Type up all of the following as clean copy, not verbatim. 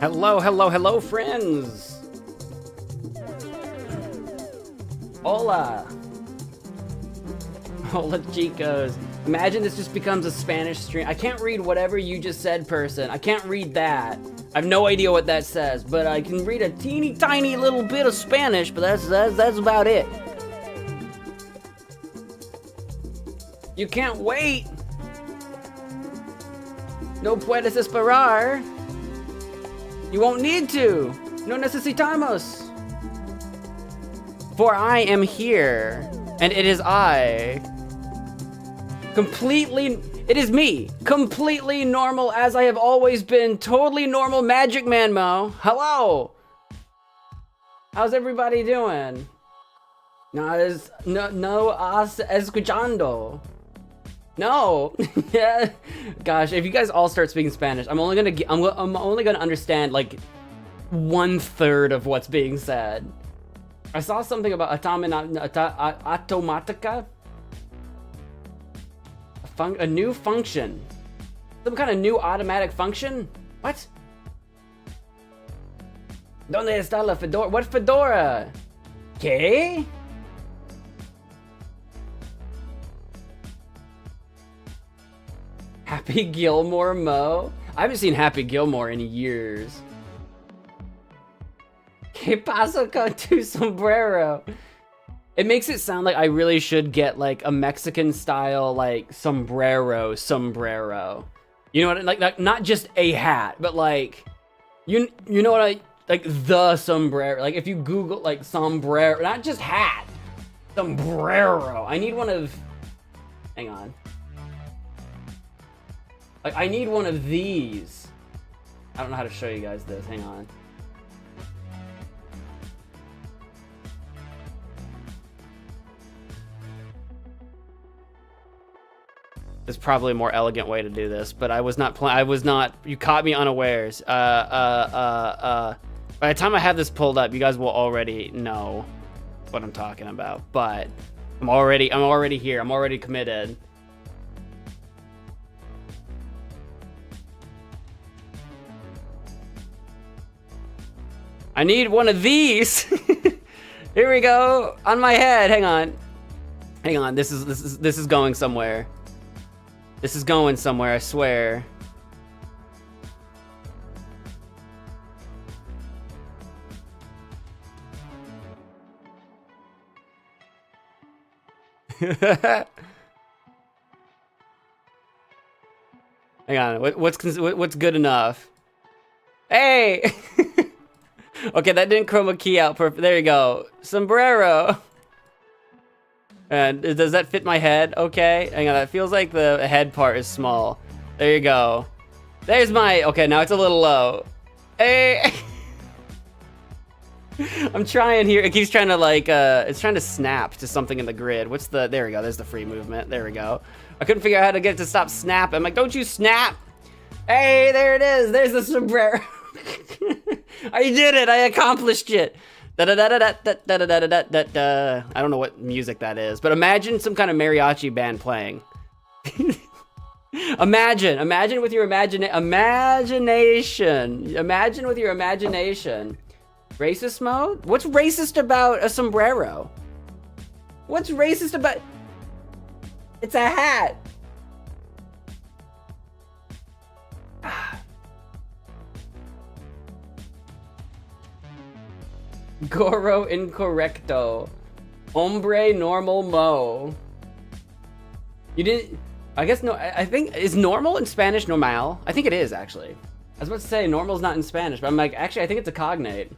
Hello, hello, hello, friends! Hola! Hola, chicos. Imagine this just becomes a Spanish stream. I can't read whatever you just said, person. I can't read that. I have no idea what that says, but I can read a teeny tiny little bit of Spanish, but that's about it. You can't wait! No puedes esperar. You won't need to. No necesitamos. For I am here, and it is I. It is me. Completely normal as I have always been. Totally normal MagicManMo. Hello. How's everybody doing? No escuchando. No. Yeah. Gosh, if you guys all start speaking Spanish, I'm only gonna understand like 1/3 of what's being said. I saw something about automatica. A new function. Some kind of new automatic function? What? ¿Dónde está la fedora? What fedora? ¿Qué? Happy Gilmore Mo? I haven't seen Happy Gilmore in years. ¿Qué pasa con tu sombrero? It makes it sound like I really should get like a Mexican style like sombrero. You know what? Like not just a hat, but like you know what I like the sombrero. Like if you Google like sombrero, not just hat, sombrero. I need one of. Hang on. Like, I need one of these. I don't know how to show you guys this. Hang on. There's probably a more elegant way to do this, but I was not you caught me unawares. By the time I have this pulled up, you guys will already know what I'm talking about. But I'm already here. I'm already committed. I need one of these. Here we go. On my head. Hang on. This is going somewhere. This is going somewhere, I swear. Hang on. What's good enough? Hey. Okay, that didn't chroma key out perfect. There you go. Sombrero. And does that fit my head? Okay. Hang on, that feels like the head part is small. There you go. There's my... Okay, now it's a little low. Hey. I'm trying here. It keeps trying to like, it's trying to snap to something in the grid. What's the, there we go. There's the free movement. There we go. I couldn't figure out how to get it to stop snapping. I'm like, don't you snap. Hey, there it is. There's the sombrero. I did it. I accomplished it. I don't know what music that is, but imagine some kind of mariachi band playing. Imagine with your imagination. Imagine with your imagination. Racist mode? What's racist about a sombrero? What's racist about? It's a hat. Goro incorrecto. Hombre normal mo. You didn't, I guess no, I think, is normal in Spanish normal? I think it is actually. I was about to say normal's not in Spanish, but I'm like, actually I think it's a cognate.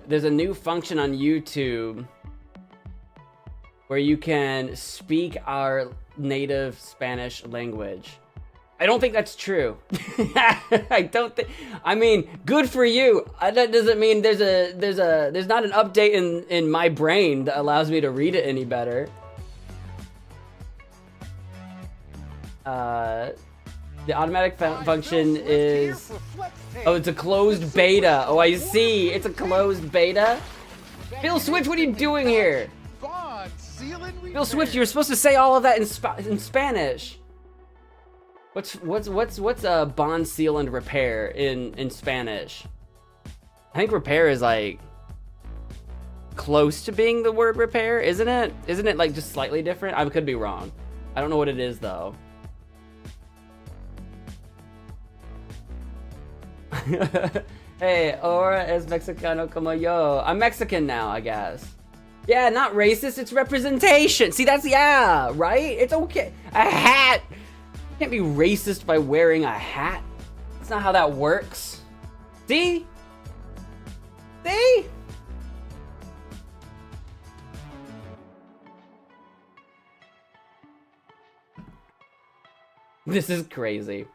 There's a new function on YouTube where you can speak our native Spanish language. I don't think that's true. I don't think. I mean, good for you. That doesn't mean there's not an update in my brain that allows me to read it any better. The automatic function is. Oh, it's a closed beta. Oh, I see. It's a closed beta. Phil Swift, what are you doing here? Phil Swift, you were supposed to say all of that in Spanish. What's a bond, seal, and repair in Spanish? I think repair is like close to being the word repair, isn't it? Isn't it like just slightly different? I could be wrong. I don't know what it is though. Hey, ahora es mexicano como yo. I'm Mexican now, I guess. Yeah, not racist, it's representation. See, that's, yeah, right? It's okay. A hat. You can't be racist by wearing a hat. That's not how that works. See? See? This is crazy.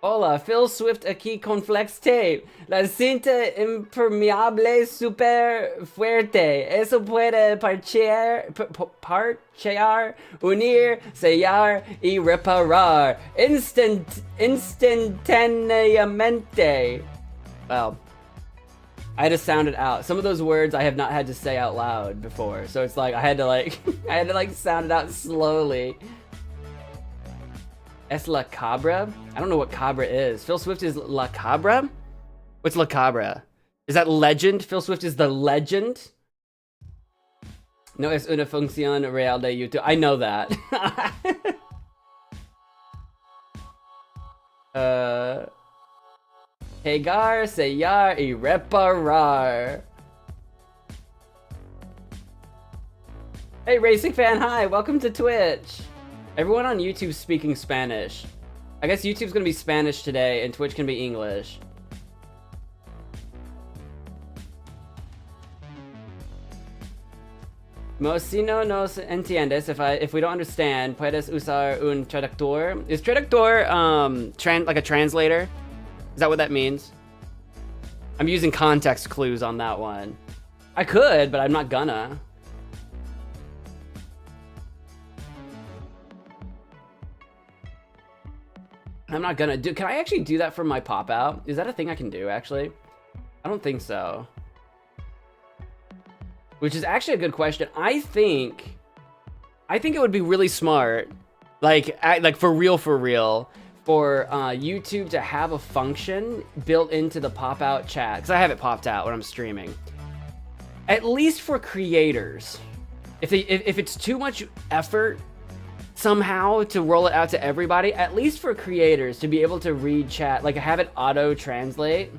Hola, Phil Swift aquí con Flex Tape. La cinta impermeable super fuerte. Eso puede parchear, unir, sellar y reparar. Instantaneamente. Well, I had to sound it out. Some of those words I have not had to say out loud before. So it's like, I had to like, sound it out slowly. Es la cabra? I don't know what cabra is. Phil Swift is la cabra? What's la cabra? Is that legend? Phil Swift is the legend? No es una función real de YouTube. I know that. Pegar, sellar y reparar. Hey, Racing Fan, hi, welcome to Twitch. Everyone on YouTube's speaking Spanish. I guess YouTube's gonna be Spanish today and Twitch can be English. Mo, si no nos entiendes, if we don't understand, puedes usar un traductor. Is traductor like a translator? Is that what that means? I'm using context clues on that one. I could, but I'm not gonna. I'm not gonna do. Can I actually do that from my pop out? Is that a thing I can do actually? I don't think so. Which is actually a good question. I think it would be really smart, like for real, for YouTube to have a function built into the pop out chat, because I have it popped out when I'm streaming. At least for creators, if it's too much effort somehow to roll it out to everybody, at least for creators to be able to read chat, like have it auto translate,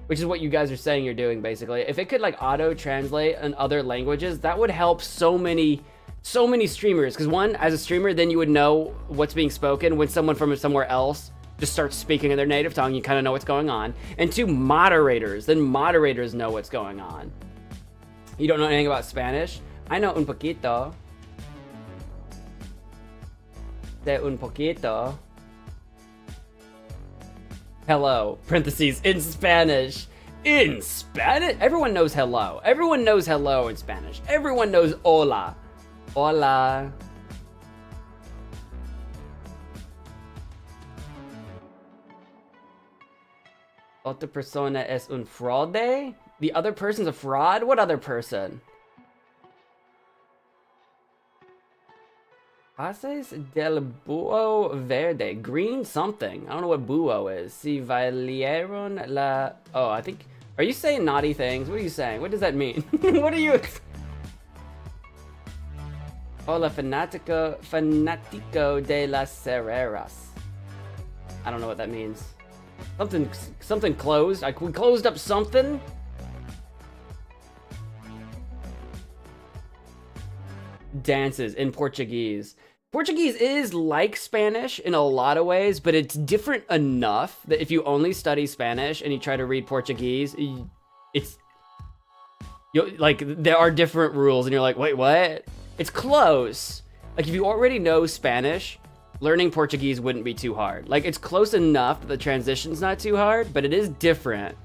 which is what you guys are saying you're doing basically. If it could like auto translate in other languages, that would help so many streamers. Because one, as a streamer, then you would know what's being spoken. When someone from somewhere else just starts speaking in their native tongue, you kind of know what's going on. And two, moderators, then moderators know what's going on. You don't know anything about Spanish? I know un poquito. De un poquito. Hello, parentheses, in Spanish. In Spanish? Everyone knows hello. Everyone knows hello in Spanish. Everyone knows hola. Hola. Otra persona es un fraude? The other person's a fraud? What other person? Haces del búho verde. Green something. I don't know what búho is. Si valieron la... Oh, I think... Are you saying naughty things? What are you saying? What does that mean? What are you... Hola, fanático de las cereras. I don't know what that means. Something closed. We closed up something? Dances in Portuguese. Portuguese is like Spanish in a lot of ways, but it's different enough that if you only study Spanish and you try to read Portuguese, like there are different rules and you're like, wait, what? It's close. Like if you already know Spanish, learning Portuguese wouldn't be too hard. Like it's close enough that the transition's not too hard, but it is different.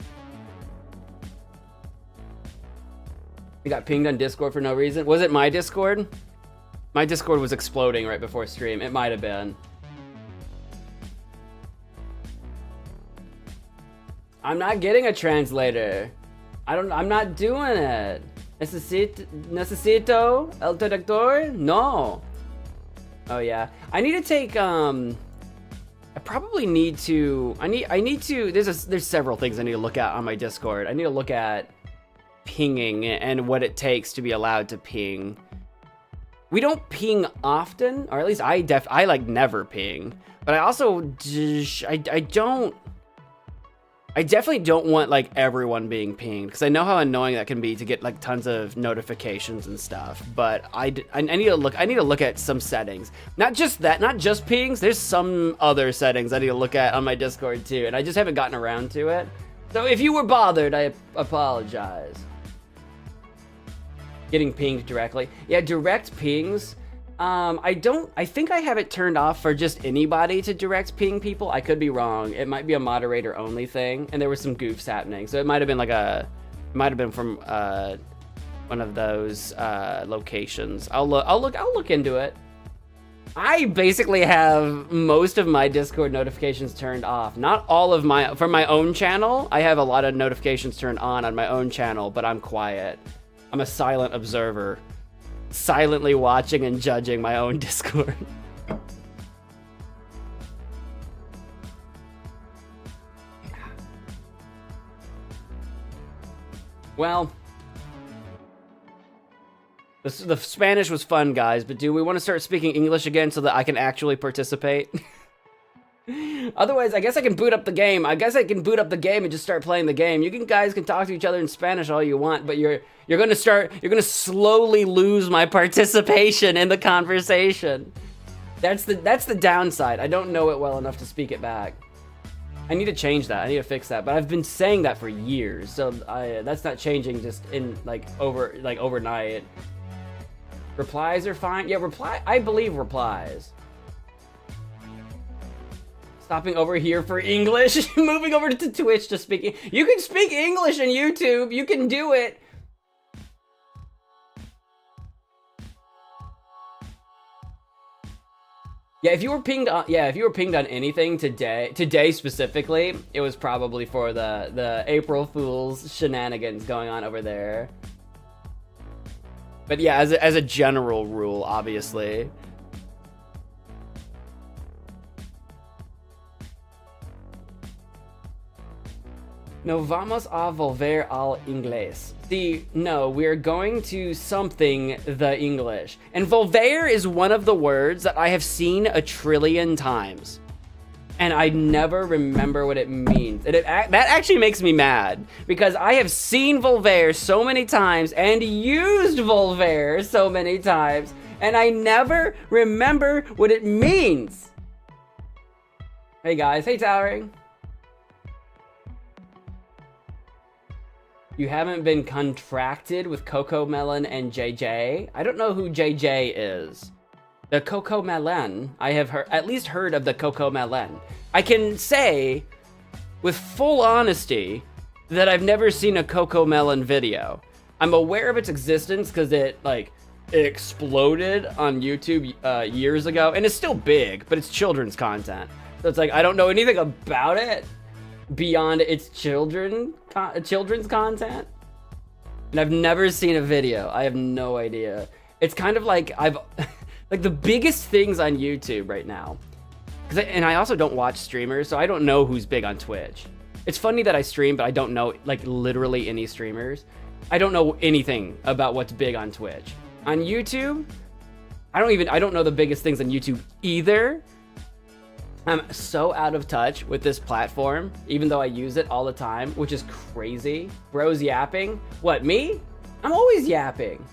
You got pinged on Discord for no reason. Was it my Discord? My Discord was exploding right before stream. It might have been. I'm not getting a translator. I'm not doing it. Necesito el traductor? No. Oh yeah. I need to take I probably need to I need to there's several things I need to look at on my Discord. I need to look at pinging and what it takes to be allowed to ping. We don't ping often, or at least I like never ping, but I also I definitely don't want like everyone being pinged because I know how annoying that can be to get like tons of notifications and stuff. But I need to look at some settings. Not just pings. There's some other settings I need to look at on my Discord too, and I just haven't gotten around to it. So if you were bothered, I apologize. Getting pinged directly. Yeah, direct pings. I think I have it turned off for just anybody to direct ping people. I could be wrong. It might be a moderator only thing, and there were some goofs happening. So it might have been from one of those locations. I'll look into it. I basically have most of my Discord notifications turned off. Not all of from my own channel. I have a lot of notifications turned on my own channel, but I'm quiet. I'm a silent observer, silently watching and judging my own Discord. Well, the Spanish was fun, guys, but do we want to start speaking English again so that I can actually participate? Otherwise, I guess I can boot up the game. I guess I can boot up the game and just start playing the game. You guys can talk to each other in Spanish all you want, but you're gonna slowly lose my participation in the conversation. That's the downside. I don't know it well enough to speak it back. I need to change that. I need to fix that. But I've been saying that for years, so that's not changing just in overnight. Replies are fine. Yeah, I believe replies. Stopping over here for English, moving over to Twitch to speak. You can speak English in YouTube. You can do it. Yeah, if you were pinged on anything today specifically, it was probably for the April Fool's shenanigans going on over there. But yeah, as a general rule, obviously. No vamos a volver al inglés. No, we're going to something the English. And volver is one of the words that I have seen 1 trillion times. And I never remember what it means. And that actually makes me mad. Because I have seen volver so many times and used volver so many times. And I never remember what it means. Hey guys, hey Towering. You haven't been contracted with Cocomelon and JJ? I don't know who JJ is. The Cocomelon, I have at least heard of the Cocomelon. I can say with full honesty that I've never seen a CoComelon video. I'm aware of its existence because it exploded on YouTube years ago, and it's still big, but it's children's content. So it's like, I don't know anything about it beyond its children's content. And I've never seen a video. I have no idea. It's kind of like like the biggest things on YouTube right now. And I also don't watch streamers, so I don't know who's big on Twitch. It's funny that I stream, but I don't know like literally any streamers. I don't know anything about what's big on Twitch. On YouTube, I don't know the biggest things on YouTube either. I'm so out of touch with this platform, even though I use it all the time, which is crazy. Bro's yapping. What, me? I'm always yapping.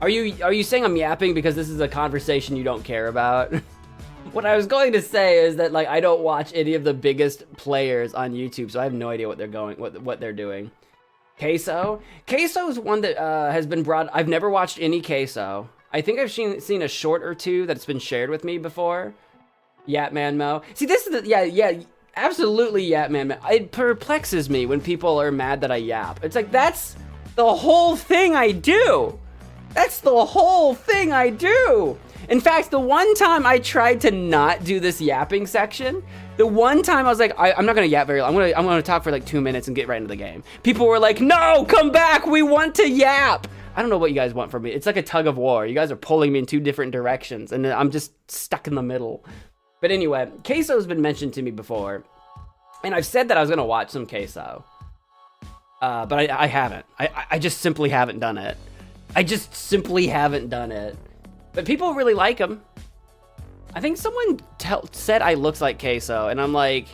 Are you saying I'm yapping because this is a conversation you don't care about? What I was going to say is that like I don't watch any of the biggest players on YouTube, so I have no idea what they're doing. Queso is one that has been brought. I've never watched any Queso. I think I've seen a short or two that's been shared with me before. MagicManMo. See, this is yeah, absolutely MagicManMo. It perplexes me when people are mad that I yap. It's like, that's the whole thing I do. That's the whole thing I do. In fact, the one time I tried to not do this yapping section, the one time I was like, I'm not gonna yap very long. I'm gonna talk for like 2 minutes and get right into the game. People were like, no, come back, we want to yap. I don't know what you guys want from me. It's like a tug of war. You guys are pulling me in 2 different directions, and I'm just stuck in the middle. But anyway, Queso's been mentioned to me before, and I've said that I was gonna watch some Queso, but I haven't. I just simply haven't done it. But people really like him. I think someone said I looked like Queso, and I'm like,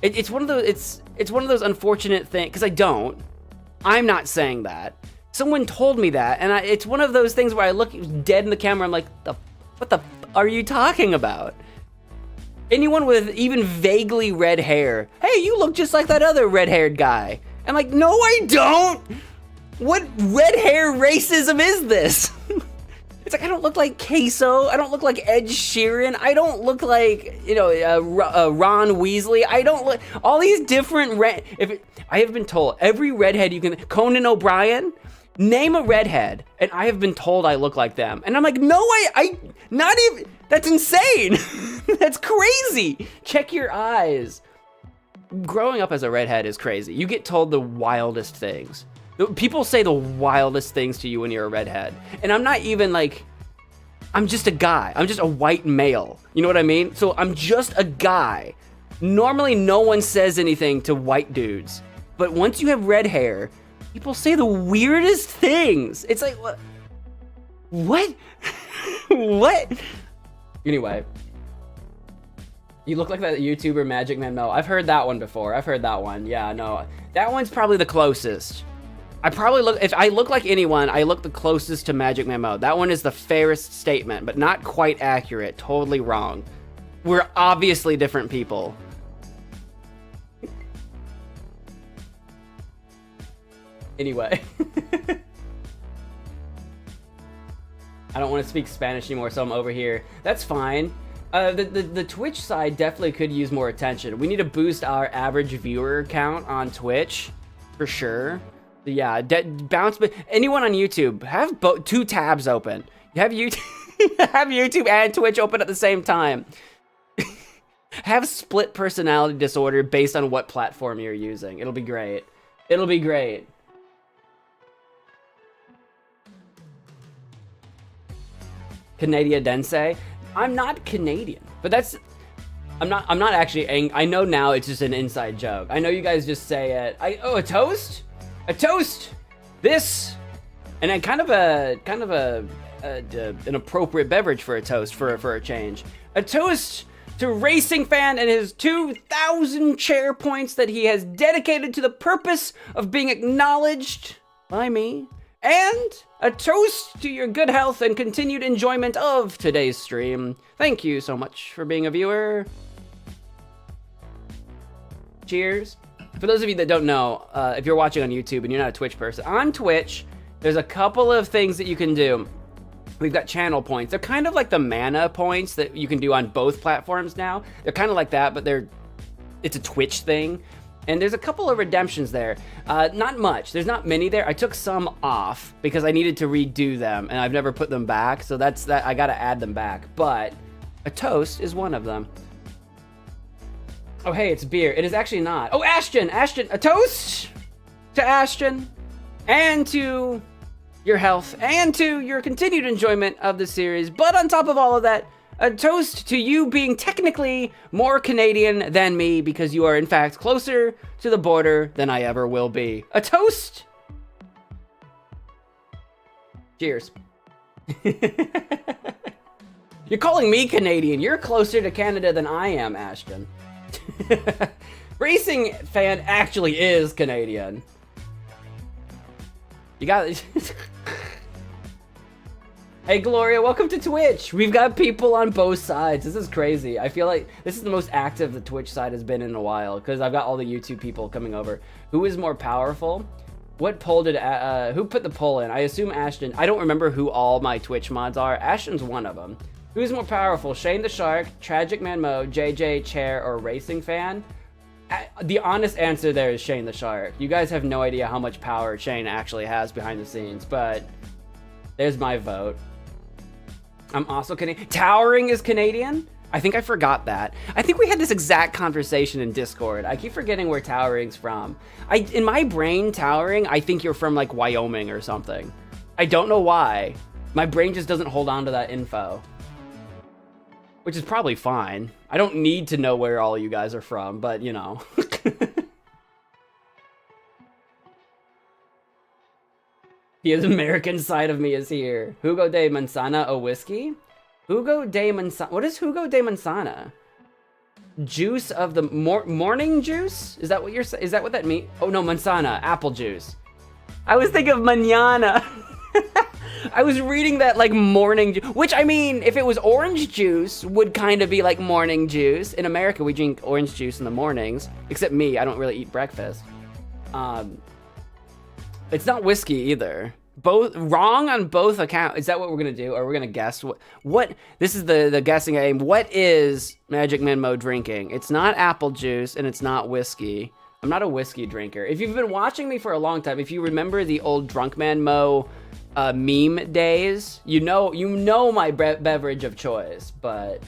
it's one of those. It's one of those unfortunate things because I don't. I'm not saying that. Someone told me that, and it's one of those things where I look dead in the camera. I'm like, what the are you talking about? Anyone with even vaguely red hair, hey, you look just like that other red-haired guy. I'm like, no, I don't. What red hair racism is this? It's like, I don't look like Queso. I don't look like Ed Sheeran. I don't look like, Ron Weasley. I don't look, all these different I have been told, every redhead you can, Conan O'Brien, name a redhead, and I have been told I look like them. And I'm like, no, not even, that's insane. That's crazy. Check your eyes. Growing up as a redhead is crazy. You get told the wildest things. People say the wildest things to you when you're a redhead. And I'm not even like, I'm just a guy. I'm just a white male. You know what I mean? So I'm just a guy. Normally no one says anything to white dudes. But once you have red hair, people say the weirdest things. It's like, what? What? Anyway. You look like that YouTuber MagicManMo. I've heard that one before. I've heard that one. Yeah, no. That one's probably the closest. If I look like anyone, I look the closest to MagicManMo. That one is the fairest statement, but not quite accurate. Totally wrong. We're obviously different people. Anyway. I don't want to speak Spanish anymore, so I'm over here. That's fine. The Twitch side definitely could use more attention. We need to boost our average viewer count on Twitch, for sure. Yeah, bounce. Anyone on YouTube, have 2 tabs open. You have YouTube, have YouTube and Twitch open at the same time. Have split personality disorder based on what platform you're using. It'll be great. It'll be great. Canadiadense. I'm not Canadian, but I'm not actually I know now it's just an inside joke. I know you guys just say it. Oh, a toast? A toast. This, and then kind of an appropriate beverage for a toast for a change. A toast to Racing Fan and his 2,000 chair points that he has dedicated to the purpose of being acknowledged by me. And a toast to your good health and continued enjoyment of today's stream. Thank you so much for being a viewer. Cheers. For those of you that don't know, if you're watching on YouTube and you're not a Twitch person, on Twitch, there's a couple of things that you can do. We've got channel points. They're kind of like the mana points that you can do on both platforms now. They're kind of like that, but they're it's a Twitch thing. And there's a couple of redemptions there. Not much. There's not many there. I took some off because I needed to redo them, and I've never put them back. So that's that. I gotta add them back. But a toast is one of them. Oh, hey, it's beer. It is actually not. Oh, Ashton, a toast to Ashton, and to your health, and to your continued enjoyment of the series. But on top of all of that, a toast to you being technically more Canadian than me, because you are in fact closer to the border than I ever will be. A toast! Cheers. You're calling me Canadian. You're closer to Canada than I am, Ashton. Racing fan actually is Canadian. You got it. Hey Gloria, welcome to Twitch. We've got people on both sides. This is crazy. I feel like this is the most active the Twitch side has been in a while, because I've got all the YouTube people coming over. Who is more powerful? What poll did, who put the poll in? I assume Ashton. I don't remember who all my Twitch mods are. Ashton's one of them. Who's more powerful? Shane the Shark, MagicManMo, JJ, Chair, or Racing Fan? The honest answer there is Shane the Shark. You guys have no idea how much power Shane actually has behind the scenes, but there's my vote. I'm also Canadian. Towering is Canadian? I think I forgot that. I think we had this exact conversation in Discord. I keep forgetting where Towering's from. In my brain, Towering, I think you're from like Wyoming or something. I don't know why. My brain just doesn't hold on to that info. Which is probably fine. I don't need to know where all you guys are from, but you know. The American side of me is here. Jugo de Manzana, a whiskey? Jugo de Manzana. What is Jugo de Manzana? Juice of the morning juice? Is that what you're saying? Is that what that means? Oh no, manzana, apple juice. I was thinking of mañana. I was reading that like morning juice, which I mean, if it was orange juice, would kind of be like morning juice. In America, we drink orange juice in the mornings, except me, I don't really eat breakfast. It's not whiskey either. Both wrong on both accounts. Is that what we're gonna do? Or we're gonna guess what? This is the guessing game. What is MagicManMo drinking? It's not apple juice and it's not whiskey. I'm not a whiskey drinker. If you've been watching me for a long time, if you remember the old DrunkManMo meme days, you know my beverage of choice, but.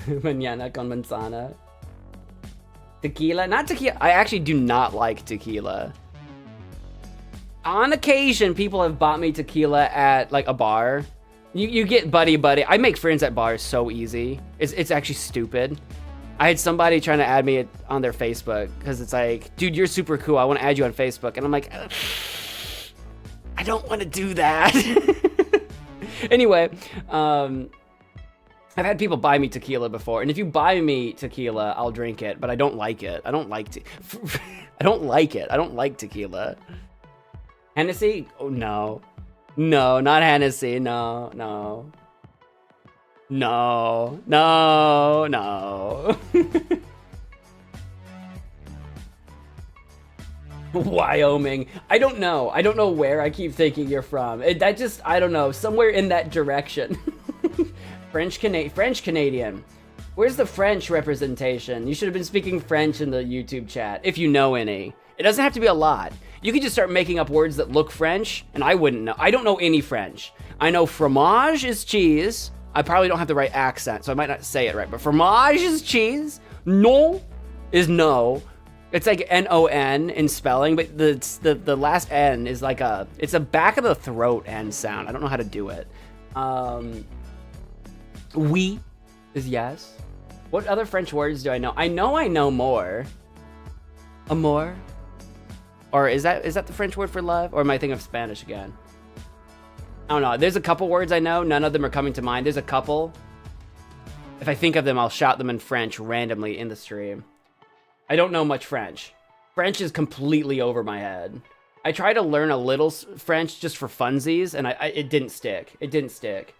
Mañana con manzana. Tequila? Not tequila. I actually do not like tequila. On occasion, people have bought me tequila at like a bar. You get buddy. I make friends at bars so easy. It's actually stupid. I had somebody trying to add me on their Facebook because it's like, dude, you're super cool. I want to add you on Facebook. And I'm like, I don't want to do that. Anyway, I've had people buy me tequila before, and if you buy me tequila, I'll drink it, but I don't like it. I don't like tequila. Hennessy? Oh, no. No, not Hennessy. No. Wyoming. I don't know. I don't know where I keep thinking you're from. I don't know. Somewhere in that direction. French Canadian. Where's the French representation? You should have been speaking French in the YouTube chat, if you know any. It doesn't have to be a lot. You could just start making up words that look French, and I wouldn't know. I don't know any French. I know fromage is cheese. I probably don't have the right accent, so I might not say it right, but fromage is cheese. Non is no. It's like N-O-N in spelling, but the last N is like it's a back of the throat N sound. I don't know how to do it. Oui is yes. What other French words do I know? I know more. Amour? Or is that the French word for love? Or am I thinking of Spanish again? I don't know. There's a couple words I know. None of them are coming to mind. There's a couple. If I think of them, I'll shout them in French randomly in the stream. I don't know much French. French is completely over my head. I tried to learn a little French just for funsies, and it didn't stick. It didn't stick.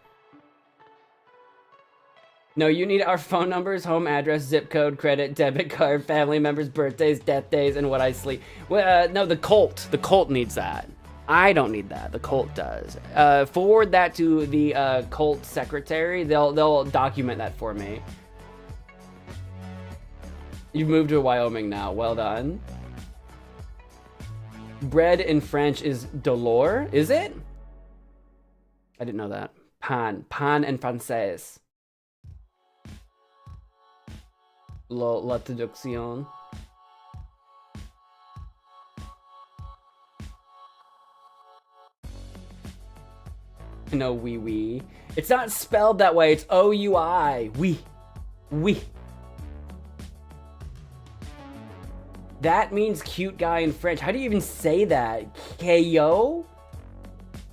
No, you need our phone numbers, home address, zip code, credit, debit card, family members, birthdays, death days, and what I sleep. Well, no, the cult. The cult needs that. I don't need that. The cult does. Forward that to the cult secretary. They'll document that for me. You've moved to Wyoming now. Well done. Bread in French is dolor. Is it? I didn't know that. Pan. Pan en français. La traduction. No, oui. It's not spelled that way. It's O-U-I. Oui. That means cute guy in French. How do you even say that? K-O?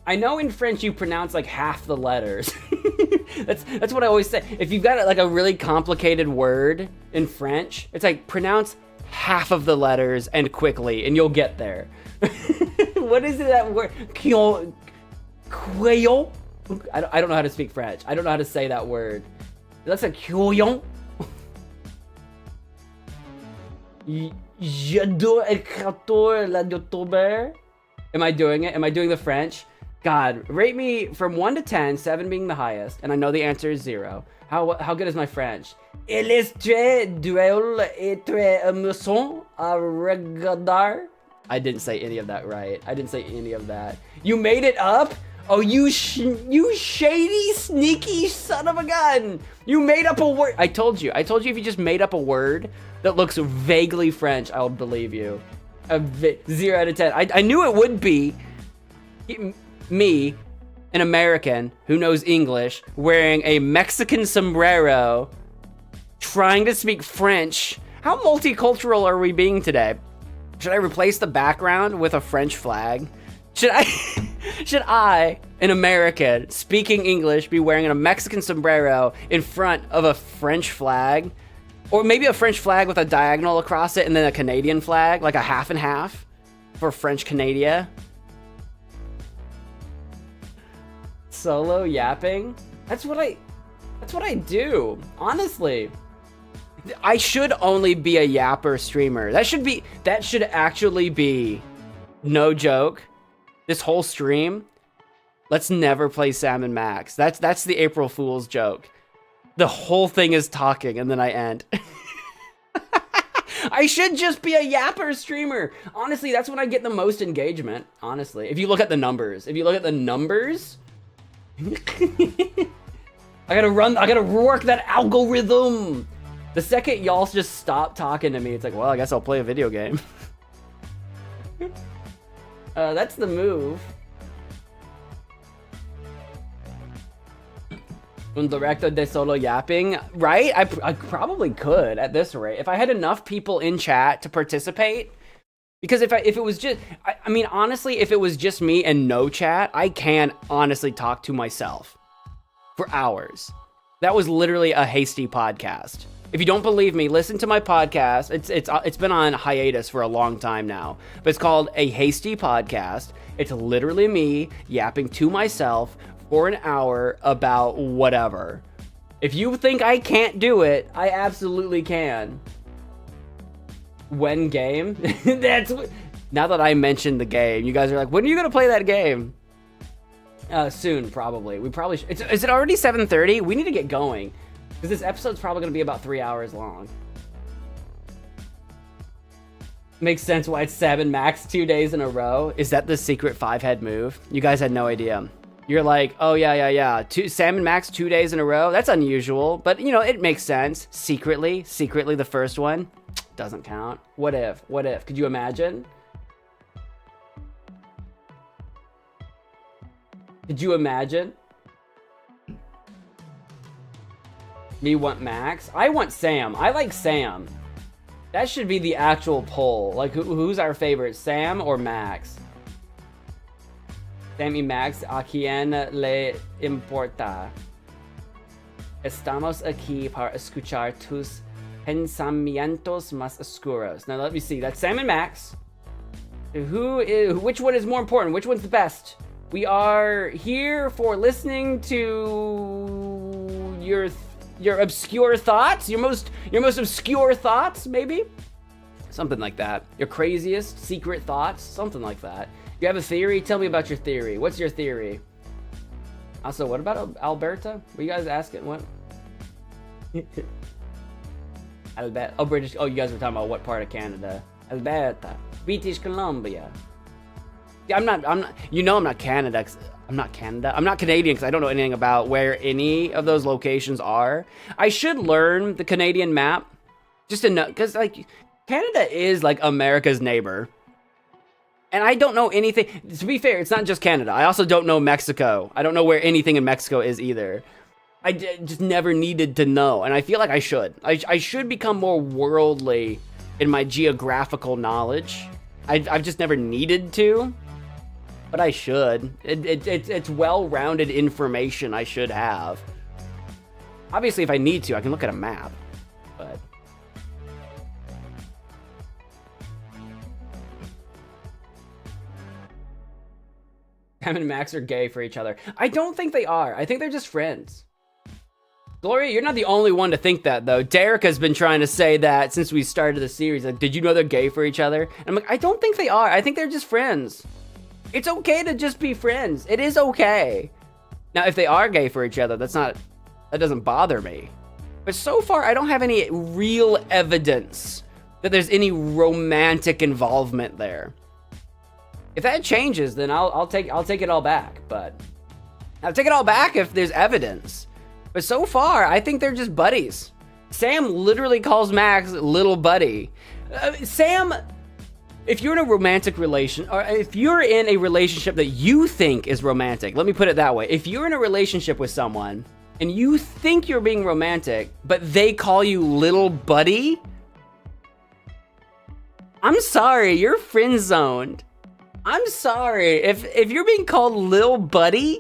I know in French you pronounce like half the letters. That's what I always say. If you've got like a really complicated word in French, it's like pronounce half of the letters and quickly and you'll get there. What is it, that word? Quayon? I don't know how to speak French. I don't know how to say that word. That's a quayon. J'adore écriture la youtuber. Am I doing it? Am I doing the French? God, rate me from 1 to 10, 7 being the highest, and I know the answer is 0. How good is my French? Il est très drôle et très amusant à regarder. I didn't say any of that right. I didn't say any of that. You made it up? Oh, you shady, sneaky son of a gun! You made up a word. I told you if you just made up a word that looks vaguely French, I'll believe you. 0 out of 10. I knew it would be me, an American who knows English, wearing a Mexican sombrero, trying to speak French. How multicultural are we being today? Should I replace the background with a French flag? Should I, an American, speaking English, be wearing a Mexican sombrero in front of a French flag? Or maybe a French flag with a diagonal across it and then a Canadian flag, like a half and half for French Canada. Solo yapping? That's what I do, honestly. I should only be a yapper streamer. That should actually be, no joke, this whole stream, let's never play Sam and Max. That's the April Fool's joke. The whole thing is talking and then I end. I should just be a yapper streamer. Honestly, that's when I get the most engagement, honestly. If you look at the numbers. I gotta work that algorithm. The second y'all just stop talking to me, it's like, well, I guess I'll play a video game. That's the move. Un directo de solo yapping, right? I probably could at this rate if I had enough people in chat to participate. Because if it was just, I mean, honestly, if it was just me and no chat, I can honestly talk to myself for hours. That was literally a Hasty podcast. If you don't believe me, listen to my podcast. It's been on hiatus for a long time now, but it's called a Hasty podcast. It's literally me yapping to myself for an hour about whatever. If you think I can't do it, I absolutely can. When game? Now that I mentioned the game, you guys are like, when are you gonna play that game? Soon, probably. We probably should. Is it already 7:30? We need to get going. Because this episode's probably gonna be about 3 hours long. Makes sense why it's Sam and Max 2 days in a row. Is that the secret 5-head move? You guys had no idea. You're like, oh yeah. Sam and Max 2 days in a row? That's unusual, but you know, it makes sense. Secretly the first one doesn't count. What if? Could you imagine? Could you imagine? Me want Max? I want Sam. I like Sam. That should be the actual poll. Like, who's our favorite, Sam or Max? Sam y Max, a quien le importa. Estamos aquí para escuchar tus pensamientos más oscuros. Now let me see. That's Sam and Max. Which one is more important? Which one's the best? We are here for listening to your obscure thoughts, your most obscure thoughts, maybe. something like that. Your craziest secret thoughts, something like that. You have a theory? Tell me about your theory. What's your theory? Also, what about Alberta? Were you guys asking what? Alberta. Oh, British. Oh, you guys were talking about what part of Canada? Alberta, British Columbia. Yeah, I'm not. You know, I'm not Canada. I'm not Canada. I'm not Canadian because I don't know anything about where any of those locations are. I should learn the Canadian map just to know, because like Canada is like America's neighbor. And I don't know anything. To be fair, it's not just Canada. I also don't know Mexico. I don't know where anything in Mexico is either. I just never needed to know. And I feel like I should. I should become more worldly in my geographical knowledge. I've just never needed to. But I should. It's well-rounded information I should have. Obviously, if I need to, I can look at a map. But... Sam and Max are gay for each other. I don't think they are. I think they're just friends. Gloria, you're not the only one to think that, though. Derek has been trying to say that since we started the series. Like, did you know they're gay for each other? And I'm like, I don't think they are. I think they're just friends. It's okay to just be friends. It is okay. Now, if they are gay for each other, that doesn't bother me. But so far, I don't have any real evidence that there's any romantic involvement there. If that changes, then I'll take it all back. But I'll take it all back if there's evidence. But so far, I think they're just buddies. Sam literally calls Max little buddy. Sam, if you're in a romantic relation, or if you're in a relationship that you think is romantic, let me put it that way. If you're in a relationship with someone and you think you're being romantic, but they call you little buddy, I'm sorry, you're friend zoned. I'm sorry. If you're being called little buddy,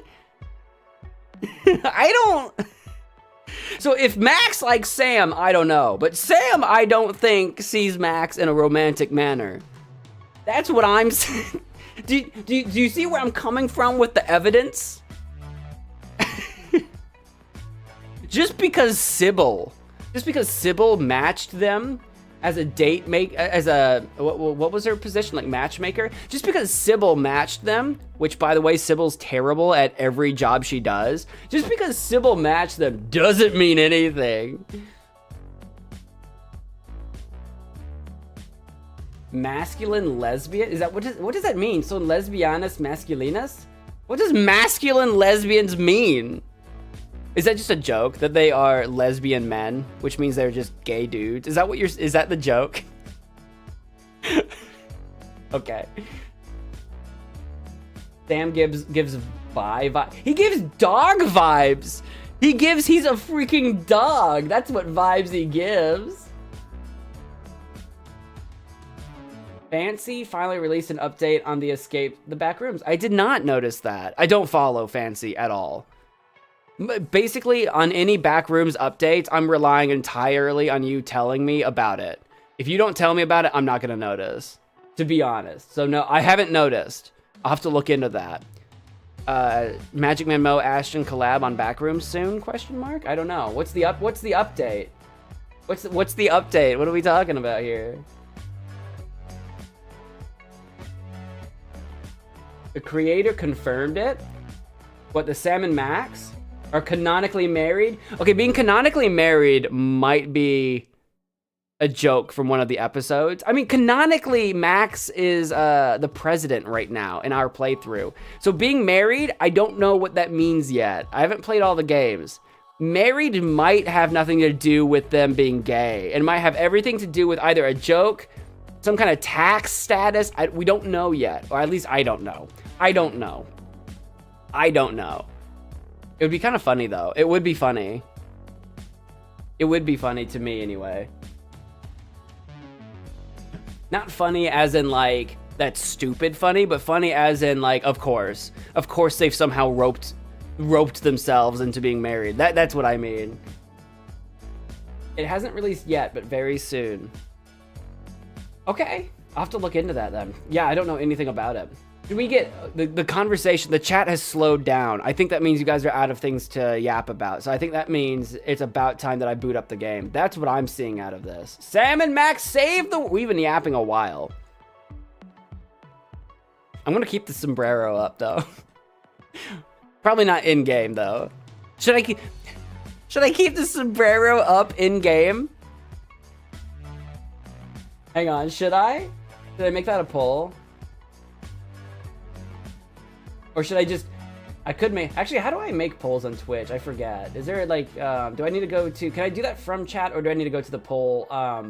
I don't... So if Max likes Sam, I don't know. But Sam, I don't think, sees Max in a romantic manner. That's what I'm saying. Do you see where I'm coming from with the evidence? Just because Sybil matched them as a what was her position, like matchmaker? Just because Sybil matched them, which by the way, Sybil's terrible at every job she does. Just because Sybil matched them doesn't mean anything. Masculine lesbian? Is that what does that mean? So lesbianas masculinas? What does masculine lesbians mean? Is that just a joke that they are lesbian men, which means they're just gay dudes? Is that the joke? Okay. Sam gives vibe. He gives dog vibes. He's a freaking dog. That's what vibes he gives. Fancy finally released an update on the the back rooms. I did not notice that. I don't follow Fancy at all. Basically, on any backrooms updates, I'm relying entirely on you telling me about it. If you don't tell me about it, I'm not going to notice, to be honest. So no, I haven't noticed. I'll have to look into that. MagicManMo Ashton collab on backrooms soon? Question mark? I don't know. What's the update? What's the update? What are we talking about here? The creator confirmed it? What, the Sam and Max are canonically married? Okay, being canonically married might be a joke from one of the episodes. I mean, canonically, Max is the president right now in our playthrough. So being married, I don't know what that means yet. I haven't played all the games. Married might have nothing to do with them being gay. It might have everything to do with either a joke, some kind of tax status. We don't know yet, or at least I don't know. I don't know. It would be kind of funny, though. It would be funny. It would be funny to me, anyway. Not funny as in, like, that's stupid funny, but funny as in, like, of course. Of course they've somehow roped themselves into being married. That's what I mean. It hasn't released yet, but very soon. Okay. I'll have to look into that, then. Yeah, I don't know anything about it. We get the conversation, the chat has slowed down. I think that means you guys are out of things to yap about. So I think that means it's about time that I boot up the game. That's what I'm seeing out of this. Sam and Max save the... We've been yapping a while. I'm gonna keep the sombrero up though. Probably not in game though. Should I keep the sombrero up in game? Hang on, should I? Should I make that a poll? Or should I just... I could make... Actually, how do I make polls on Twitch? I forget. Is there like... do I need to go to... Can I do that from chat or do I need to go to the poll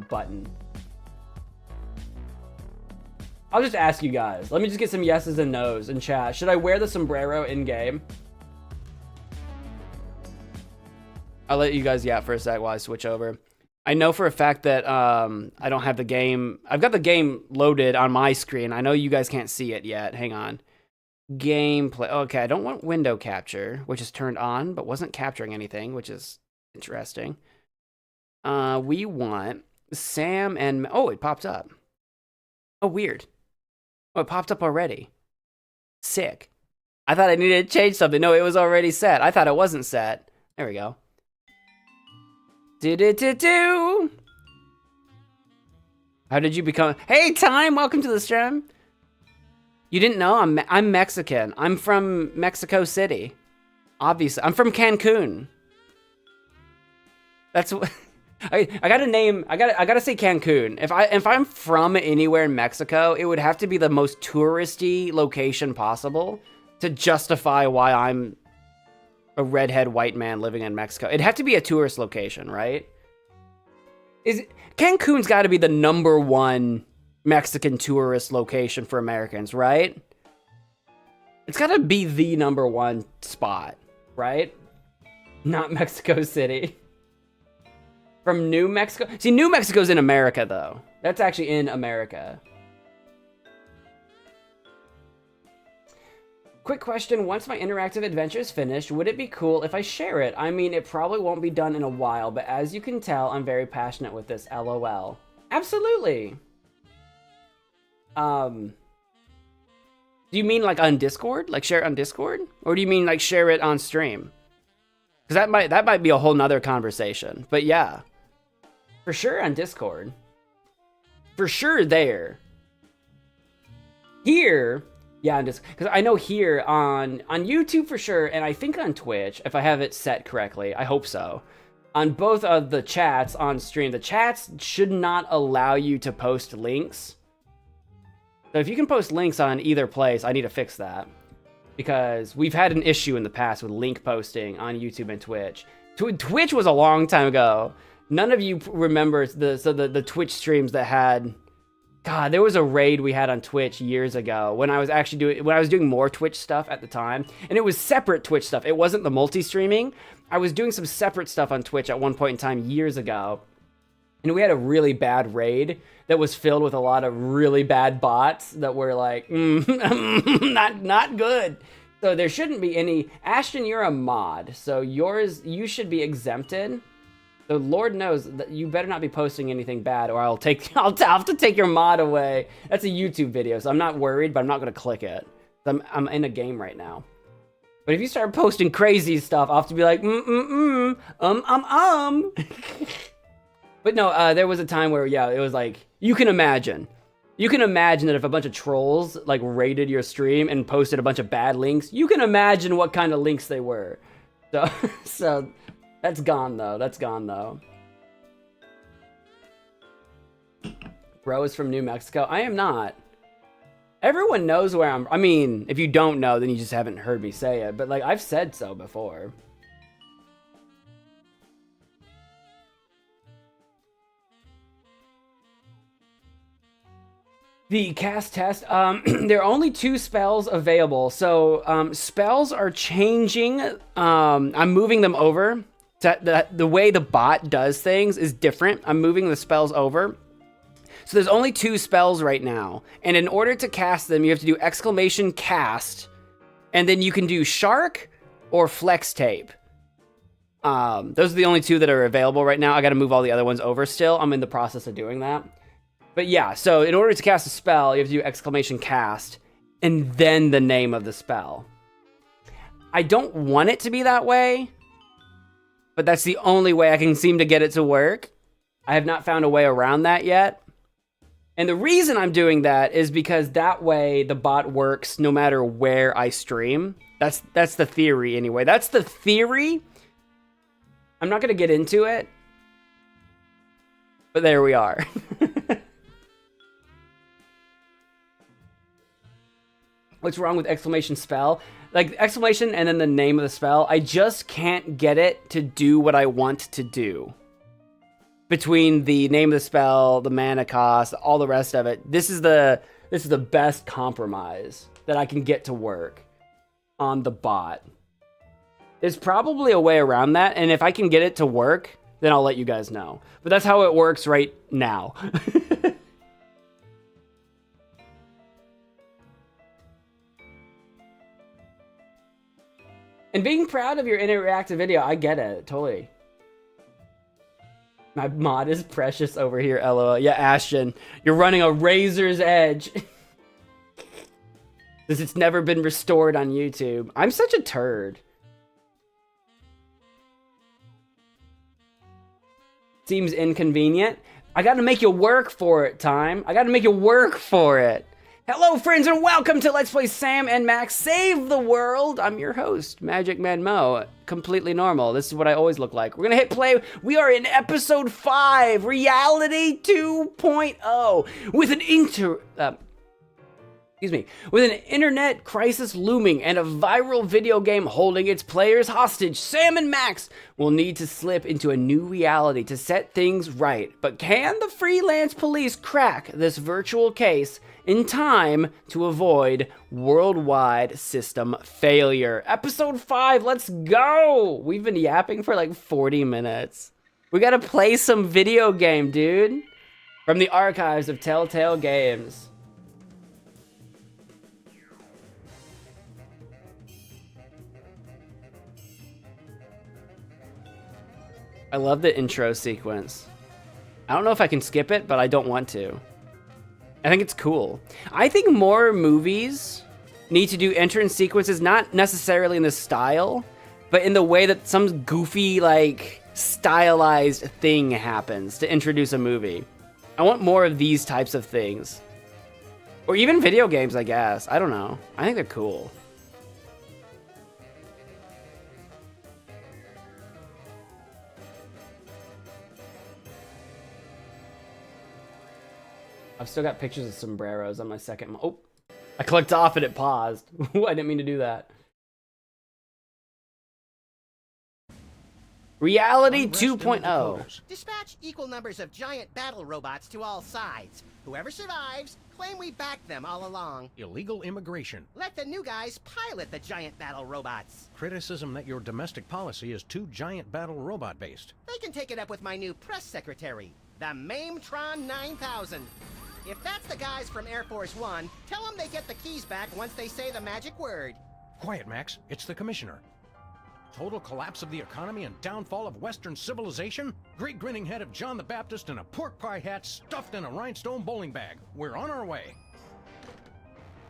button? I'll just ask you guys. Let me just get some yeses and nos in chat. Should I wear the sombrero in game? I'll let you guys yap for a sec while I switch over. I know for a fact that I don't have the game... I've got the game loaded on my screen. I know you guys can't see it yet. Hang on. Gameplay. Okay, I don't want window capture, which is turned on, but wasn't capturing anything, which is interesting. We want Sam and... Oh, it popped up. Oh, weird. Oh, it popped up already. Sick. I thought I needed to change something. No, it was already set. I thought it wasn't set. There we go. Do-do-do-do! How did you become... Hey, Time! Welcome to the stream. You didn't know? I'm Mexican. I'm from Mexico City. Obviously. I'm from Cancun. That's what... I gotta name... I gotta say Cancun. If I'm from anywhere in Mexico, it would have to be the most touristy location possible to justify why I'm a redhead white man living in Mexico. It'd have to be a tourist location, right? Cancun's gotta be the #1 Mexican tourist location for Americans, right? It's gotta be the #1 spot, right? Not Mexico City. From New Mexico? See, New Mexico's in America, though. That's actually in America. Quick question, once my interactive adventure is finished, would it be cool if I share it? I mean, it probably won't be done in a while, but as you can tell, I'm very passionate with this, LOL. Absolutely! Do you mean like on Discord? Like share it on Discord? Or do you mean like share it on stream? Because that might be a whole nother conversation. But yeah. For sure on Discord. For sure there. Here, yeah, on Discord. Because I know here on YouTube for sure, and I think on Twitch, if I have it set correctly. I hope so. On both of the chats on stream, the chats should not allow you to post links. So if you can post links on either place, I need to fix that. Because we've had an issue in the past with link posting on YouTube and Twitch. Twitch was a long time ago. None of you remember the Twitch streams that had... God, there was a raid we had on Twitch years ago when I was actually doing more Twitch stuff at the time. And it was separate Twitch stuff. It wasn't the multi-streaming. I was doing some separate stuff on Twitch at one point in time years ago. And we had a really bad raid that was filled with a lot of really bad bots that were like, not good. So there shouldn't be any. Ashton, you're a mod, so you should be exempted. So Lord knows that you better not be posting anything bad, or I'll have to take your mod away. That's a YouTube video, so I'm not worried, but I'm not gonna click it. I'm in a game right now. But if you start posting crazy stuff, I'll have to be like, But no, there was a time where, yeah, it was like, you can imagine that if a bunch of trolls, like, raided your stream and posted a bunch of bad links, you can imagine what kind of links they were. So that's gone, though. Bro is from New Mexico. I am not. Everyone knows where I'm... I mean, if you don't know, then you just haven't heard me say it. But, like, I've said so before. The cast test, there are only 2 spells available, so spells are changing. I'm moving them over. The way the bot does things is different. I'm moving the spells over. So there's only 2 spells right now, and in order to cast them, you have to do !cast, and then you can do Shark or Flex Tape. Those are the only 2 that are available right now. I got to move all the other ones over still. I'm in the process of doing that. But yeah, so in order to cast a spell, you have to do !cast, and then the name of the spell. I don't want it to be that way, but that's the only way I can seem to get it to work. I have not found a way around that yet. And the reason I'm doing that is because that way the bot works no matter where I stream. That's the theory anyway. That's the theory. I'm not going to get into it. But there we are. What's wrong with exclamation spell? Like exclamation and then the name of the spell. I just can't get it to do what I want to do. Between the name of the spell, the mana cost, all the rest of it, this is the best compromise that I can get to work on the bot. There's probably a way around that, and if I can get it to work, then I'll let you guys know. But that's how it works right now. And being proud of your interactive video, I get it, totally. My mod is precious over here, LOL. Yeah, Ashton, you're running a razor's edge. Because it's never been restored on YouTube. I'm such a turd. Seems inconvenient. I gotta make you work for it, Time. I gotta make you work for it. Hello, friends, and welcome to Let's Play Sam and Max Save the World. I'm your host, MagicManMo. Completely normal. This is what I always look like. We're gonna hit play. We are in episode 5, Reality 2.0, with with an internet crisis looming and a viral video game holding its players hostage. Sam and Max will need to slip into a new reality to set things right. But can the freelance police crack this virtual case in time to avoid worldwide system failure? Episode 5, let's go! We've been yapping for like 40 minutes. We gotta play some video game, dude. From the archives of Telltale Games. I love the intro sequence. I don't know if I can skip it, but I don't want to. I think it's cool. I think more movies need to do entrance sequences, not necessarily in the style, but in the way that some goofy, like, stylized thing happens to introduce a movie. I want more of these types of things. Or even video games, I guess. I don't know. I think they're cool. I've still got pictures of sombreros on my second. Oh, I clicked off and it paused. I didn't mean to do that. Reality 2.0. Dispatch equal numbers of giant battle robots to all sides. Whoever survives, claim we backed them all along. Illegal immigration. Let the new guys pilot the giant battle robots. Criticism that your domestic policy is too giant battle robot based. They can take it up with my new press secretary, the Mametron 9000. If that's the guys from Air Force One, tell them they get the keys back once they say the magic word. Quiet, Max. It's the commissioner. Total collapse of the economy and downfall of Western civilization? Great grinning head of John the Baptist and a pork pie hat stuffed in a rhinestone bowling bag. We're on our way.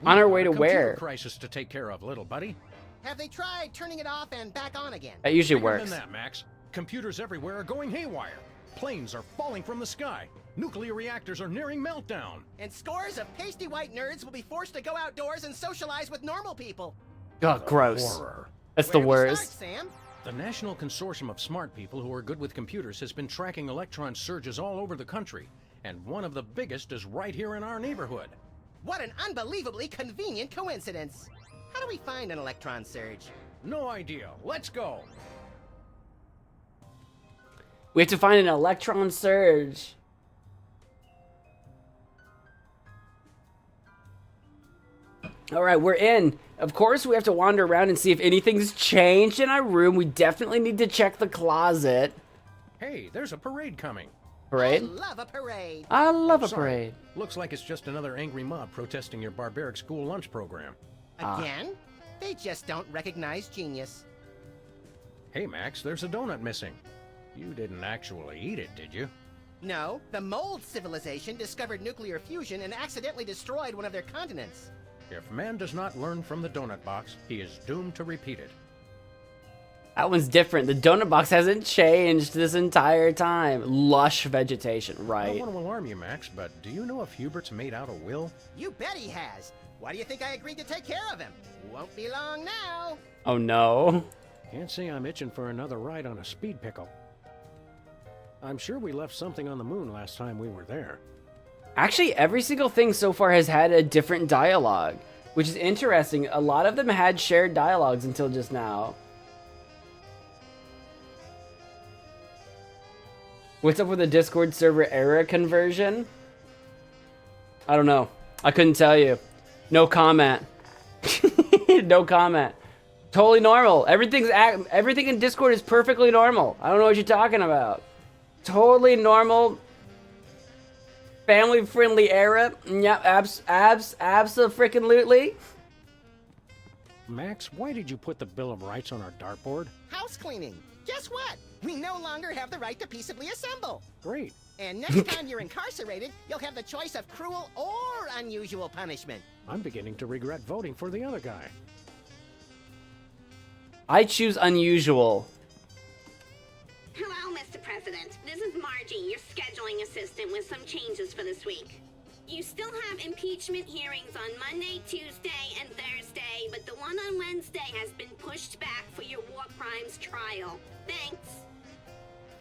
On our way to Computer where? Crisis to take care of, little buddy. Have they tried turning it off and back on again? That usually Bigger works. than that, Max. Computers everywhere are going haywire. Planes are falling from the sky. Nuclear reactors are nearing meltdown. And scores of pasty white nerds will be forced to go outdoors and socialize with normal people. Oh, gross. Horror. That's the Where do we worst. start, Sam? The National Consortium of Smart People who are good with computers has been tracking electron surges all over the country, and one of the biggest is right here in our neighborhood. What an unbelievably convenient coincidence. How do we find an electron surge? No idea. Let's go. We have to find an electron surge. All right, we're in. Of course, we have to wander around and see if anything's changed in our room. We definitely need to check the closet. Hey, there's a parade coming. Parade? I love a parade. I love a Sorry. parade. Looks like it's just another angry mob protesting your barbaric school lunch program. Again? They just don't recognize genius. Hey, Max, there's a donut missing. You didn't actually eat it, did you? No, the mold civilization discovered nuclear fusion and accidentally destroyed one of their continents. If man does not learn from the donut box, he is doomed to repeat it. That one's different. The donut box hasn't changed this entire time. Lush vegetation, I right? don't want to alarm you, Max, but do you know if Hubert's made out a will? You bet he has. Why do you think I agreed to take care of him? Won't be long now. Oh no. Can't say I'm itching for another ride on a speed pickle. I'm sure we left something on the moon last time we were there. Actually, every single thing so far has had a different dialogue, which is interesting. A lot of them had shared dialogues until just now. What's up with the Discord server error conversion? I don't know. I couldn't tell you. No comment. No comment. Totally normal. Everything in Discord is perfectly normal. I don't know what you're talking about. Totally normal. Family-friendly era. Yep, abso-freaking-lutely. Max, why did you put the Bill of Rights on our dartboard? House cleaning. Guess what? We no longer have the right to peaceably assemble. Great. And next time you're incarcerated, you'll have the choice of cruel or unusual punishment. I'm beginning to regret voting for the other guy. I choose unusual. Hello, Mr. President. This is Margie, your scheduling assistant, with some changes for this week. You still have impeachment hearings on Monday, Tuesday, and Thursday, but the one on Wednesday has been pushed back for your war crimes trial. Thanks.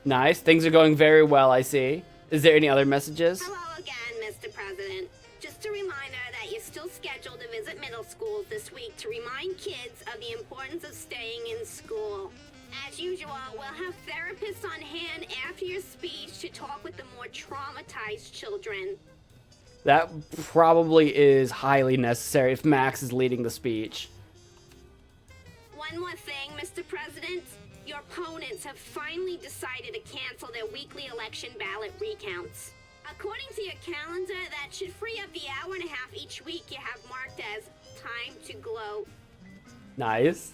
Nice. Things are going very well, I see. Is there any other messages? Hello again, Mr. President. Just a reminder that you're still scheduled to visit middle schools this week to remind kids of the importance of staying in school. As usual, we'll have therapists on hand after your speech to talk with the more traumatized children. That probably is highly necessary if Max is leading the speech. One more thing, Mr. President. Your opponents have finally decided to cancel their weekly election ballot recounts. According to your calendar, that should free up the hour and a half each week you have marked as time to gloat. Nice.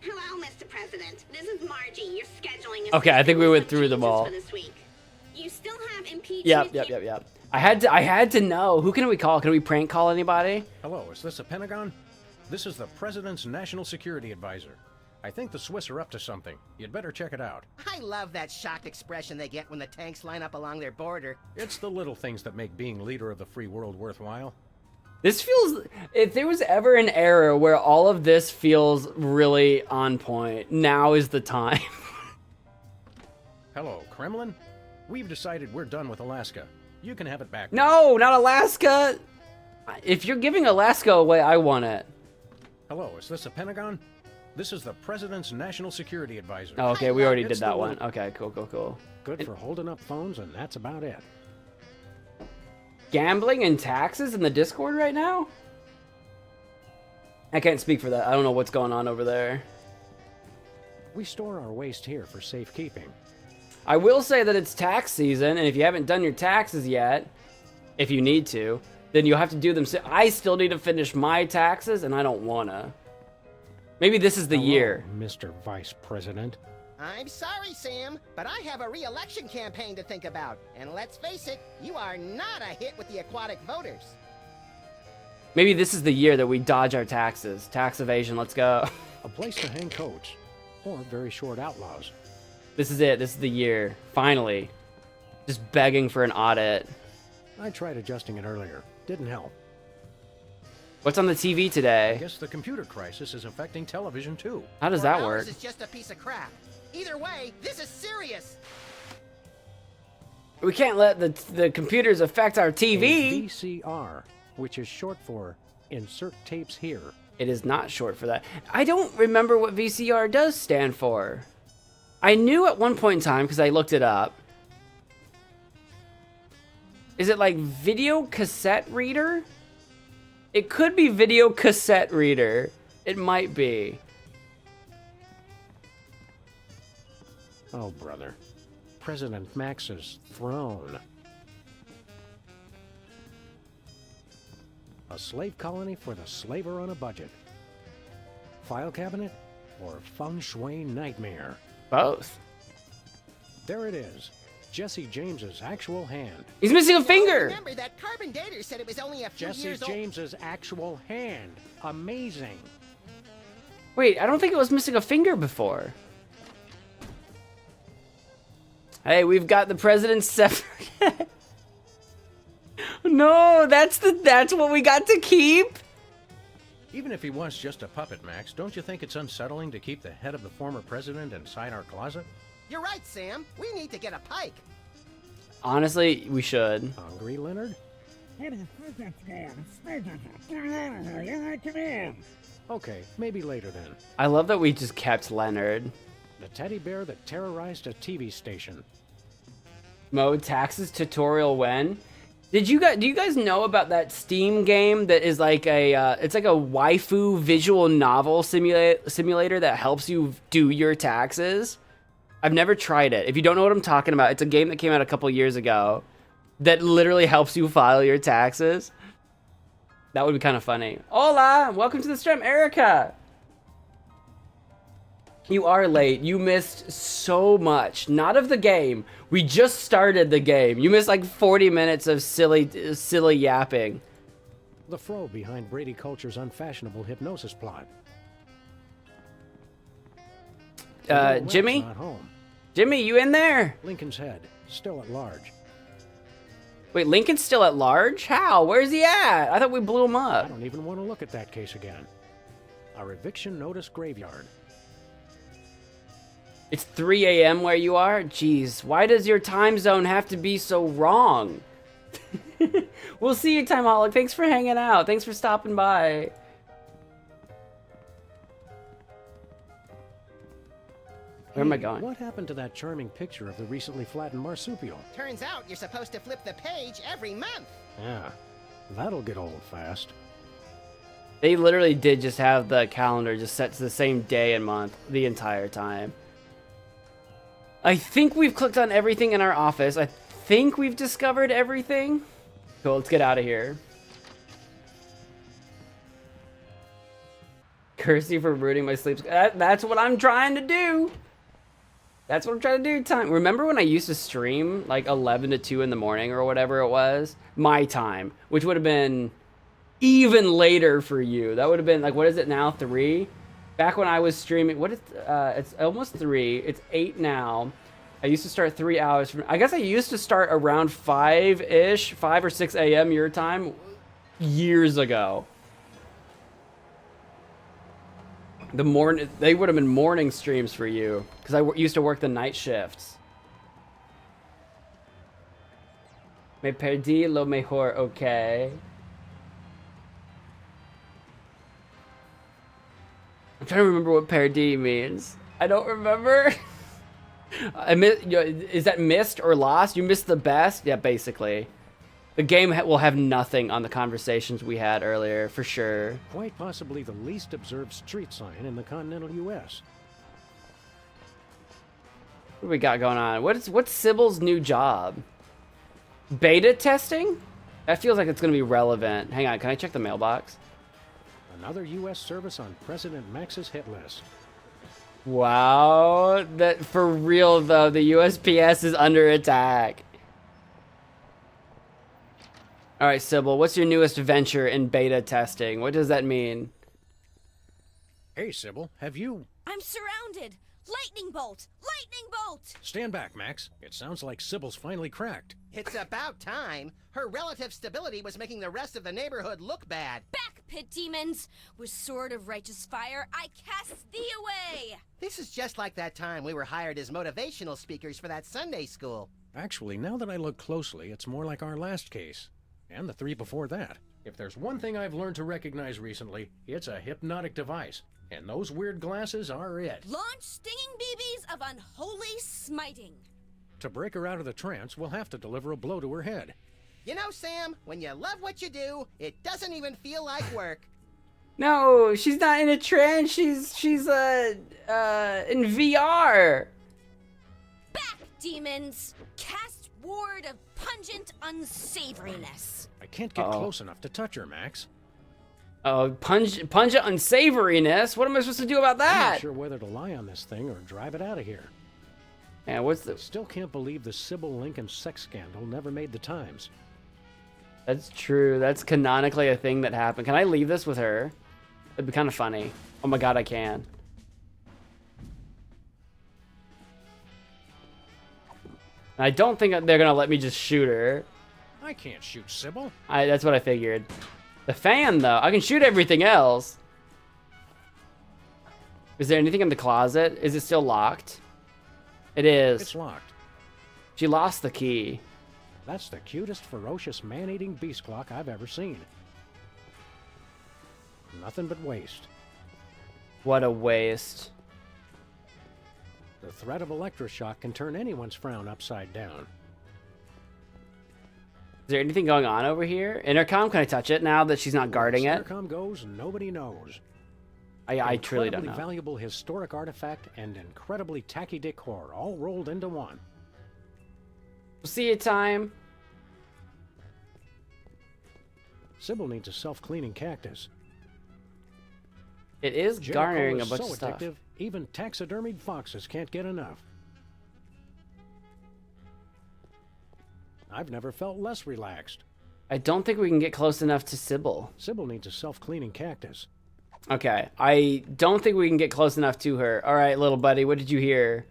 Hello, Mr. President. This is Margie, your scheduling Okay, I think we went through them all. For this week. You still have impeachment. Yep. I had to know. Who can we call? Can we prank call anybody? Hello, is this the Pentagon? This is the President's National Security Advisor. I think the Swiss are up to something. You'd better check it out. I love that shocked expression they get when the tanks line up along their border. It's the little things that make being leader of the free world worthwhile. This feels... If there was ever an era where all of this feels really on point, now is the time. Hello, Kremlin? We've decided we're done with Alaska. You can have it back. No, not Alaska! If you're giving Alaska away, I want it. Hello, is this the Pentagon? This is the President's National Security Advisor. Oh, okay, we already It's did that the one. Okay, cool. Good for holding up phones, and that's about it. Gambling and taxes in the Discord right now? I can't speak for that. I don't know what's going on over there. We store our waste here for safekeeping. I will say that it's tax season, and if you haven't done your taxes yet, if you need to, then you'll have to do them. I still need to finish my taxes, and I don't wanna. Maybe this is the year. Mr. Vice President. I'm sorry, Sam, but I have a re-election campaign to think about. And let's face it, you are not a hit with the aquatic voters. Maybe this is the year that we dodge our taxes. Tax evasion, let's go. A place to hang coats. Or very short outlaws. This is it. This is the year. Finally. Just begging for an audit. I tried adjusting it earlier. Didn't help. What's on the TV I today? guess the computer crisis is affecting television too. How does Or that ours work? is just a piece of crap. Either way, this is serious. We can't let the computers affect our A TV. VCR, which is short for Insert Tapes Here. It is not short for that. I don't remember what VCR does stand for. I knew at one point in time because I looked it up. Is it like video cassette reader? It could be video cassette reader. It might be. Oh, brother. President Max's throne. A slave colony for the slaver on a budget. File cabinet or feng shui nightmare. Both. There it is. Jesse James's actual hand. He's missing a finger. Remember that carbon dater said it was only a few Jesse years old. James's actual hand. Amazing. Wait, I don't think it was missing a finger before. Hey, we've got the president's scepter. No, that's what we got to keep. Even if he was just a puppet, Max, don't you think it's unsettling to keep the head of the former president inside our closet? You're right, Sam. We need to get a pike. Honestly, we should. Hungry, Leonard? Okay, maybe later then. I love that we just kept Leonard. The teddy bear that terrorized a TV station. Mo taxes tutorial when? Do you guys know about that Steam game that is like it's like a waifu visual novel simulator that helps you do your taxes? I've never tried it. If you don't know what I'm talking about, it's a game that came out a couple years ago that literally helps you file your taxes. That would be kind of funny. Hola, welcome to the stream, Erica. You are late. You missed so much. Not of the game. We just started the game. You missed like 40 minutes of silly yapping. The fro behind Brady Culture's unfashionable hypnosis plot. Jimmy? Not home. Jimmy, you in there? Lincoln's head, still at large. Wait, Lincoln's still at large? How? Where's he at? I thought we blew him I up. don't even want to look at that case again. Our eviction notice graveyard. It's 3 a.m. where you are? Jeez, why does your time zone have to be so wrong? We'll see you, Timeholic. Thanks for hanging out. Thanks for stopping by. Where am I going? What happened to that charming picture of the recently flattened marsupial? Turns out you're supposed to flip the page every month. Yeah, that'll get old fast. They literally did just have the calendar just set to the same day and month the entire time. I think we've clicked on everything in our office. I think we've discovered everything. Cool, let's get out of here. Curse you for ruining my sleep. That's what I'm trying to do. That's what I'm trying to do. Remember when I used to stream like 11 to 2 in the morning or whatever it was? My time, which would have been even later for you. That would have been like, what is it now? 3? Back when I was streaming, it's almost 3. It's 8 now. I used to start 3 hours from, I guess I used to start around 5-ish, 5 or 6 a.m. your time years ago. They would have been morning streams for you because I used to work the night shifts. Me perdí lo mejor, okay. I'm trying to remember what perdí means. I don't remember. Is that missed or lost? You missed the best? Yeah, basically. The game will have nothing on the conversations we had earlier, for sure. Quite possibly the least observed street sign in the continental U.S. What do we got going on? What's Sybil's new job? Beta testing? That feels like it's going to be relevant. Hang on, can I check the mailbox? Another U.S. service on President Max's hit list. Wow, that for real though, the USPS is under attack. All right, Sybil, what's your newest venture in beta testing? What does that mean? Hey, Sybil, have you... I'm surrounded! Lightning bolt! Lightning bolt! Stand back, Max. It sounds like Sybil's finally cracked. It's about time. Her relative stability was making the rest of the neighborhood look bad. Back, pit demons! With sword of righteous fire, I cast thee away! This is just like that time we were hired as motivational speakers for that Sunday school. Actually, now that I look closely, it's more like our last case. And the 3 before that. If there's one thing I've learned to recognize recently, it's a hypnotic device. And those weird glasses are it. Launch stinging BBs of unholy smiting. To break her out of the trance, we'll have to deliver a blow to her head. You know, Sam, when you love what you do, it doesn't even feel like work. No, she's not in a trance. She's in VR. Back, demons! Cast ward of pungent unsavoriness. I can't get close enough to touch her, Max. Oh, pungent unsavoriness? What am I supposed to do about I'm that? not sure whether to lie on this thing or drive it out of here. And what's the... Still can't believe the Sybil Lincoln sex scandal never made the Times. That's true. That's canonically a thing that happened. Can I leave this with her? It'd be kind of funny. Oh my god, I can. I don't think they're gonna let me just shoot her. I can't shoot Sybil. That's what I figured. The fan, though. I can shoot everything else. Is there anything in the closet? Is it still locked? It is. It's locked. She lost the key. That's the cutest, ferocious, man-eating beast clock I've ever seen. Nothing but waste. What a waste. The threat of electroshock can turn anyone's frown upside down. Is there anything going on over here? Intercom, can I touch it now that she's not guarding it? Intercom goes, nobody knows. I truly don't know. Incredibly valuable historic artifact and incredibly tacky decor, all rolled into one. See you time. Sybil needs a self-cleaning cactus. It is Jericho garnering a is bunch so of stuff. addictive, even taxidermied foxes can't get enough. I've never felt less relaxed. I don't think we can get close enough to Sybil. Sybil needs a self-cleaning cactus. Okay, I don't think we can get close enough to her. All right, little buddy, what did you hear?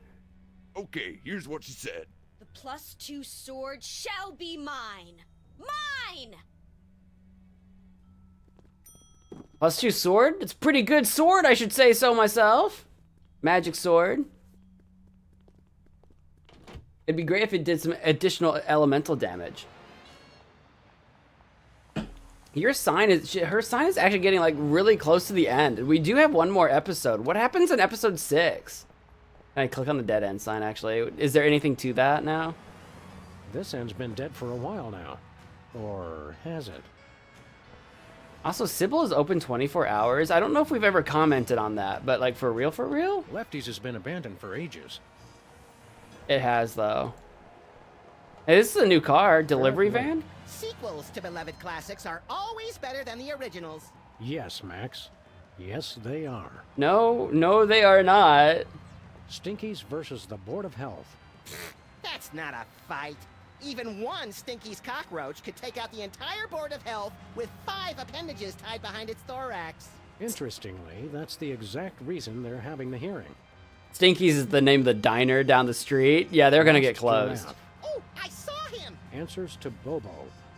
Okay, here's what she said. The +2 sword shall be mine. Mine! +2 sword? It's a pretty good sword, I should say so myself. Magic sword. It'd be great if it did some additional elemental damage. Her sign is actually getting like really close to the end. We do have one more episode. What happens in episode 6? Can I click on the dead end sign actually? Is there anything to that now? This end's been dead for a while now. Or has it? Also, Sybil is open 24 hours. I don't know if we've ever commented on that, but like for real, for real? Lefty's has been abandoned for ages. It has though. Hey, this is a new car, delivery van? Sequels to beloved classics are always better than the originals. Yes, Max. Yes, they are. No, they are not. Stinkies versus the Board of Health. That's not a fight. Even one Stinky's cockroach could take out the entire Board of Health with 5 appendages tied behind its thorax. Interestingly, that's the exact reason they're having the hearing. Stinky's is the name of the diner down the street. Yeah, they're gonna get Last closed. giraffe. Oh, I saw him! Answers to Bobo.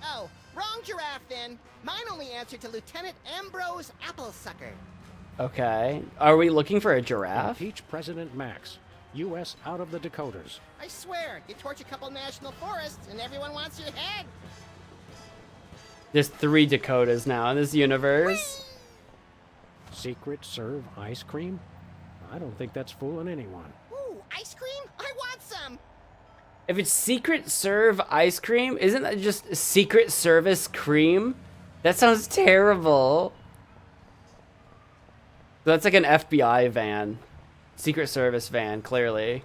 Oh, wrong giraffe then. Mine only answered to Lieutenant Ambrose Applesucker. Okay. Are we looking for a giraffe? Impeach President Max. U.S. out of the Dakotas. I swear, you torch a couple national forests and everyone wants your head. There's 3 Dakotas now in this universe. Secret serve ice cream? I don't think that's fooling anyone. Ooh, ice cream? I want some! If it's Secret Serve ice cream, isn't that just Secret Service cream? That sounds terrible. That's like an FBI van. Secret Service van, clearly.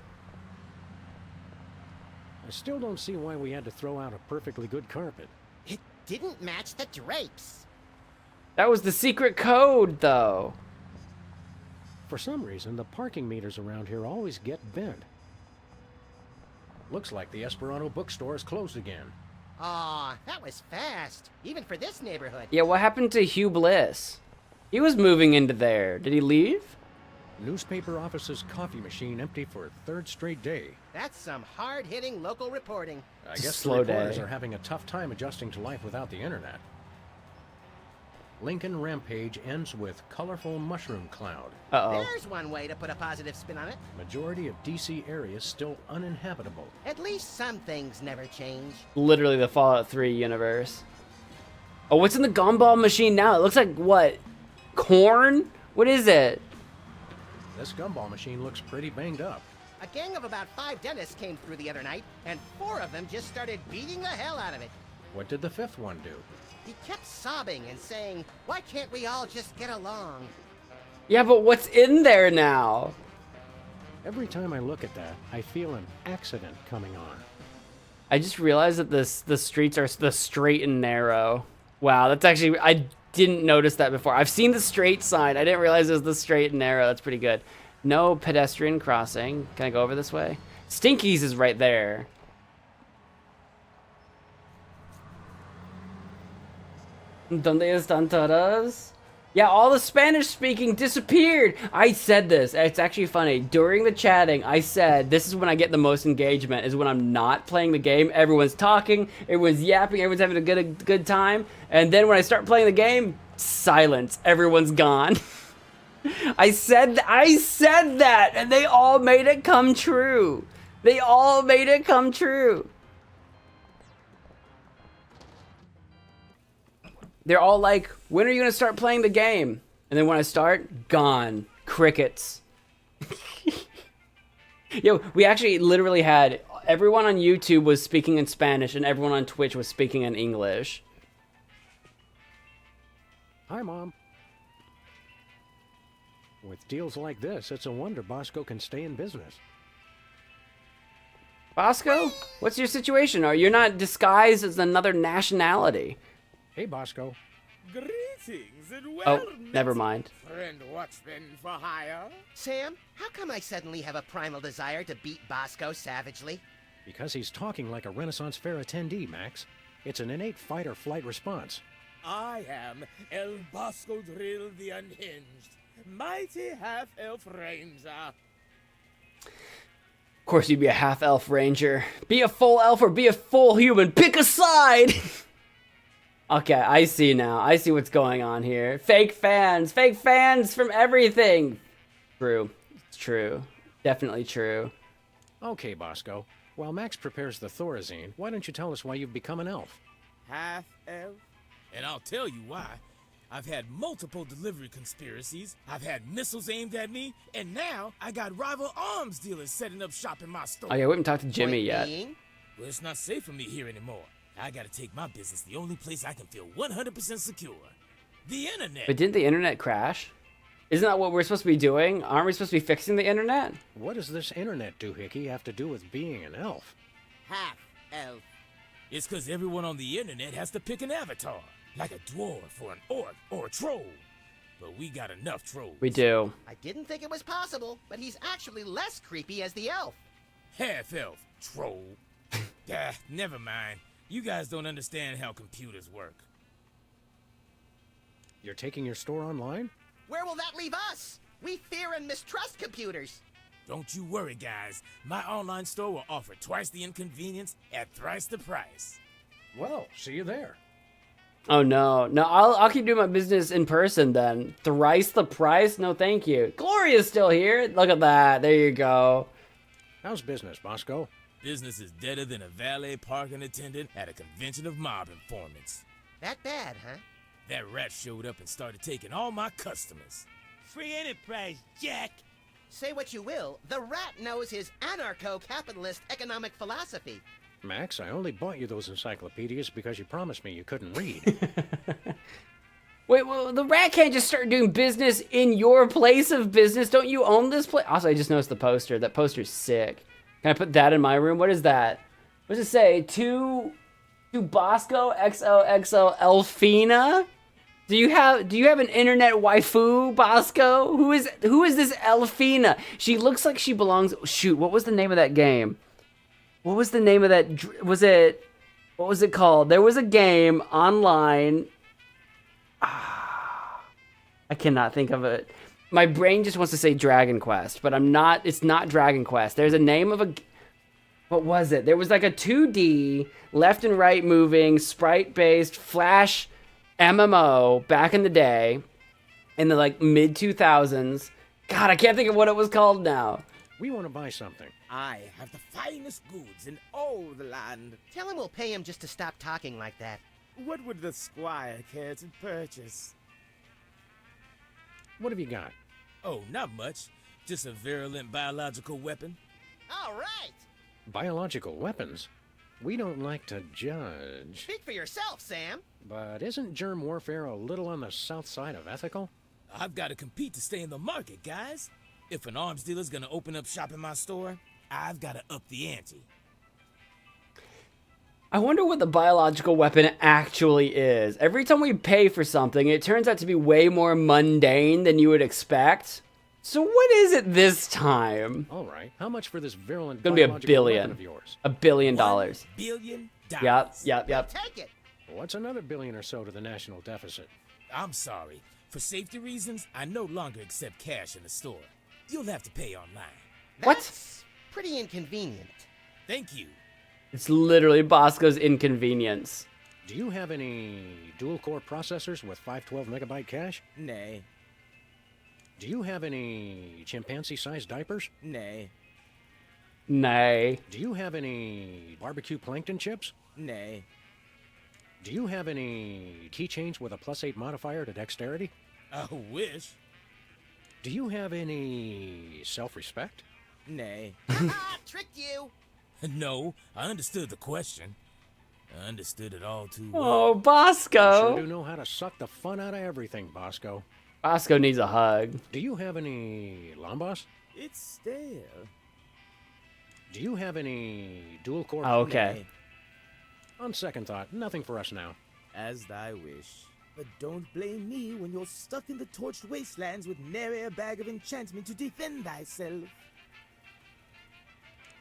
I still don't see why we had to throw out a perfectly good carpet. It didn't match the drapes. That was the secret code, though. For some reason, the parking meters around here always get bent. Looks like the Esperanto bookstore is closed again. Aw, that was fast. Even for this neighborhood. Yeah, what happened to Hugh Bliss? He was moving into there. Did he leave? Newspaper office's coffee machine empty for a 3rd straight day. That's some hard-hitting local reporting. I It's a guess slow the reporters day. are having a tough time adjusting to life without the internet. Lincoln Rampage ends with colorful mushroom cloud. Uh-oh. There's one way to put a positive spin on it. Majority of DC areas still uninhabitable. At least some things never change. Literally the Fallout 3 universe. Oh, what's in the gumball machine now? It looks like, what? Corn? What is it? This gumball machine looks pretty banged up. A gang of about 5 dentists came through the other night, and 4 of them just started beating the hell out of it. What did the 5th one do? He kept sobbing and saying, "Why can't we all just get along?" Yeah, but what's in there now? Every time I look at that, I feel an accident coming on. I just realized that the streets are the straight and narrow. Wow, that's actually, I didn't notice that before. I've seen the straight sign. I didn't realize it was the straight and narrow. That's pretty good. No pedestrian crossing. Can I go over this way? Stinkies is right there. ¿Dónde están todas? Yeah, all the Spanish speaking disappeared. I said this. It's actually funny. During the chatting, I said this is when I get the most engagement, is when I'm not playing the game. Everyone's talking, everyone's yapping, everyone's having a good time. And then when I start playing the game, silence. Everyone's gone. I said that, and they all made it come true. They all made it come true. They're all like, when are you gonna start playing the game? And then when I start, gone. Crickets. Yo, we actually literally had, everyone on YouTube was speaking in Spanish and everyone on Twitch was speaking in English. Hi, Mom. With deals like this, it's a wonder Bosco can stay in business. Bosco, what's your situation? Are you not disguised as another nationality? Hey, Bosco. Greetings and Oh, never mind. Friend Watchman for hire. Sam, how come I suddenly have a primal desire to beat Bosco savagely? Because he's talking like a Renaissance Fair attendee, Max. It's an innate fight-or-flight response. I am El Bosco Drill the Unhinged, mighty half-elf ranger. Of course you'd be a half-elf ranger. Be a full elf or be a full human. Pick a side! Okay, I see now. I see what's going on here. Fake fans from everything. True. It's true. Definitely true. Okay, Bosco. While Max prepares the Thorazine, why don't you tell us why you've become an elf? Half-elf? And I'll tell you why. I've had multiple delivery conspiracies, I've had missiles aimed at me, and now I got rival arms dealers setting up shop in my store. Oh yeah, we haven't talked to Jimmy Point yet. being, Well, it's not safe for me here anymore. I gotta take my business the only place I can feel 100% secure. The internet. But didn't the internet crash? Isn't that what we're supposed to be doing? Aren't we supposed to be fixing the internet? What does this internet doohickey have to do with being an elf? half-elf. It's cause everyone on the internet has to pick an avatar. Like a dwarf or an orc or a troll. But we got enough trolls. We do. I didn't think it was possible, but he's actually less creepy as the elf. Half-elf, troll. Never mind. You guys don't understand how computers work. You're taking your store online? Where will that leave us? We fear and mistrust computers. Don't you worry, guys. My online store will offer twice the inconvenience at thrice the price. Well, see you there. Oh no. No, I'll keep doing my business in person then. Thrice the price? No thank you. Gloria's still here. Look at that. There you go. How's business, Bosco? Business is deader than a valet parking attendant at a convention of mob informants. That bad, huh? That rat showed up and started taking all my customers. Free enterprise, Jack! Say what you will, the rat knows his anarcho-capitalist economic philosophy. Max, I only bought you those encyclopedias because you promised me you couldn't read. Wait, well, the rat can't just start doing business in your place of business. Don't you own this place? Also, I just noticed the poster. That poster's sick. Can I put that in my room? What is that? What does it say? To Bosco XOXO Elfina? Do you have an internet waifu, Bosco? Who is this Elfina? She looks like she belongs. Shoot, what was the name of that game? What was the name of that? What was it called? There was a game online. I cannot think of it. My brain just wants to say Dragon Quest, but I'm not. It's not Dragon Quest. There's a name of a. What was it? There was like a 2D left and right moving sprite-based Flash MMO back in the day, in the like mid 2000s. God, I can't think of what it was called now. We want to buy something. I have the finest goods in all the land. Tell him we'll pay him just to stop talking like that. What would the squire care to purchase? What have you got? Oh, not much. Just a virulent biological weapon. All right. Biological weapons? We don't like to judge. Speak for yourself, Sam. But isn't germ warfare a little on the south side of ethical? I've got to compete to stay in the market, guys. If an arms dealer's gonna open up shop in my store, I've got to up the ante. I wonder what the biological weapon actually is. Every time we pay for something, it turns out to be way more mundane than you would expect. So what is it this time? All right. How much for this virulent Gonna be biological $1 billion. weapon of yours? $1 billion. $1 billion. Yep. Take it. What's another billion or so to the national deficit? I'm sorry. For safety reasons, I no longer accept cash in the store. You'll have to pay online. What? That's pretty inconvenient. Thank you. It's literally Bosco's inconvenience. Do you have any dual-core processors with 512 megabyte cache? Nay. Do you have any chimpanzee-sized diapers? Nay. Nay. Do you have any barbecue plankton chips? Nay. Do you have any keychains with a +8 modifier to dexterity? I wish. Do you have any self-respect? Nay. Tricked you. No, I understood the question. I understood it all too well. Oh, You sure Bosco. do know how to suck the fun out of everything, Bosco. Bosco needs a hug. Do you have any Lambas? It's stale. Do you have any dual-core? Oh, okay. Nay. On second thought, nothing for us now. As thy wish. But don't blame me when you're stuck in the torched wastelands with nary a bag of enchantment to defend thyself.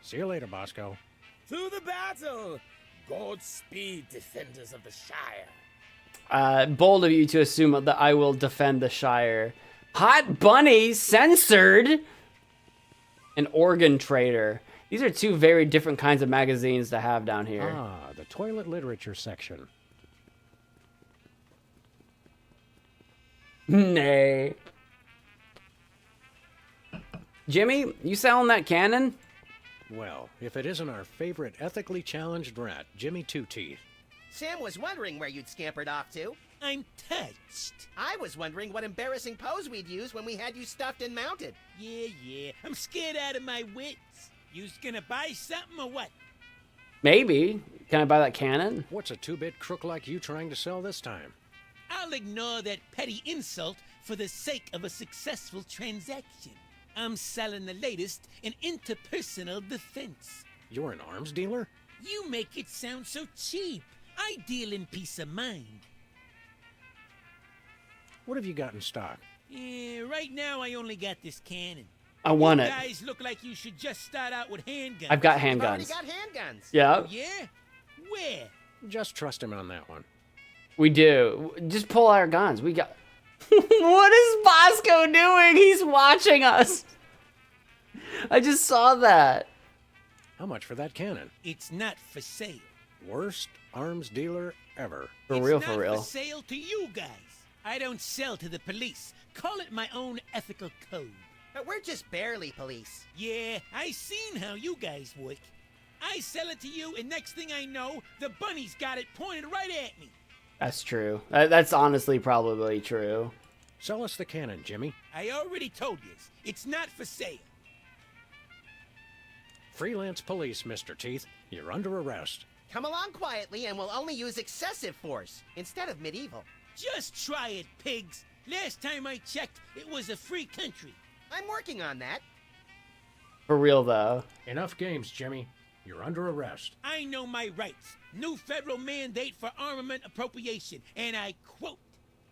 See you later, Bosco. To the battle! Godspeed, defenders of the Shire. Bold of you to assume that I will defend the Shire. Hot Bunny censored. An organ trader. These are two very different kinds of magazines to have down here. Ah, the toilet literature section. Nay. Jimmy, you selling that cannon? Well, if it isn't our favorite ethically challenged rat, Jimmy Two Teeth. Sam was wondering where you'd scampered off to. I'm touched. I was wondering what embarrassing pose we'd use when we had you stuffed and mounted. Yeah. I'm scared out of my wits. You's gonna buy something or what? Maybe. Can I buy that cannon? What's a two-bit crook like you trying to sell this time? I'll ignore that petty insult for the sake of a successful transaction. I'm selling the latest in interpersonal defense. You're an arms dealer? You make it sound so cheap. I deal in peace of mind. What have you got in stock? Yeah, right now I only got this cannon. I want You it. guys look like you should just start out with handguns. I've got We've already handguns. got handguns. Yeah, Yeah? Where? Just trust him on that one. we do. Just pull our guns. We got... What is Bosco doing? He's watching us. I just saw that. How much for that cannon? It's not for sale. Worst arms dealer ever. For It's real, not for real. for sale to you guys. I don't sell to the police. Call it my own ethical code. But we're just barely police. Yeah, I seen how you guys work. I sell it to you, and next thing I know, the bunny's got it pointed right at me. That's true. That's honestly probably true. Sell us the cannon, Jimmy. I already told you, it's not for sale. Freelance police, Mr. Teeth. You're under arrest. Come along quietly and we'll only use excessive force instead of medieval. Just try it, pigs. Last time I checked, it was a free country. I'm working on that. For real, though. Enough games, Jimmy. You're under arrest. I know my rights. New federal mandate for armament appropriation, and I quote,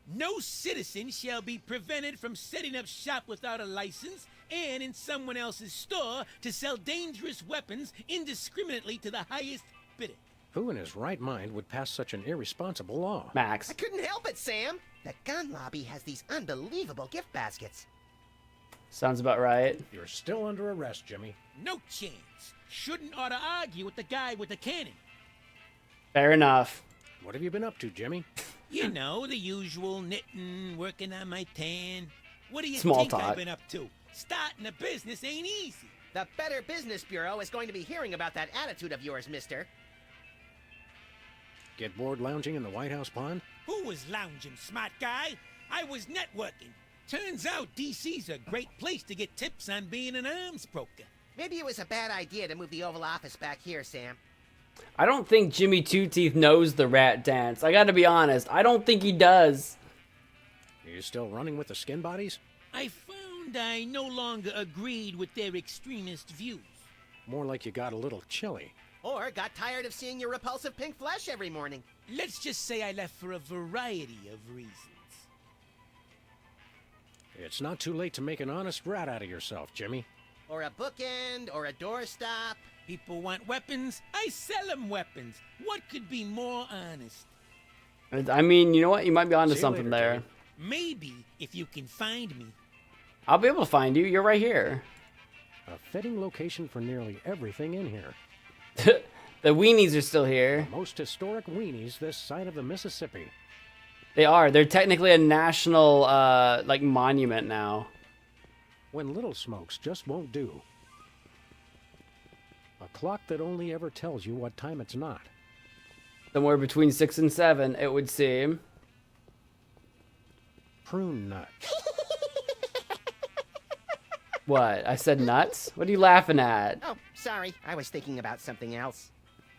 "No citizen shall be prevented from setting up shop without a license and in someone else's store to sell dangerous weapons indiscriminately to the highest bidder." Who in his right mind would pass such an irresponsible law? Max. I couldn't help it, Sam. The gun lobby has these unbelievable gift baskets. Sounds about right. You're still under arrest, Jimmy. No chance. Shouldn't ought to argue with the guy with the cannon. Fair enough. What have you been up to, Jimmy? You know, the usual knitting, working on my tan. What do you Small think talk. I've been up to? Starting a business ain't easy. The Better Business Bureau is going to be hearing about that attitude of yours, mister. Get bored lounging in the White House pond? Who was lounging, smart guy? I was networking. Turns out DC's a great place to get tips on being an arms broker. Maybe it was a bad idea to move the Oval Office back here, Sam. I don't think Jimmy Two Teeth knows the rat dance. I gotta be honest. I don't think he does. Are you still running with the skin bodies? I found I no longer agreed with their extremist views. More like you got a little chilly. Or got tired of seeing your repulsive pink flesh every morning. Let's just say I left for a variety of reasons. It's not too late to make an honest rat out of yourself, Jimmy. Or a bookend, or a doorstop. People want weapons. I sell them weapons. What could be more honest? I mean, you know what? You might be onto See you something later, there. Jimmy. Maybe if you can find me. I'll be able to find you. You're right here. A fitting location for nearly everything in here. The weenies are still here. Most historic weenies this side of the Mississippi. They are. They're technically a national, like, monument now. When little smokes just won't do. A clock that only ever tells you what time it's not. Somewhere between 6 and 7, it would seem. Prune nut. What? I said nuts? What are you laughing at? Oh, sorry. I was thinking about something else.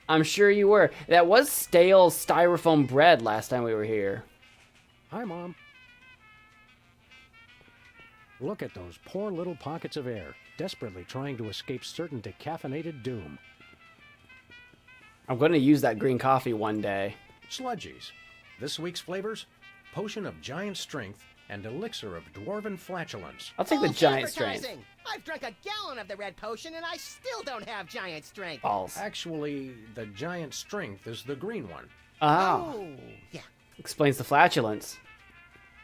I'm sure you were. That was stale styrofoam bread last time we were here. Hi, Mom. Look at those poor little pockets of air, desperately trying to escape certain decaffeinated doom. I'm going to use that green coffee one day. Sludgies. This week's flavors: Potion of Giant Strength and Elixir of Dwarven Flatulence. I'll take the False giant strength. advertising. I've drunk a gallon of the red potion and I still don't have giant strength. Balls. Actually, the Giant Strength is the green one. Oh. Yeah. Explains the flatulence.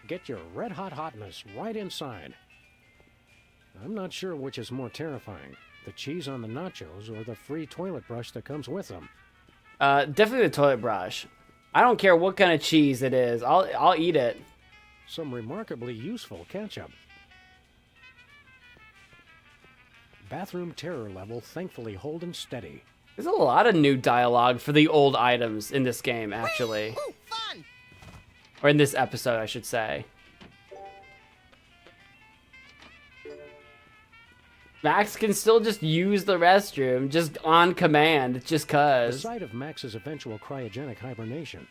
Get your red-hot hotness right inside. I'm not sure which is more terrifying, the cheese on the nachos or the free toilet brush that comes with them. Definitely the toilet brush. I don't care what kind of cheese it is. I'll eat it. Some remarkably useful ketchup. Bathroom terror level thankfully holding steady. There's a lot of new dialogue for the old items in this game, actually. Ooh, fun! Or in this episode, I should say. Max can still just use the restroom, just on command, just The cuz. sight of Max's eventual cryogenic hibernation.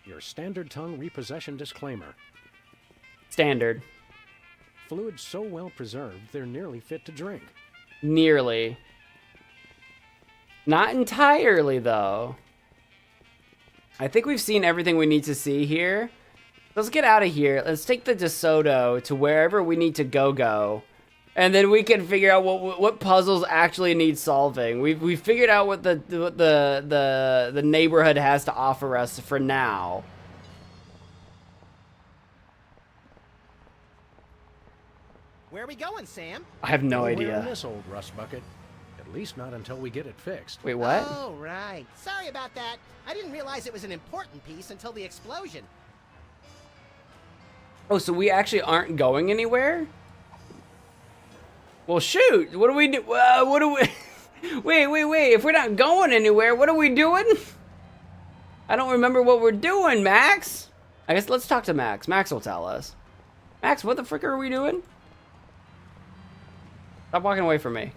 Your standard tongue repossession disclaimer. Standard. Fluids so well preserved, they're nearly fit to drink. Nearly. Not entirely, though. I think we've seen everything we need to see here. Let's get out of here. Let's take the DeSoto to wherever we need to go. And then we can figure out what puzzles actually need solving. We figured out what the neighborhood has to offer us for now. Where are we going, Sam? I have no Nowhere in idea. this old rust bucket. At least not until we get it fixed. Wait, what? Oh, right. Sorry about that. I didn't realize it was an important piece until the explosion. Oh, so we actually aren't going anywhere? Well, shoot. What do we do? What do we... Wait. If we're not going anywhere, what are we doing? I don't remember what we're doing, Max. I guess let's talk to Max. Max will tell us. Max, what the frick are we doing? Stop walking away from me.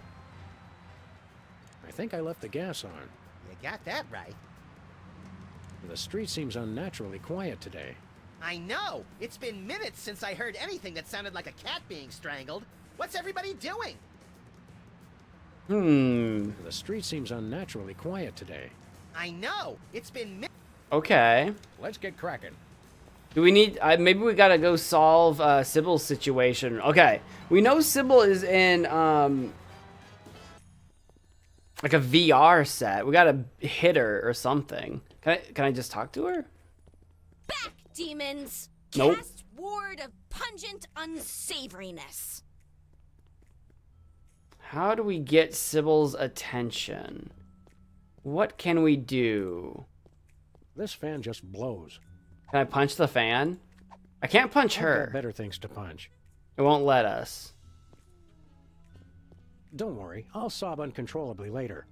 I think I left the gas on. You got that right. The street seems unnaturally quiet today. I know. It's been minutes since I heard anything that sounded like a cat being strangled. What's everybody doing? The street seems unnaturally quiet today. I know. It's been minutes. Okay. Let's get cracking. Do we need... maybe we gotta go solve Sybil's situation. Okay. We know Sybil is in... like a VR set. We gotta hit her or something. Can I just talk to her? Back, demons! Nope. Cast ward of pungent unsavoriness. How do we get Sybil's attention? What can we do? This fan just blows. Can I punch the fan? I can't punch I've got her. better things to punch. It won't let us. Don't worry, I'll sob uncontrollably later,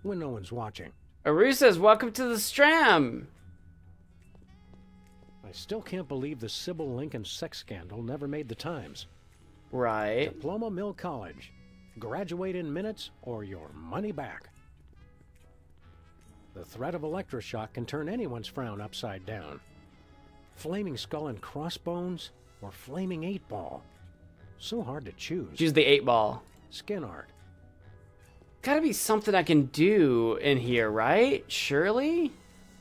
when no one's watching. Aru says, welcome to the Stram. I still can't believe the Sybil Lincoln sex scandal never made the Times. Right. Diploma Mill College. Graduate in minutes or your money back. The threat of electroshock can turn anyone's frown upside down. Flaming Skull and Crossbones or Flaming 8-Ball. So hard to choose. Choose the 8-ball. Skin art. Gotta be something I can do in here, right? Surely?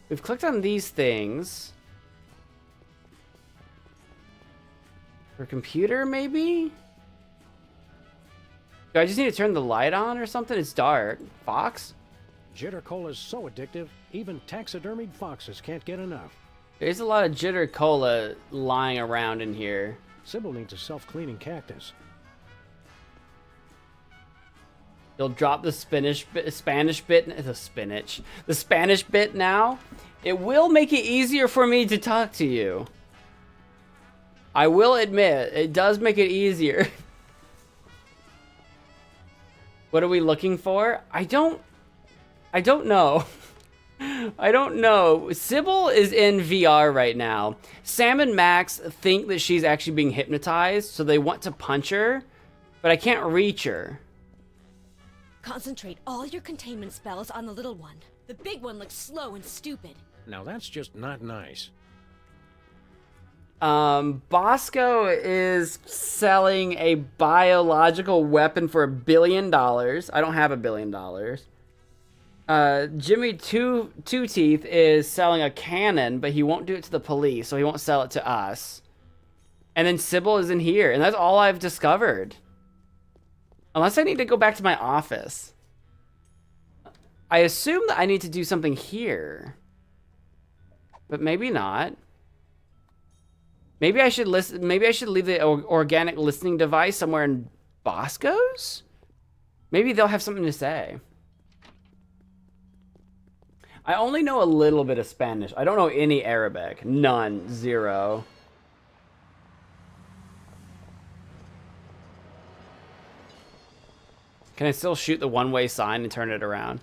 We've clicked on these things. For computer, maybe? Do I just need to turn the light on or something? It's dark. Fox? Jitter Cola is so addictive, even taxidermied foxes can't get enough. There's a lot of Jitter Cola lying around in here. Sybil needs a self-cleaning cactus. You'll drop the Spanish bit now. It will make it easier for me to talk to you. I will admit, it does make it easier. What are we looking for? I don't know. I don't know. Sybil is in VR right now. Sam and Max think that she's actually being hypnotized, so they want to punch her, but I can't reach her. Concentrate all your containment spells on the little one. The big one looks slow and stupid. Now that's just not nice. Bosco is selling a biological weapon for $1 billion. I don't have $1 billion. Jimmy Two Teeth is selling a cannon, but he won't do it to the police, so he won't sell it to us. And then Sybil is in here, and that's all I've discovered. Unless I need to go back to my office. I assume that I need to do something here. But maybe not. Maybe I should listen. Maybe I should leave the organic listening device somewhere in Bosco's? Maybe they'll have something to say. I only know a little bit of Spanish. I don't know any Arabic. None. Zero. Can I still shoot the one-way sign and turn it around?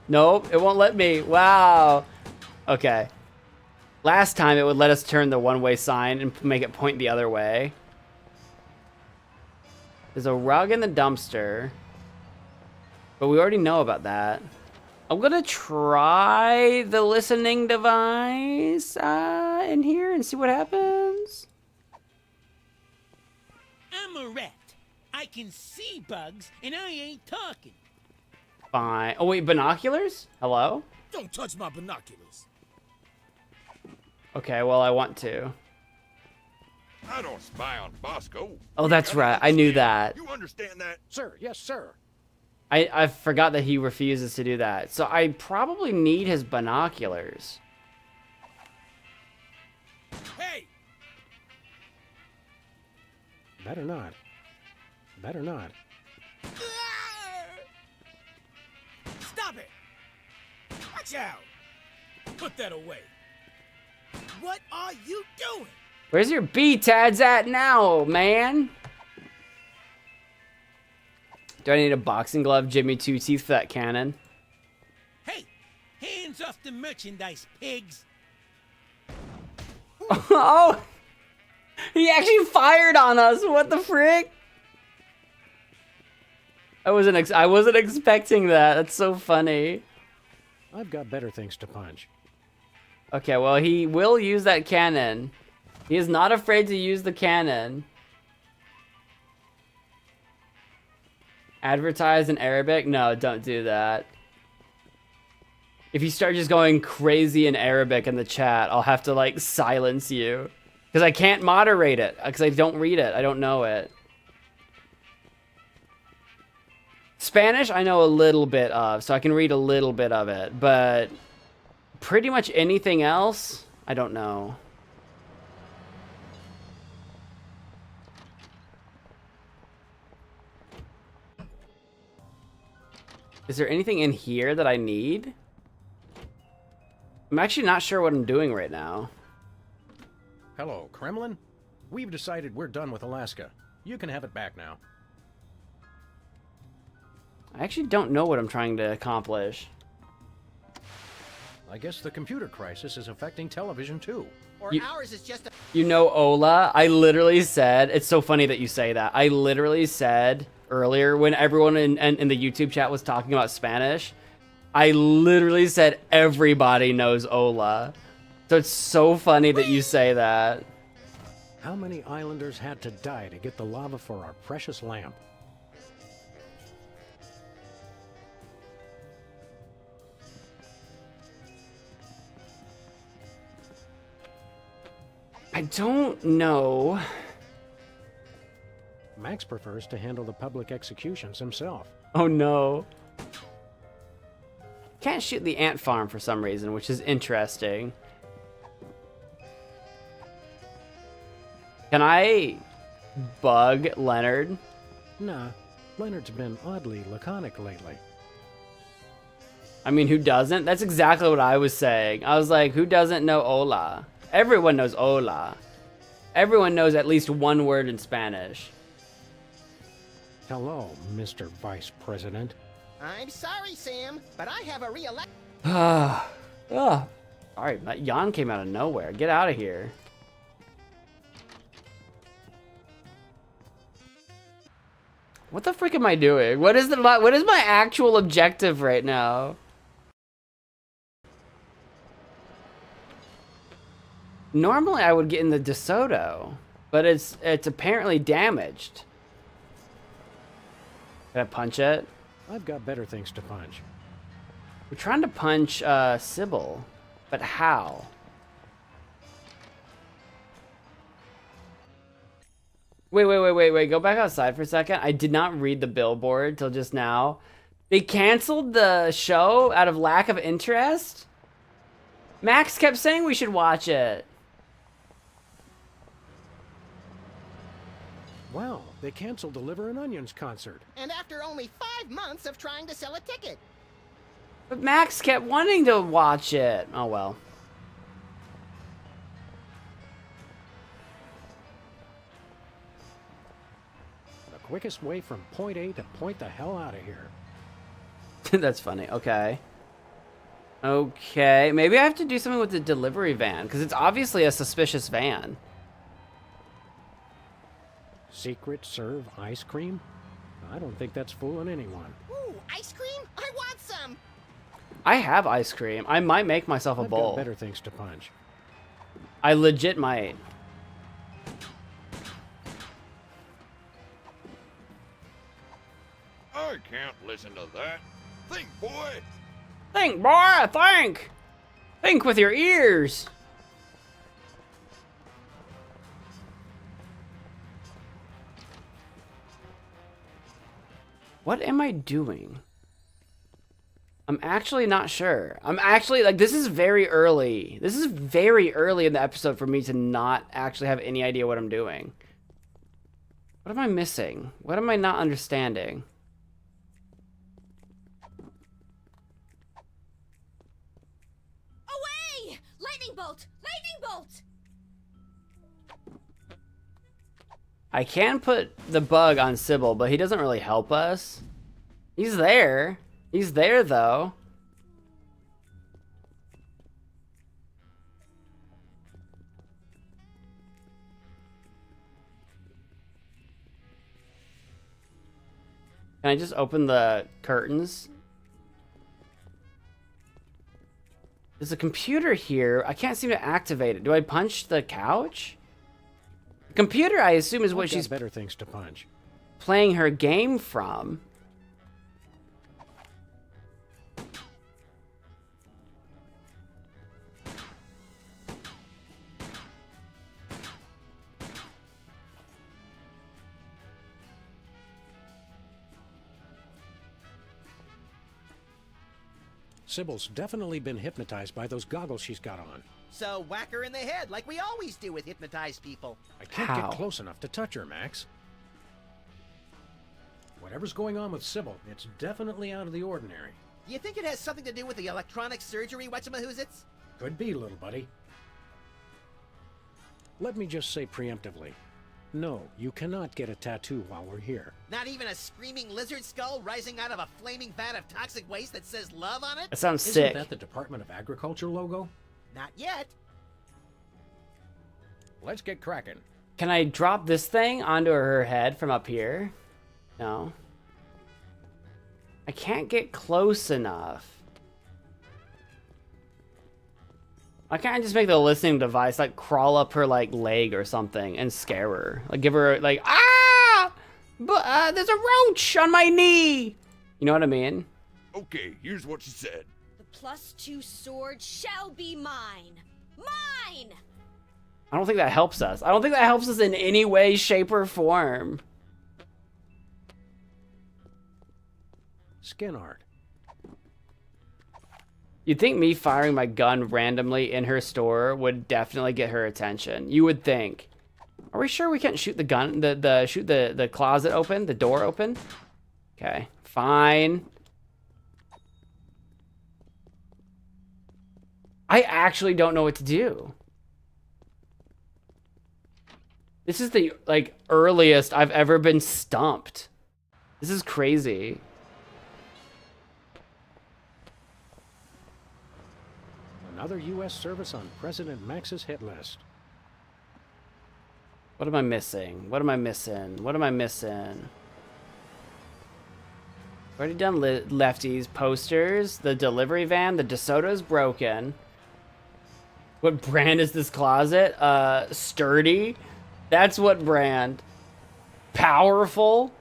Nope, it won't let me. Wow. Okay. Last time it would let us turn the one-way sign and make it point the other way. There's a rug in the dumpster. But we already know about that. I'm gonna try the listening device in here and see what happens. I'm a rat. I can see bugs, and I ain't talking. Fine. Oh, wait, binoculars? Hello? Don't touch my binoculars. Okay, well, I want to. I don't spy on Bosco. Oh, that's right. I knew that. You understand that? Sir, yes, sir. I forgot that he refuses to do that. So I probably need his binoculars. Hey! Better not. Better not. Stop it! Watch out! Put that away. What are you doing? Where's your B-Tads at now, man? Do I need a boxing glove, Jimmy Two Teeth, for that cannon? Hey, hands off the merchandise, pigs. Oh! He actually fired on us. What the frick? I wasn't expecting that. That's so funny. I've got better things to punch. Okay, well, he will use that cannon. He is not afraid to use the cannon. Advertise in Arabic? No, don't do that. If you start just going crazy in Arabic in the chat, I'll have to, like, silence you. Because I can't moderate it. Because I don't read it. I don't know it. Spanish, I know a little bit of, so I can read a little bit of it. But pretty much anything else, I don't know. Is there anything in here that I need? I'm actually not sure what I'm doing right now. Hello, Kremlin? We've decided we're done with Alaska. You can have it back now. I actually don't know what I'm trying to accomplish. I guess the computer crisis is affecting television too. Or ours is just a... You know, Ola, I literally said, it's so funny that you say that. I literally said earlier when everyone in the YouTube chat was talking about Spanish, I literally said everybody knows Ola. So it's so funny that you say that. How many islanders had to die to get the lava for our precious lamp? I don't know. Max prefers to handle the public executions himself. Oh no. Can't shoot the ant farm for some reason, which is interesting. Can I bug Leonard? Nah, Leonard's been oddly laconic lately. I mean, who doesn't? That's exactly what I was saying. I was like, who doesn't know hola? Everyone knows hola. Everyone knows at least one word in Spanish. Hello, Mr. Vice President. I'm sorry, Sam, but I have a re-elect. Ugh. Alright, that yawn came out of nowhere. Get out of here. What the frick am I doing? What is my actual objective right now? Normally I would get in the DeSoto, but it's apparently damaged. Can I punch it? I've got better things to punch. We're trying to punch Sybil, but how? Wait. Go back outside for a second. I did not read the billboard till just now. They canceled the show out of lack of interest? Max kept saying we should watch it. Wow, they canceled the Liver and Onions concert. And after only 5 months of trying to sell a ticket. But Max kept wanting to watch it. Oh well. The quickest way from point A to point the hell out of here. That's funny. Okay. Okay. Maybe I have to do something with the delivery van, because it's obviously a suspicious van. Secret serve ice cream? I don't think that's fooling anyone. Ooh, ice cream? I want some! I have ice cream. I might make myself a I've bowl. got better things to punch. I legit might. I can't listen to that. Think, boy. Think, boy, think! Think with your ears! What am I doing? I'm actually not sure. I'm actually, like, this is very early. This is very early in the episode for me to not actually have any idea what I'm doing. What am I missing? What am I not understanding? Away! Lightning bolt! Lightning bolt! I can put the bug on Sybil, but he doesn't really help us. He's there. He's there, though. Can I just open the curtains? There's a computer here. I can't seem to activate it. Do I punch the couch? The computer, I assume, is what she's better things to punch. playing her game from. Sybil's definitely been hypnotized by those goggles she's got on. So whack her in the head like we always do with hypnotized people. I can't How? get close enough to touch her, Max. Whatever's going on with Sybil, it's definitely out of the ordinary. Do you think it has something to do with the electronic surgery, whatchamahoozits? Could be, little buddy. Let me just say preemptively, no, you cannot get a tattoo while we're here. Not even a screaming lizard skull rising out of a flaming vat of toxic waste that says love on it? That sounds Isn't sick. that the Department of Agriculture logo? Not yet. Let's get cracking. Can I drop this thing onto her head from up here? No. I can't get close enough. Why can't I just make the listening device like crawl up her like leg or something and scare her? Like give her like, ah! But there's a roach on my knee! You know what I mean? Okay, here's what she said. The +2 sword shall be mine. Mine! I don't think that helps us. I don't think that helps us in any way, shape, or form. Skin art. You'd think me firing my gun randomly in her store would definitely get her attention. You would think. Are we sure we can't shoot the gun, shoot the closet open, the door open? Okay, fine. I actually don't know what to do. This is the, like, earliest I've ever been stumped. This is crazy. Another U.S. service on President Max's hit list. What am I missing? What am I missing? What am I missing? Already done lefties, posters, the delivery van, the DeSoto's broken. What brand is this closet? Sturdy. That's what brand. Powerful.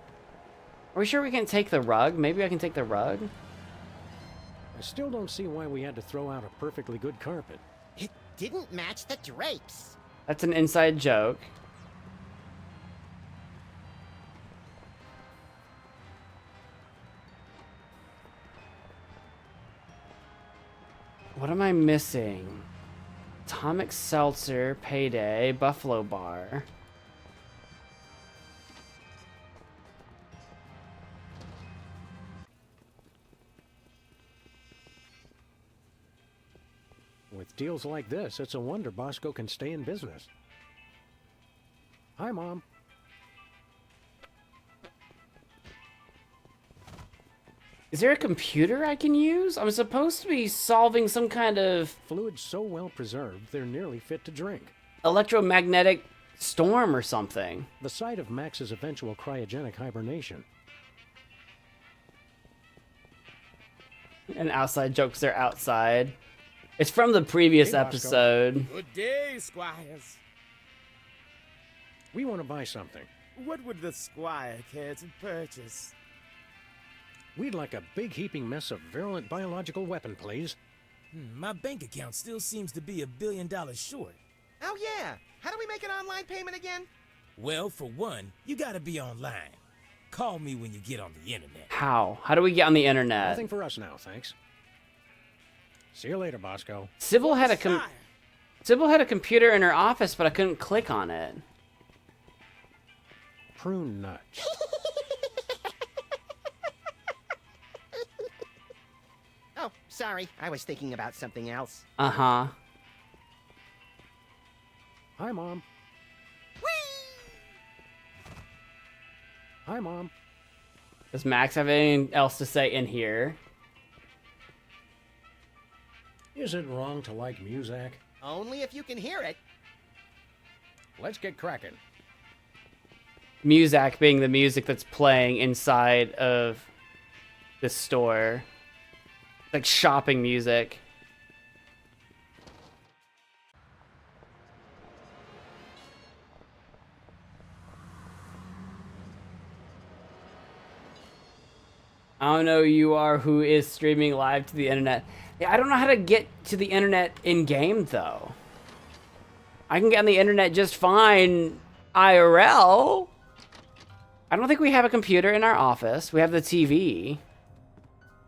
Are we sure we can take the rug? Maybe I can take the rug. I still don't see why we had to throw out a perfectly good carpet. It didn't match the drapes. That's an inside joke. What am I missing? Atomic Seltzer, Payday, Buffalo Bar. With deals like this, it's a wonder Bosco can stay in business. Hi, Mom. Is there a computer I can use? I'm supposed to be solving some kind of Fluids so well preserved, they're nearly fit to drink. electromagnetic storm or something. The site of Max's eventual cryogenic hibernation. And outside jokes, they're outside. It's from the previous Hey, Bosco. episode. Good day, squires. We want to buy something. What would the squire care to purchase? We'd like a big heaping mess of virulent biological weapon, please. My bank account still seems to be $1 billion short. Oh yeah, how do we make an online payment again? Well, for one, you gotta be online. Call me when you get on the internet. How? How do we get on the internet? Nothing for us now, thanks. See you later, Bosco. Sybil had a Sire. Sybil had a computer in her office, but I couldn't click on it. Prune nuts. Oh, sorry, I was thinking about something else. Uh-huh. Hi, Mom. Hi, Mom. Does Max have anything else to say in here? Is it wrong to like music? Only if you can hear it. Let's get cracking. Muzak being the music that's playing inside of the store. Like shopping music. I don't know who you are who is streaming live to the internet. Yeah, I don't know how to get to the internet in-game, though. I can get on the internet just fine IRL. I don't think we have a computer in our office. We have the TV.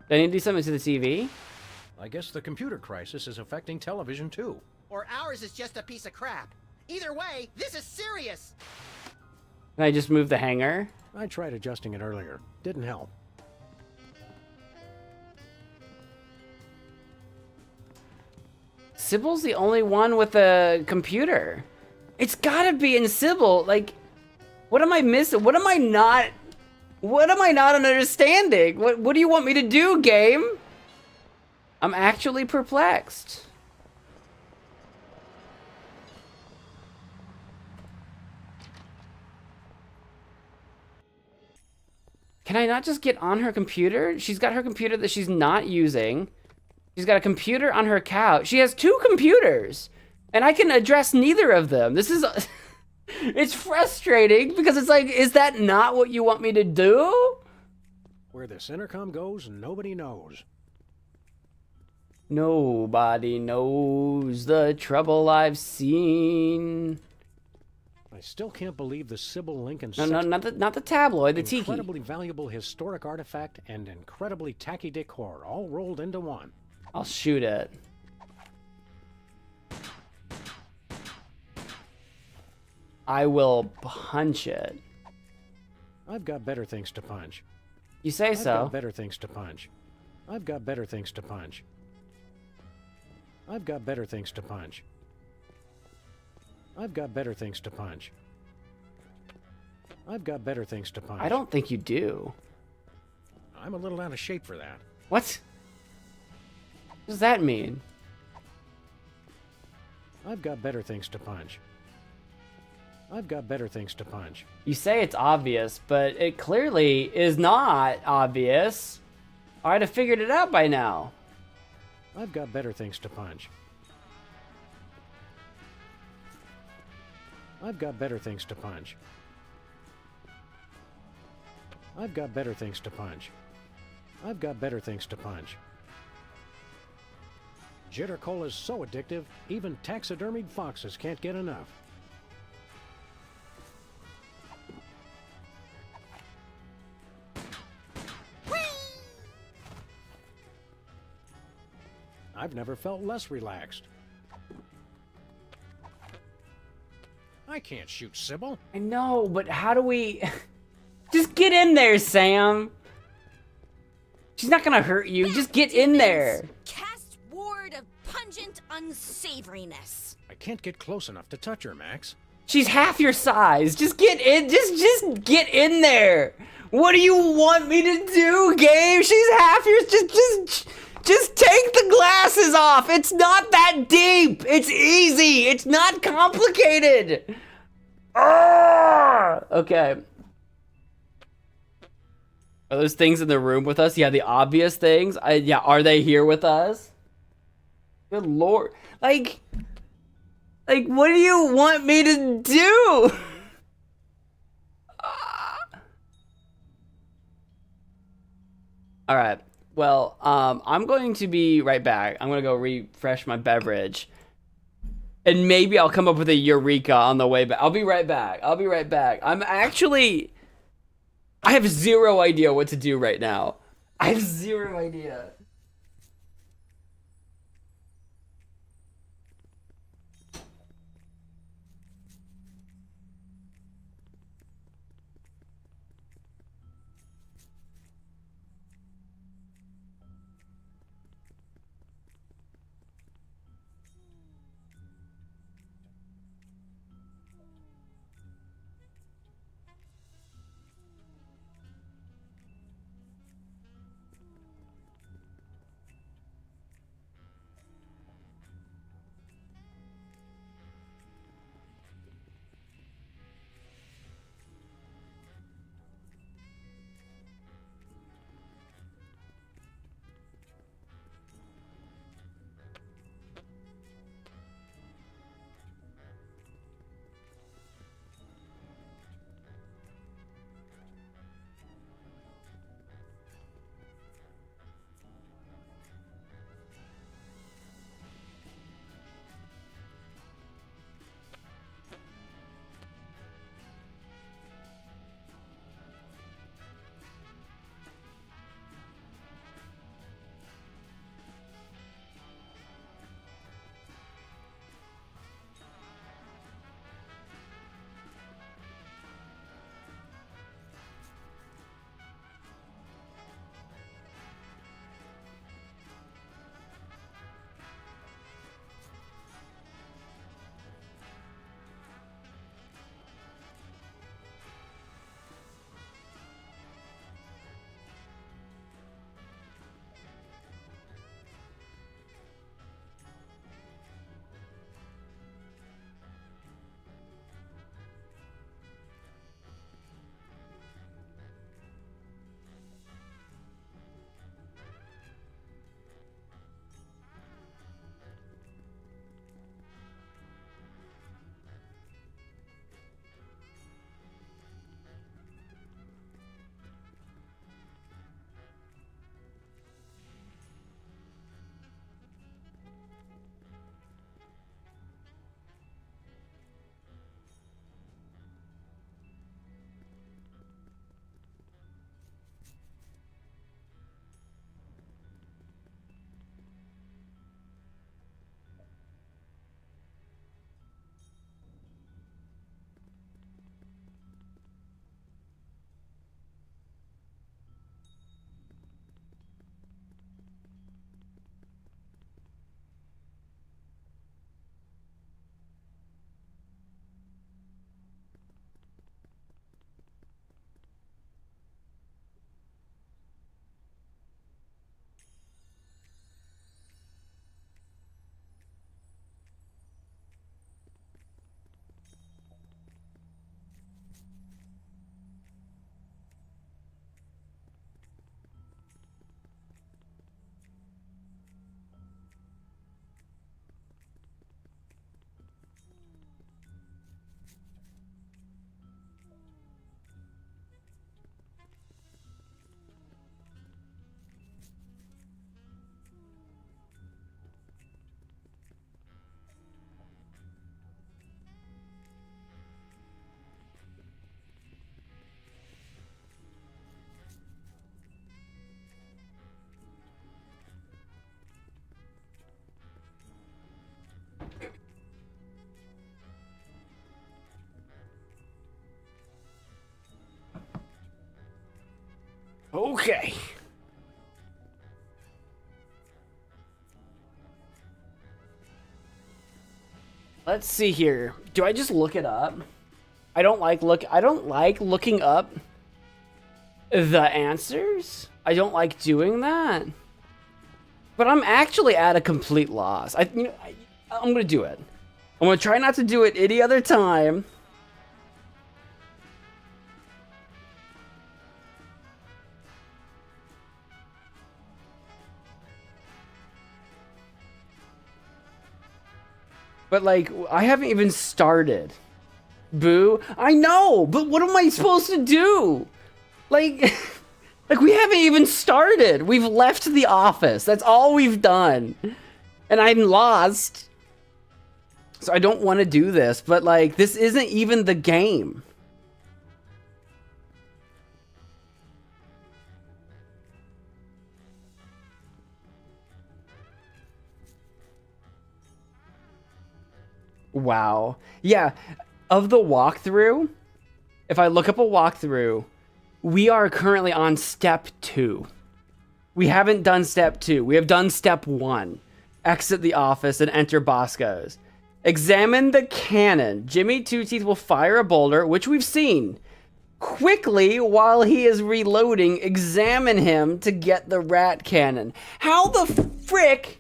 Do I need to do something to the TV? I guess the computer crisis is affecting television, too. Or ours is just a piece of crap. Either way, this is serious. Can I just move the hanger? I tried adjusting it earlier. Didn't help. Sybil's the only one with a computer. It's gotta be in Sybil. Like, what am I missing? What am I not understanding? What do you want me to do, game? I'm actually perplexed. Can I not just get on her computer? She's got her computer that she's not using. She's got a computer on her couch. She has 2 computers, and I can address neither of them. This is, it's frustrating because it's like, is that not what you want me to do? Where this intercom goes, nobody knows. Nobody knows the trouble I've seen. I still can't believe the Sybil Lincoln No, not the tabloid, the tiki. incredibly valuable historic artifact and incredibly tacky decor all rolled into one. I'll shoot it. I will punch it. I've got better things to punch. You say I've so. got better things to punch. I've got better things to punch. I've got better things to punch. I've got better things to punch. I've got better things to punch. I don't think you do. I'm a little out of shape for that. What? What does that mean? I've got better things to punch. I've got better things to punch. You say it's obvious, but it clearly is not obvious. I'd have figured it out by now. I've got better things to punch. I've got better things to punch. I've got better things to punch. I've got better things to punch. Jitter Cola is so addictive, even taxidermied foxes can't get enough. I've never felt less relaxed. I can't shoot Sybil. I know, but how do we... Just get in there, Sam. She's not gonna hurt you. Just get in there. Cast ward of pungent unsavoriness. I can't get close enough to touch her, Max. She's half your size. Just get in. Just get in there. What do you want me to do, Gabe? She's half your... Just take the glasses off. It's not that deep. It's easy. It's not complicated. Arrgh! Okay. Are those things in the room with us? Yeah, the obvious things. Yeah, are they here with us? Good lord. Like, what do you want me to do? All right. Well, I'm going to be right back. I'm going to go refresh my beverage. And maybe I'll come up with a eureka on the way back. I'll be right back. I have zero idea what to do right now. I have zero idea. Okay. Let's see here. Do I just look it up? I don't like looking up the answers. I don't like doing that. But I'm actually at a complete loss. I'm gonna do it. I'm gonna try not to do it any other time. But like, I haven't even started. Boo. I know, but what am I supposed to do? Like, like we haven't even started. We've left the office. That's all we've done. And I'm lost. So I don't want to do this, but like, this isn't even the game. Wow. Yeah, of the walkthrough, if I look up a walkthrough, we are currently on step 2. We haven't done step 2. We have done step 1. Exit the office and enter Bosco's. Examine the cannon. Jimmy Two Teeth will fire a boulder, which we've seen. Quickly, while he is reloading, examine him to get the rat cannon. How the frick?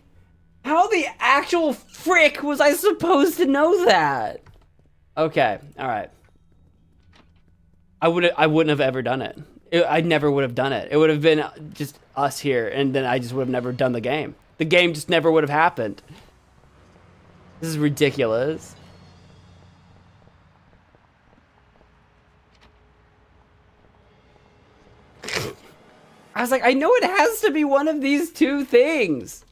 How the actual frick was I supposed to know that? Okay, all right. I wouldn't have ever done it. I never would have done it. It would have been just us here, and then I just would have never done the game. The game just never would have happened. This is ridiculous. I was like, I know it has to be one of these two things.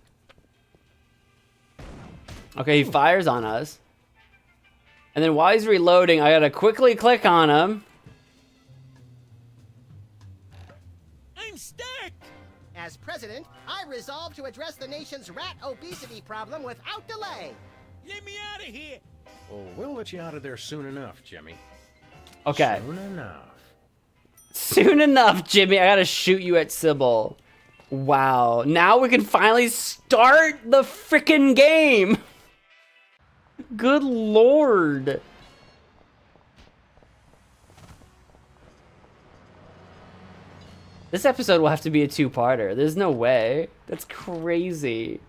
Okay, he fires on us. And then while he's reloading, I gotta quickly click on him. I'm stuck! As president, I resolve to address the nation's rat obesity problem without delay. Let me out of here. Oh, we'll let you out of there soon enough, Jimmy. Okay. Soon enough. Soon enough, Jimmy. I gotta shoot you at Sybil. Wow. Now we can finally start the frickin' game. Good lord. This episode will have to be a 2-parter. There's no way. That's crazy.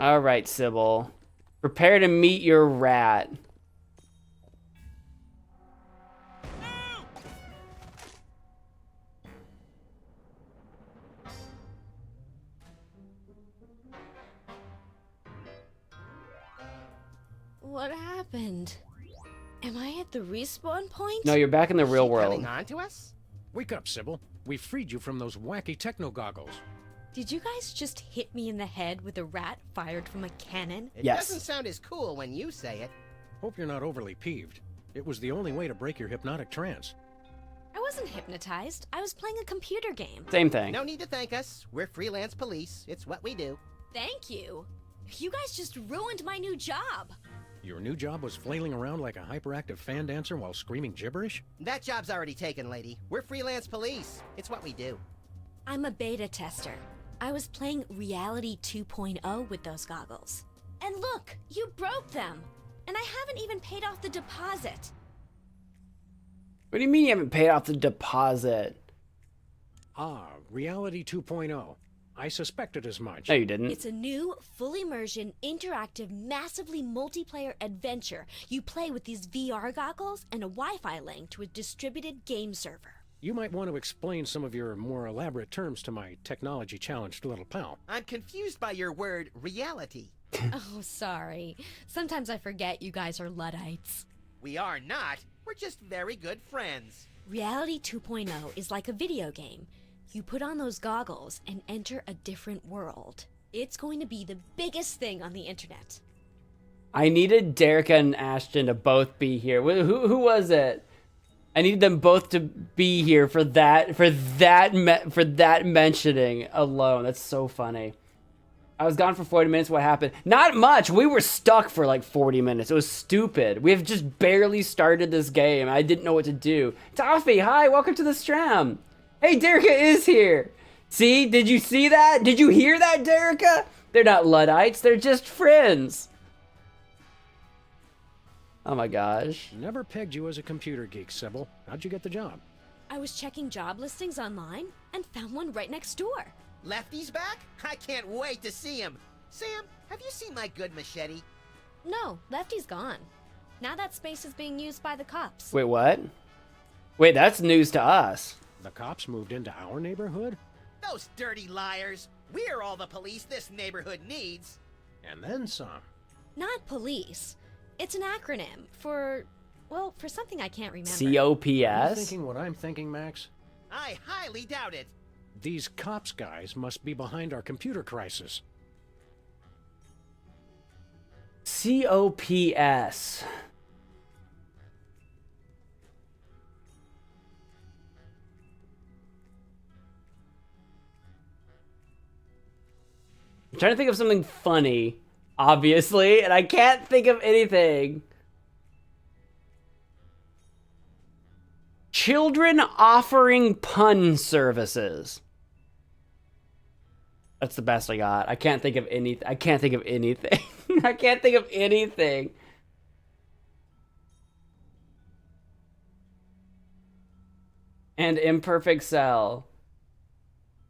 All right, Sybil. Prepare to meet your rat. What happened? Am I at the respawn point? No, you're back in the real world. Coming on to us? Wake up, Sybil. We freed you from those wacky techno goggles. Did you guys just hit me in the head with a rat fired from a cannon? It Yes. doesn't sound as cool when you say it. Hope you're not overly peeved. It was the only way to break your hypnotic trance. I wasn't hypnotized. I was playing a computer game. Same thing. No need to thank us. We're freelance police. It's what we do. Thank you. You guys just ruined my new job. Your new job was flailing around like a hyperactive fan dancer while screaming gibberish? That job's already taken, lady. We're freelance police. It's what we do. I'm a beta tester. I was playing Reality 2.0 with those goggles. And look, you broke them. And I haven't even paid off the deposit. What do you mean you haven't paid off the deposit? Ah, Reality 2.0. I suspected as much. No, you didn't. It's a new, full immersion, interactive, massively multiplayer adventure. You play with these VR goggles and a Wi-Fi link to a distributed game server. You might want to explain some of your more elaborate terms to my technology-challenged little pal. I'm confused by your word, reality. Oh, sorry. Sometimes I forget you guys are Luddites. We are not. We're just very good friends. Reality 2.0 is like a video game. You put on those goggles and enter a different world. It's going to be the biggest thing on the internet. I needed Derek and Ashton to both be here. Who was it? I needed them both to be here for that mentioning alone. That's so funny. I was gone for 40 minutes. What happened? Not much. We were stuck for like 40 minutes. It was stupid. We have just barely started this game. I didn't know what to do. Toffee, hi. Welcome to the stream. Hey, Derica is here. See? Did you see that? Did you hear that, Derica? They're not Luddites. They're just friends. Oh my gosh. Never pegged you as a computer geek, Sybil. How'd you get the job? I was checking job listings online and found one right next door. Lefty's back? I can't wait to see him. Sam, have you seen my good machete? No, Lefty's gone. Now that space is being used by the cops. Wait, what? Wait, that's news to us. The cops moved into our neighborhood? Those dirty liars. We're all the police this neighborhood needs. And then some. Not police. It's an acronym for, well, for something I can't remember. Are you COPS? thinking what I'm thinking, Max? I highly doubt it. These cops guys must be behind our computer crisis. COPS. I'm trying to think of something funny, obviously, and I can't think of anything. Children offering pun services. That's the best I got. I can't think of anything. I can't think of anything. I can't think of anything. And Imperfect Cell.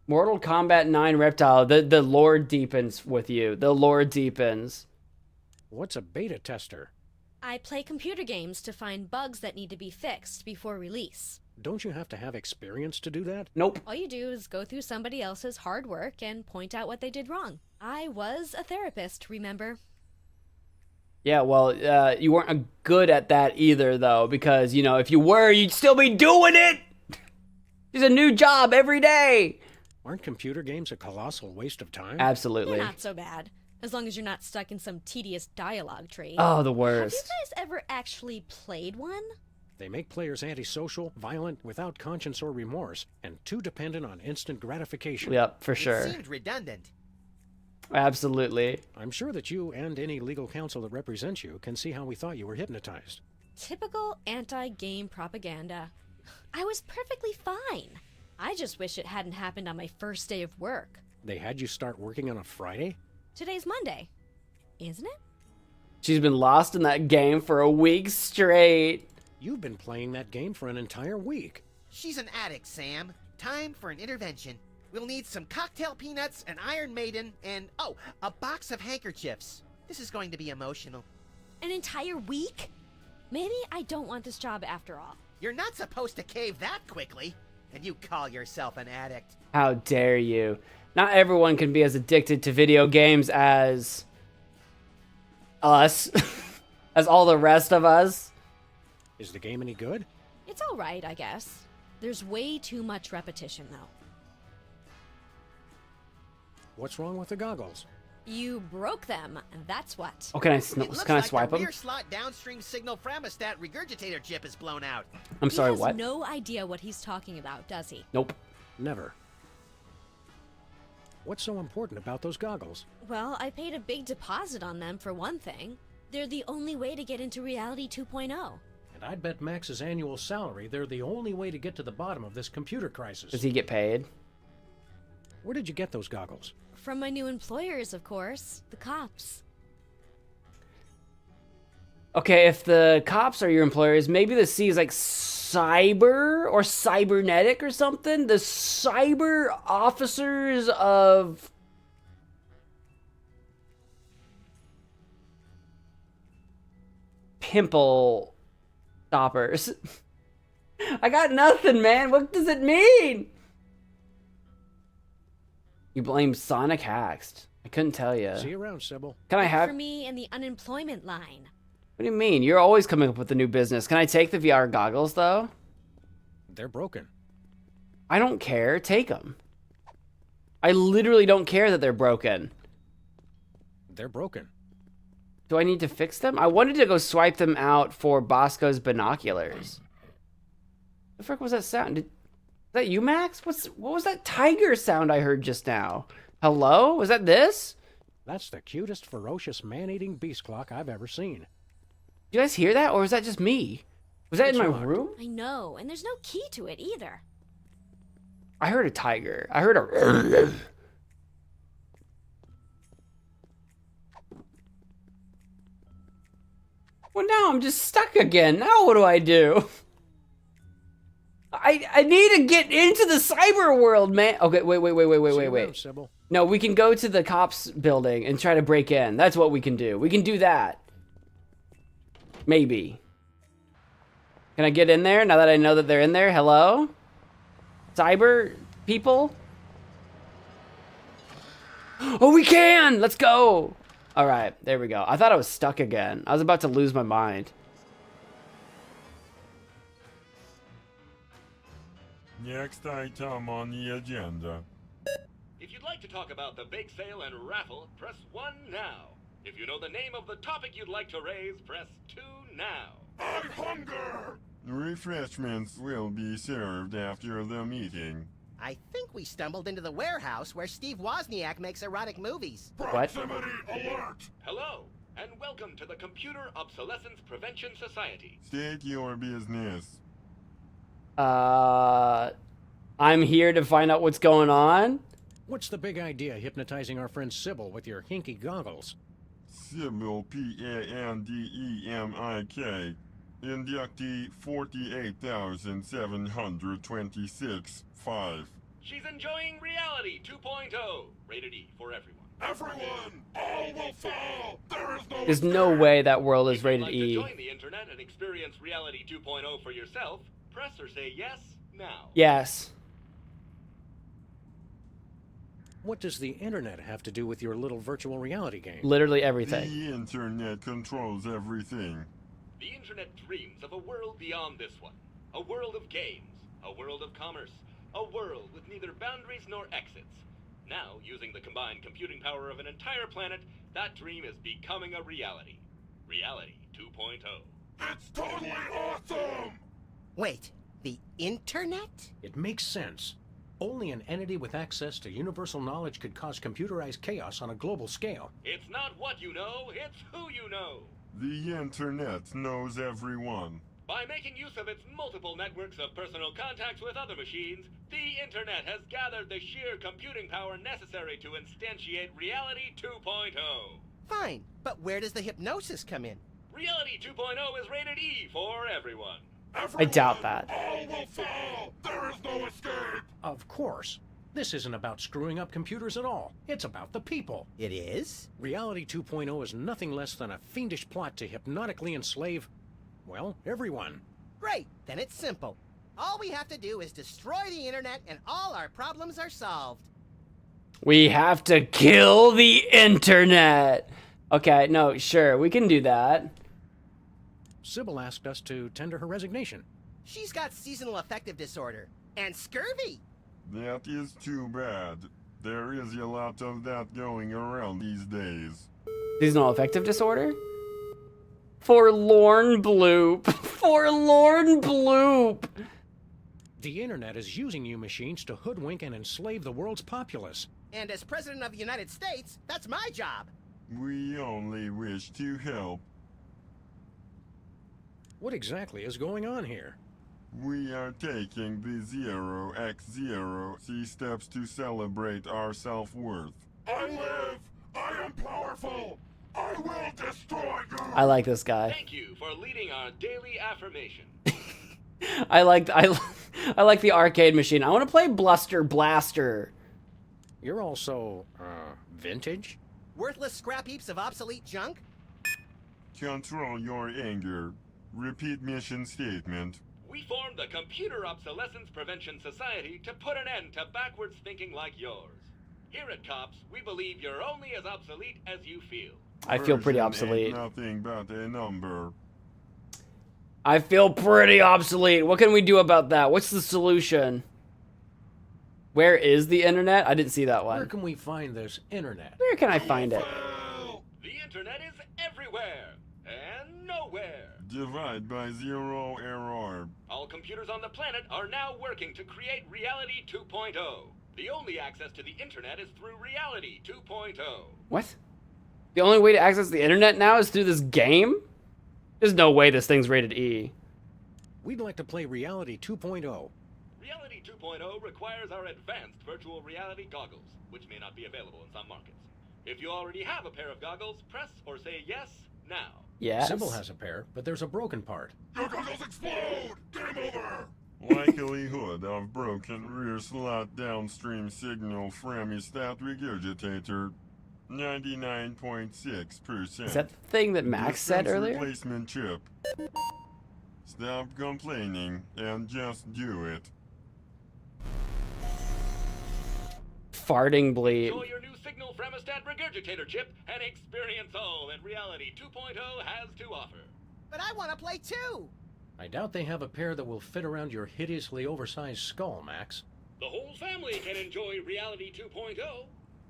Mortal Kombat 9 Reptile. The lore deepens with you. The lore deepens. What's a beta tester? I play computer games to find bugs that need to be fixed before release. Don't you have to have experience to do that? Nope. All you do is go through somebody else's hard work and point out what they did wrong. I was a therapist, remember? Yeah, well, you weren't good at that either, though, because, you know, if you were, you'd still be doing it! There's a new job every day! Aren't computer games a colossal waste of time? Absolutely. They're not so bad, as long as you're not stuck in some tedious dialogue tree. Oh, the Have worst. you guys ever actually played one? They make players antisocial, violent, without conscience or remorse, and too dependent on instant gratification. Yep, for sure. It seemed redundant. Absolutely. I'm sure that you and any legal counsel that represents you can see how we thought you were hypnotized. Typical anti-game propaganda. I was perfectly fine. I just wish it hadn't happened on my first day of work. They had you start working on a Friday? Today's Monday, isn't it? She's been lost in that game for a week straight. You've been playing that game for an entire week. She's an addict, Sam. Time for an intervention. We'll need some cocktail peanuts, an Iron Maiden, and, oh, a box of handkerchiefs. This is going to be emotional. An entire week? Maybe I don't want this job after all. You're not supposed to cave that quickly. And you call yourself an addict. How dare you? Not everyone can be as addicted to video games as us, as all the rest of us. Is the game any good? It's all right, I guess. There's way too much repetition, though. What's wrong with the goggles? You broke them, and that's what. Oh, can I It looks can I like swipe the them? rear slot downstream signal framostat regurgitator chip is blown out. I'm sorry, He has what? no idea what he's talking about, does he? Nope. Never. What's so important about those goggles? Well, I paid a big deposit on them, for one thing. They're the only way to get into Reality 2.0. And I'd bet Max's annual salary they're the only way to get to the bottom of this computer crisis. Does he get paid? Where did you get those goggles? From my new employers, of course. The cops. Okay, if the cops are your employers, maybe the C is like cyber or cybernetic or something? The cyber officers of... pimple stoppers. I got nothing, man. What does it mean? You blame Sonic Hacked. I couldn't tell you. See you around, Sybil. Can I Look have... for me in the unemployment line. What do you mean? You're always coming up with a new business. Can I take the VR goggles, though? They're broken. I don't care. Take them. I literally don't care that they're broken. They're broken. Do I need to fix them? I wanted to go swipe them out for Bosco's binoculars. The frick was that sound? Is that you, Max? What was that tiger sound I heard just now? Hello? Was that this? That's the cutest, ferocious, man-eating beast clock I've ever seen. You guys hear that, or is that just me? Was that It's in my locked. room? I know, and there's no key to it either. I heard a tiger. I heard a... Well, now I'm just stuck again. Now what do I do? I need to get into the cyber world, man. Okay, wait. Sybil. No, we can go to the cops building and try to break in. That's what we can do. We can do that. Maybe. Can I get in there now that I know that they're in there? Hello? Cyber people? Oh, we can! Let's go! Alright, there we go. I thought I was stuck again. I was about to lose my mind. Next item on the agenda. If you'd like to talk about the bake sale and raffle, press 1 now. If you know the name of the topic you'd like to raise, press 2 now. I hunger! Refreshments will be served after the meeting. I think we stumbled into the warehouse where Steve Wozniak makes erotic movies. What? Proximity alert! Hello, and welcome to the Computer Obsolescence Prevention Society. State your business. I'm here to find out what's going on. What's the big idea hypnotizing our friend Sybil with your hinky goggles? Sybil P-A-N-D-E-M-I-K. Inductee 48,726-5. She's enjoying Reality 2.0, rated E for everyone. Everyone, all will fall! There is no There's no way that world is If you'd rated like E. to join the internet and experience Reality 2.0 for yourself, press or say yes now. Yes. What does the internet have to do with your little virtual reality game? Literally everything. The internet controls everything. The internet dreams of a world beyond this one. A world of games, a world of commerce, a world with neither boundaries nor exits. Now, using the combined computing power of an entire planet, that dream is becoming a reality. Reality 2.0. It's totally awesome! Wait, the internet? It makes sense. Only an entity with access to universal knowledge could cause computerized chaos on a global scale. It's not what you know, it's who you know. The internet knows everyone. By making use of its multiple networks of personal contacts with other machines, the internet has gathered the sheer computing power necessary to instantiate Reality 2.0. Fine, but where does the hypnosis come in? Reality 2.0 is rated E for everyone. I doubt that. All will fall! There is no escape! Of course. This isn't about screwing up computers at all. It's about the people. It is? Reality 2.0 is nothing less than a fiendish plot to hypnotically enslave, well, everyone. Great, then it's simple. All we have to do is destroy the internet and all our problems are solved. We have to kill the internet. Okay, no, sure, we can do that. Sybil asked us to tender her resignation. She's got seasonal affective disorder and scurvy. That is too bad. There is a lot of that going around these days. Seasonal affective disorder? Forlorn bloop. Forlorn bloop. The internet is using you machines to hoodwink and enslave the world's populace. And as President of the United States, that's my job. We only wish to help. What exactly is going on here? We are taking the 0x0 steps to celebrate our self-worth. I live! I am powerful! I will destroy you! I like this guy. Thank you for leading our daily affirmation. I like the arcade machine. I want to play Bluster Blaster. You're also, vintage? Worthless scrap heaps of obsolete junk? Control your anger. Repeat mission statement. We formed the Computer Obsolescence Prevention Society to put an end to backwards thinking like yours. Here at Cops, we believe you're only as obsolete as you feel. I feel pretty Version obsolete. ain't nothing but a number. I feel pretty obsolete. What can we do about that? What's the solution? Where is the internet? I didn't see that Where one. can we find this internet? Where can I find it? The internet is everywhere and nowhere. Divide by 0 error. All computers on the planet are now working to create Reality 2.0. The only access to the internet is through Reality 2.0. What? The only way to access the internet now is through this game? There's no way this thing's rated E. We'd like to play Reality 2.0. Reality 2.0 requires our advanced virtual reality goggles, which may not be available in some markets. If you already have a pair of goggles, press or say yes now. Yes. Sybil has a pair, but there's a broken part. Your goggles explode! Game over! Likelihood of broken rear slot downstream signal from a stat regurgitator, 99.6%. Is that the thing that Max said Defense earlier? Replacement chip. Stop complaining and just do it. Farting bleep. Enjoy your new signal Fremostat regurgitator chip and experience all that Reality 2.0 has to offer. But I want to play too! I doubt they have a pair that will fit around your hideously oversized skull, Max. The whole family can enjoy Reality 2.0.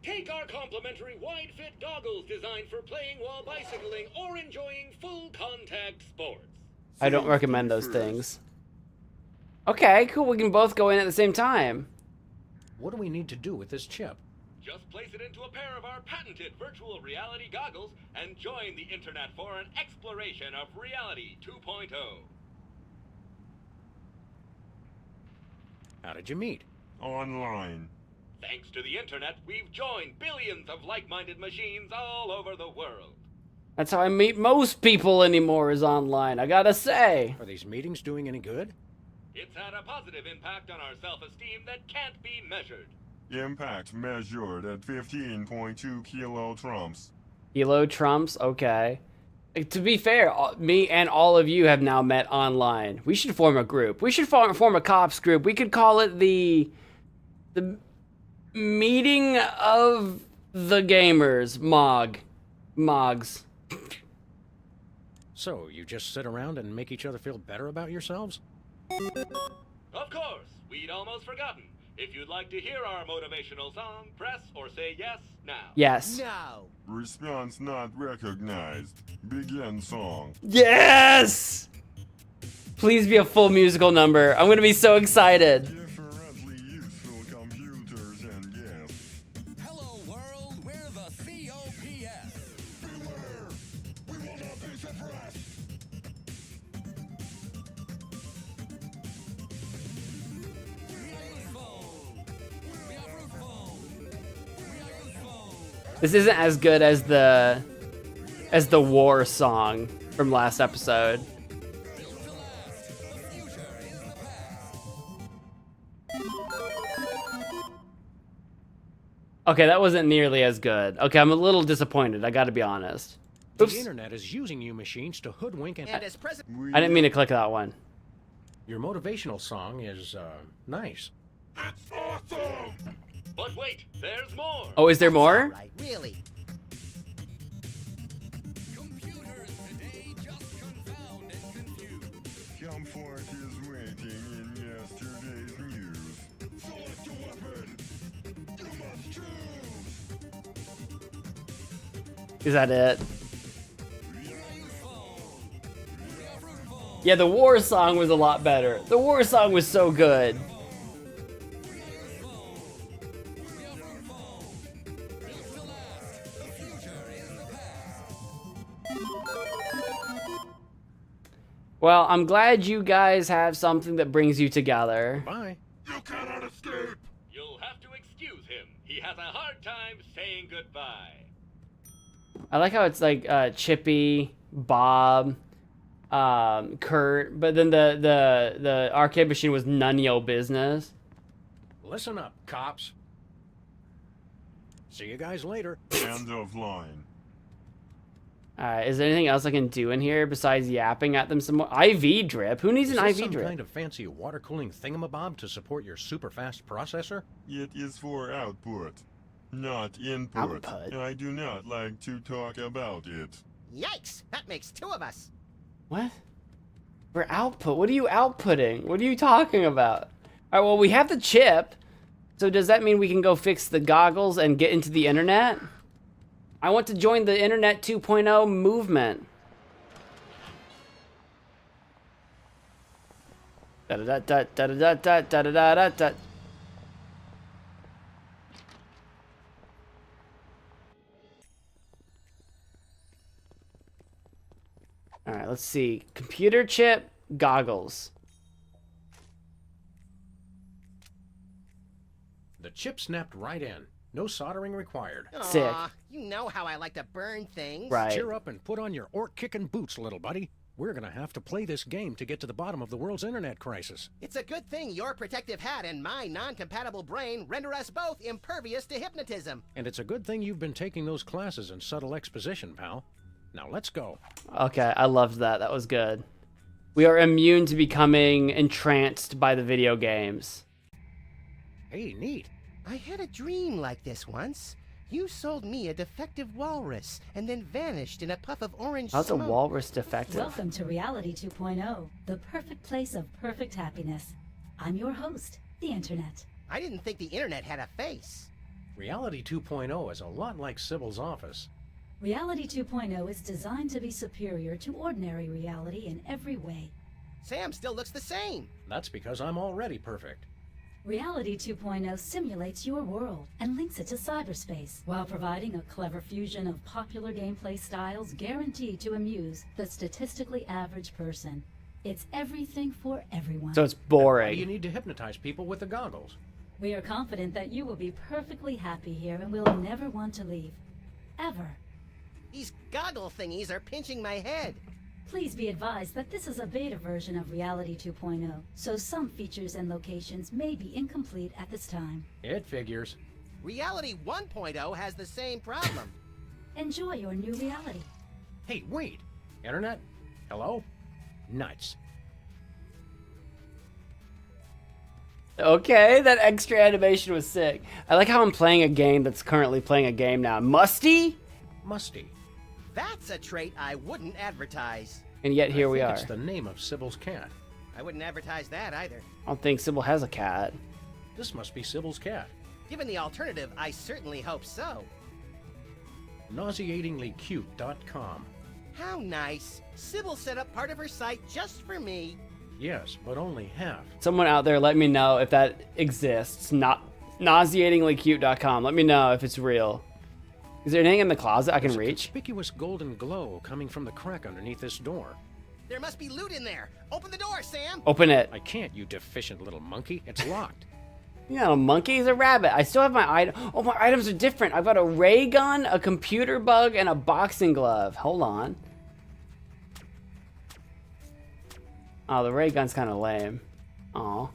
Take our complimentary wide-fit goggles designed for playing while bicycling or enjoying full-contact sports. I don't recommend those things. Okay, cool. We can both go in at the same time. What do we need to do with this chip? Just place it into a pair of our patented virtual reality goggles and join the internet for an exploration of Reality 2.0. How did you meet? Online. Thanks to the internet, we've joined billions of like-minded machines all over the world. That's how I meet most people anymore, is online, I gotta say. Are these meetings doing any good? It's had a positive impact on our self-esteem that can't be measured. Impact measured at 15.2 kilotrumps. Kilo trumps, okay. To be fair, me and all of you have now met online. We should form a group. We should form a cops group. We could call it the meeting of the gamers, Mogs. So, you just sit around and make each other feel better about yourselves? Of course, we'd almost forgotten. If you'd like to hear our motivational song, press or say yes now. Yes. No! Response not recognized. Begin song. Yes! Please be a full musical number. I'm gonna be so excited. Differently useful computers and gifts. Hello, world. We're the COPS. Beware! We will not be suppressed! This isn't as good as the war song from last episode. Okay, that wasn't nearly as good. Okay, I'm a little disappointed, I gotta be honest. Oops. The internet is using you machines to hoodwink and... And as president... I didn't mean to click that one. Your motivational song is, nice. It's awesome! But wait, there's more. Oh, is there more? Right, really. Computers today just confound and confuse. Comfort is waiting in yesterday's news. Select a weapon! You must choose! Is that it? Yeah, the war song was a lot better. The war song was so good. Well, I'm glad you guys have something that brings you together. Bye. You cannot escape! You'll have to excuse him. He has a hard time saying goodbye. I like how it's like Chippy, Bob, Kurt, but then the arcade machine was none of your business. Listen up, cops. See you guys later. End of line. Alright, is there anything else I can do in here besides yapping at them some more? IV drip? Who needs Is an this IV some drip? kind of fancy water cooling thingamabob to support your super fast processor? It is for output, not input. Output? I do not like to talk about it. Yikes! That makes two of us. What? For output? What are you outputting? What are you talking about? Alright, well, we have the chip. So does that mean we can go fix the goggles and get into the internet? I want to join the Internet 2.0 movement. Da-da-da-da-da-da-da-da-da-da. All right, let's see. Computer chip, goggles. The chip snapped right in. No soldering required. Sick. Aw, you know how I like to burn things. Right. Cheer up and put on your orc-kicking boots, little buddy. We're gonna have to play this game to get to the bottom of the world's internet crisis. It's a good thing your protective hat and my non-compatible brain render us both impervious to hypnotism. And it's a good thing you've been taking those classes in subtle exposition, pal. Now let's go. Okay, I loved that. That was good. We are immune to becoming entranced by the video games. Hey, neat. I had a dream like this once. You sold me a defective walrus and then vanished in a puff of orange How's a smoke. walrus defective? Welcome to Reality 2.0, the perfect place of perfect happiness. I'm your host, the Internet. I didn't think the internet had a face. Reality 2.0 is a lot like Sybil's office. Reality 2.0 is designed to be superior to ordinary reality in every way. Sam still looks the same. That's because I'm already perfect. Reality 2.0 simulates your world and links it to cyberspace while providing a clever fusion of popular gameplay styles guaranteed to amuse the statistically average person. It's everything for everyone. So it's Why do you boring. need to hypnotize people with the goggles? We are confident that you will be perfectly happy here and will never want to leave. Ever. These goggle thingies are pinching my head. Please be advised that this is a beta version of Reality 2.0, so some features and locations may be incomplete at this time. It figures. Reality 1.0 has the same problem. Enjoy your new reality. Hey, wait. Internet? Hello? Nuts. Okay, that extra animation was sick. I like how I'm playing a game that's currently playing a game now. Musty? Musty. That's a trait I wouldn't advertise. And yet here we I are. think it's the name of Sybil's cat. I wouldn't advertise that either. I don't think Sybil has a cat. This must be Sybil's cat. Given the alternative, I certainly hope so. Nauseatinglycute.com. How nice. Sybil set up part of her site just for me. Yes, but only half. Someone out there, let me know if that exists. Not nauseatinglycute.com. Let me know if it's real. Is there anything in the closet I can There's a reach? conspicuous golden glow coming from the crack underneath this door. There must be loot in there. Open the door, Sam. Open it. I can't, you deficient little monkey. It's locked. You know, a monkey is a rabbit. I still have my item. Oh, my items are different. I've got a ray gun, a computer bug, and a boxing glove. Hold on. Oh, the ray gun's kind of lame. Aw.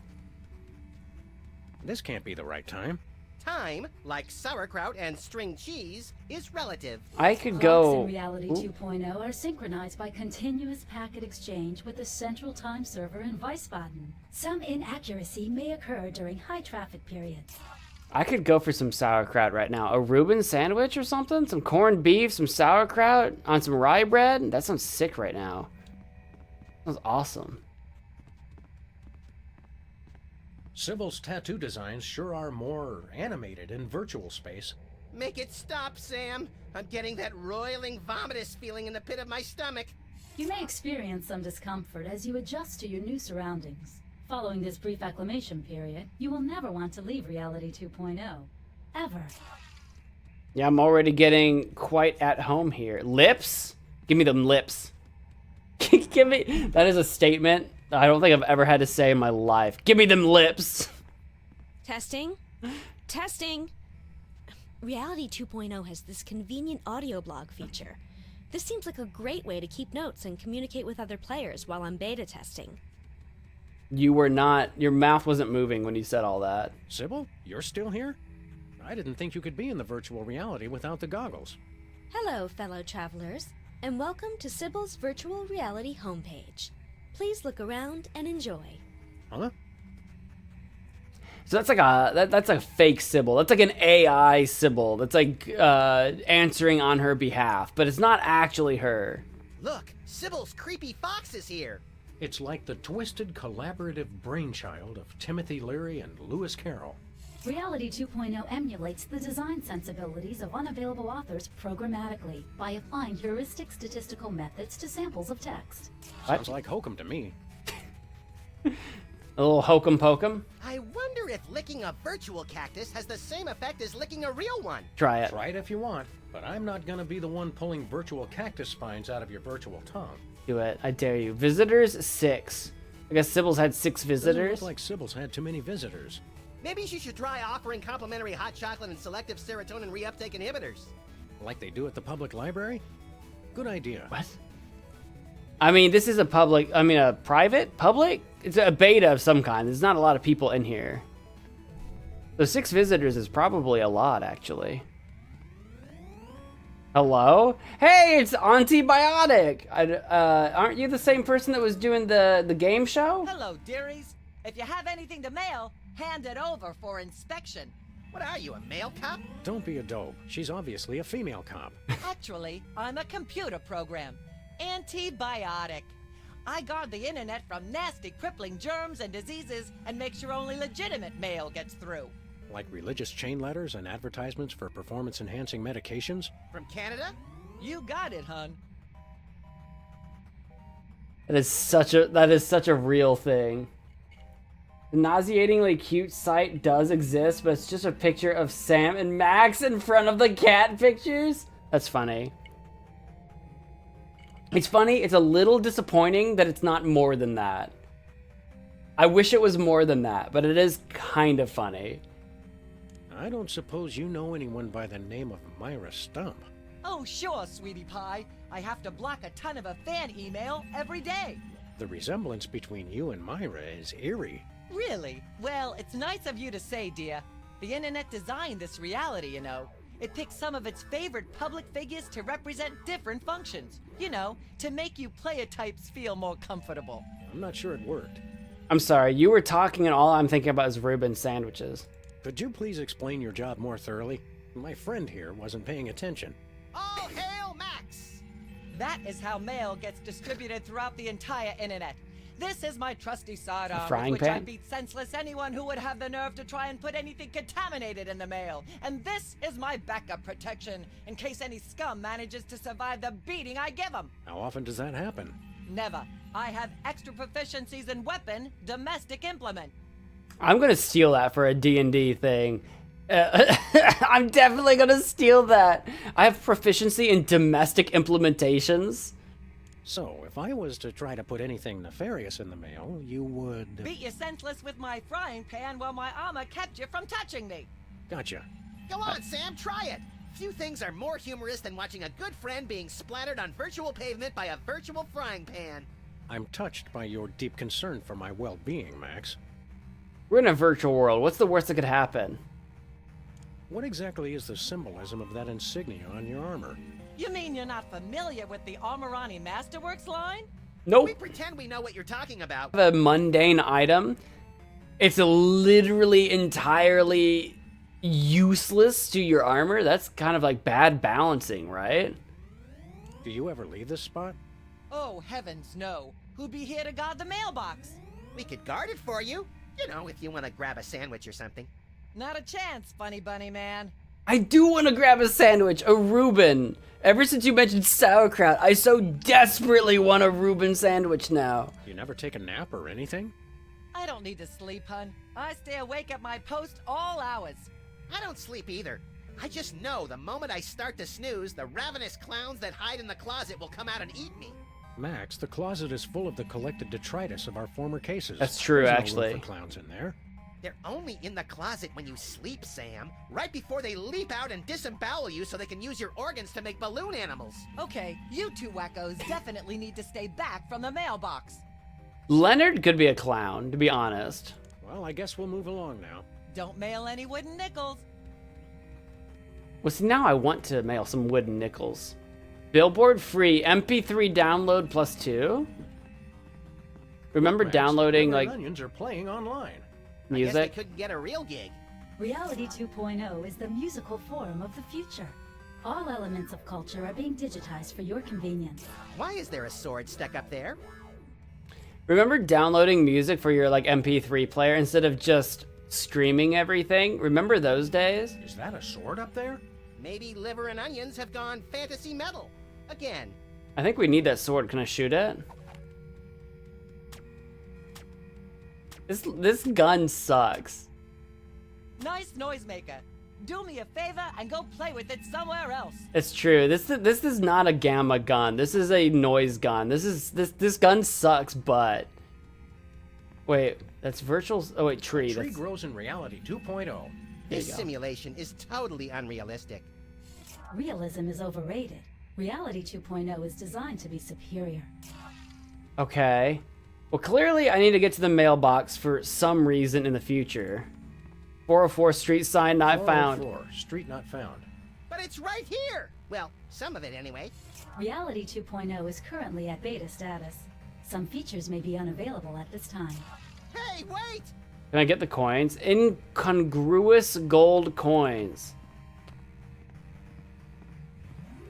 This can't be the right time. Time, like sauerkraut and string cheese, is relative. I could Clocks go. in Reality Ooh. 2.0 are synchronized by continuous packet exchange with the central time server in Wiesbaden. Some inaccuracy may occur during high traffic periods. I could go for some sauerkraut right now. A Reuben sandwich or something? Some corned beef, some sauerkraut on some rye bread? That sounds sick right now. That sounds awesome. Sybil's tattoo designs sure are more animated in virtual space. Make it stop, Sam. I'm getting that roiling vomitous feeling in the pit of my stomach. You may experience some discomfort as you adjust to your new surroundings. Following this brief acclimation period, you will never want to leave Reality 2.0. Ever. Yeah, I'm already getting quite at home here. Lips? Give me them lips. Give me... That is a statement I don't think I've ever had to say in my life. Give me them lips. Testing? Testing! Reality 2.0 has this convenient audio blog feature. This seems like a great way to keep notes and communicate with other players while I'm beta testing. You were not... Your mouth wasn't moving when you said all that. Sybil, you're still here? I didn't think you could be in the virtual reality without the goggles. Hello, fellow travelers, and welcome to Sybil's virtual reality homepage. Please look around and enjoy. Huh? So that's like that's a fake Sybil. That's like an AI Sybil. That's like answering on her behalf, but it's not actually her. Look, Sybil's creepy fox is here. It's like the twisted collaborative brainchild of Timothy Leary and Lewis Carroll. Reality 2.0 emulates the design sensibilities of unavailable authors programmatically by applying heuristic statistical methods to samples of text. Sounds like hokum to me. A little hokum pokum. I wonder if licking a virtual cactus has the same effect as licking a real one. Try it. Try it if you want. But I'm not gonna be the one pulling virtual cactus spines out of your virtual tongue. Do it. I dare you. Visitors, 6. I guess Sybil's had 6 Doesn't visitors. look like Sybil's had too many visitors. Maybe she should try offering complimentary hot chocolate and selective serotonin reuptake inhibitors. Like they do at the public library? Good idea. What? I mean, this is a private? Public? It's a beta of some kind. There's not a lot of people in here. So 6 visitors is probably a lot, actually. Hello? Hey, it's Auntie Biotic! Aren't you the same person that was doing the game show? Hello, dearies. If you have anything to mail, hand it over for inspection. What are you, a male cop? Don't be a dope. She's obviously a female cop. Actually, I'm a computer program. Antibiotic. I guard the internet from nasty, crippling germs and diseases and make sure only legitimate mail gets through. Like religious chain letters and advertisements for performance-enhancing medications? From Canada? You got it, hun. That is such a real thing. The nauseatingly cute site does exist, but it's just a picture of Sam and Max in front of the cat pictures. That's funny. It's funny, it's a little disappointing that it's not more than that. I wish it was more than that, but it is kind of funny. I don't suppose you know anyone by the name of Myra Stump. Oh, sure, sweetie pie. I have to block a ton of a fan email every day. The resemblance between you and Myra is eerie. Really? Well, it's nice of you to say, dear. The internet designed this reality, you know. It picks some of its favorite public figures to represent different functions. You know, to make you player types feel more comfortable. I'm not sure it worked. I'm sorry, you were talking and all I'm thinking about is Reuben sandwiches. Could you please explain your job more thoroughly? My friend here wasn't paying attention. All hail Max! That is how mail gets distributed throughout the entire internet. This is my trusty sidearm, frying with which I pan? beat senseless anyone who would have the nerve to try and put anything contaminated in the mail. And this is my backup protection, in case any scum manages to survive the beating I give them. How often does that happen? Never. I have extra proficiencies in weapon, domestic implement. I'm gonna steal that for a D&D thing. I'm definitely gonna steal that. I have proficiency in domestic implementations. So, if I was to try to put anything nefarious in the mail, you would... Beat you senseless with my frying pan while my armor kept you from touching me. Gotcha. Go on, Sam, try it! Few things are more humorous than watching a good friend being splattered on virtual pavement by a virtual frying pan. I'm touched by your deep concern for my well-being, Max. We're in a virtual world. What's the worst that could happen? What exactly is the symbolism of that insignia on your armor? You mean you're not familiar with the Armorani Masterworks line? Nope. We pretend we know what you're talking about. A mundane item. It's literally entirely useless to your armor. That's kind of like bad balancing, right? Do you ever leave this spot? Oh, heavens no. Who'd be here to guard the mailbox? We could guard it for you. You know, if you want to grab a sandwich or something. Not a chance, funny bunny man. I do want to grab a sandwich, a Reuben. Ever since you mentioned sauerkraut, I so desperately want a Reuben sandwich now. You never take a nap or anything? I don't need to sleep, hun. I stay awake at my post all hours. I don't sleep either. I just know the moment I start to snooze, the ravenous clowns that hide in the closet will come out and eat me. Max, the closet is full of the collected detritus of our former cases. That's true, There's no actually. room for clowns in there. They're only in the closet when you sleep, Sam. Right before they leap out and disembowel you so they can use your organs to make balloon animals. Okay, you two wackos definitely need to stay back from the mailbox. Leonard could be a clown, to be honest. Well, I guess we'll move along now. Don't mail any wooden nickels. Well, see, now I want to mail some wooden nickels. Billboard free, MP3 download +2. Remember Max, downloading River like and Onions are playing online. I guess they music? couldn't get a real gig. Reality 2.0 is the musical form of the future. All elements of culture are being digitized for your convenience. Why is there a sword stuck up there? Remember downloading music for your like MP3 player instead of just streaming everything? Remember those days? Is that a sword up there? Maybe Liver and Onions have gone fantasy metal. Again. I think we need that sword. Can I shoot it? This gun sucks. Nice noisemaker. do me a favor and go play with it somewhere else. It's true. This is not a gamma gun. This is a noise gun. This gun sucks, but wait, that's virtual. Oh wait, tree. A tree grows in reality 2.0. This simulation is totally unrealistic. Realism is overrated. Reality 2.0 is designed to be superior. Okay. Well, clearly I need to get to the mailbox for some reason in the future. 404 street sign not found. 404, street not found. But it's right here! Well, some of it anyway. Reality 2.0 is currently at beta status. Some features may be unavailable at this time. Hey, wait! Can I get the coins? Incongruous gold coins.